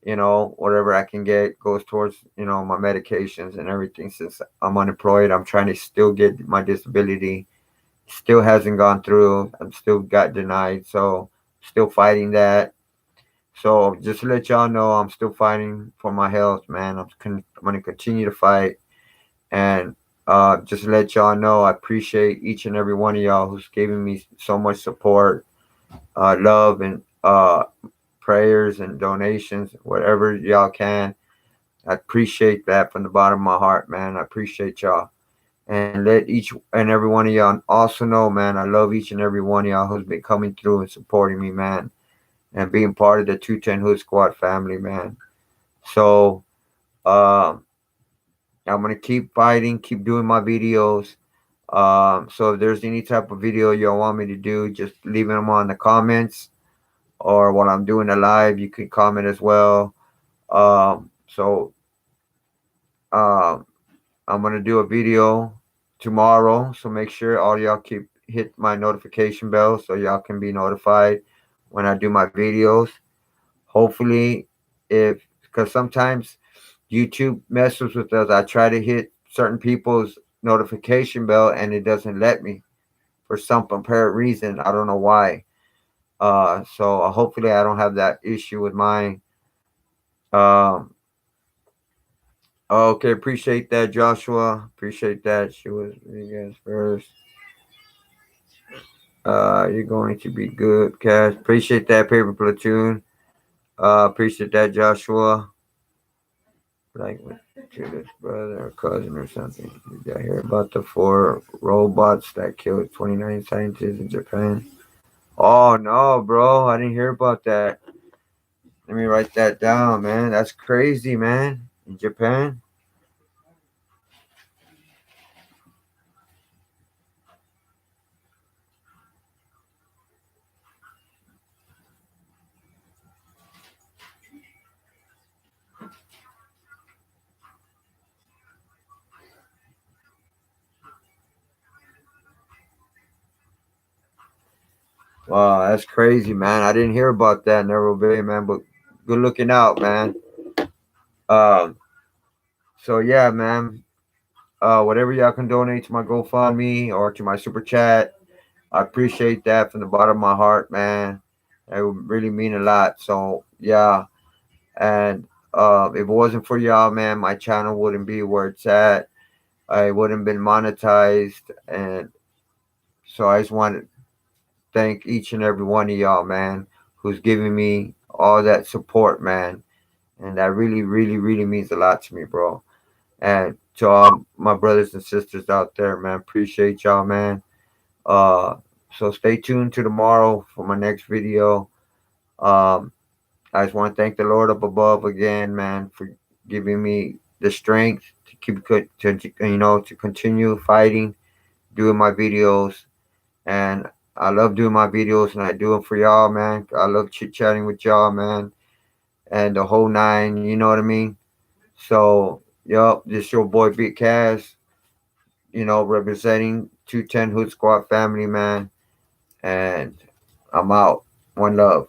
whatever I can get goes towards my medications and everything. Since I'm unemployed, I'm trying to still get my disability. Still hasn't gone through. I'm still got denied. So still fighting that. So just to let y'all know, I'm still fighting for my health, man. I'm gonna continue to fight, and just to let y'all know, I appreciate each and every one of y'all who's giving me so much support, love, and prayers and donations, whatever y'all can. I appreciate that from the bottom of my heart, man. I appreciate y'all. And let each and every one of y'all also know, man, I love each and every one of y'all who's been coming through and supporting me, man, and being part of the 210 Hood Squad family, man. So, um, I'm going to keep fighting, keep doing my videos. So if there's any type of video y'all want me to do, just leave them on the comments. Or while I'm doing a live, you can comment as well. So um, I'm gonna do a video tomorrow, so make sure all y'all keep hit my notification bell so y'all can be notified when I do my videos. Hopefully, if because sometimes YouTube messes with us, I try to hit certain people's notification bell and it doesn't let me for some apparent reason. I don't know why. So hopefully I don't have that issue with mine. Um, okay, appreciate that, Joshua. Appreciate that. She was you guys first. You're going to be good, Cash. Appreciate that, Paper Platoon. Appreciate that, Joshua. Like to this brother or cousin or something. Did I hear about the 4 robots that killed 29 scientists in Japan? Oh no, bro, I didn't hear about that. Let me write that down, man. That's crazy, man. In Japan. Wow, that's crazy, man. I didn't hear about that, Nervo Bay, man. But good looking out, man. Um. So yeah, man. Whatever y'all can donate to my GoFundMe or to my super chat, I appreciate that from the bottom of my heart, man. It would really mean a lot. So yeah, and if it wasn't for y'all, man, my channel wouldn't be where it's at. I wouldn't been monetized, and so I just want to thank each and every one of y'all, man, who's giving me all that support, man, and that really, really, really means a lot to me, bro. And to all my brothers and sisters out there, man, appreciate y'all, man. Uh, so stay tuned to tomorrow for my next video. Um, I just want to thank the Lord up above again, man, for giving me the strength to to continue fighting, doing my videos, and I love doing my videos, and I do them for y'all, man. I love chit chatting with y'all, man, and the whole nine. You know what I mean? So, yup, this your boy Big Cass, representing 210 Hood Squad family, man, and I'm out. One love.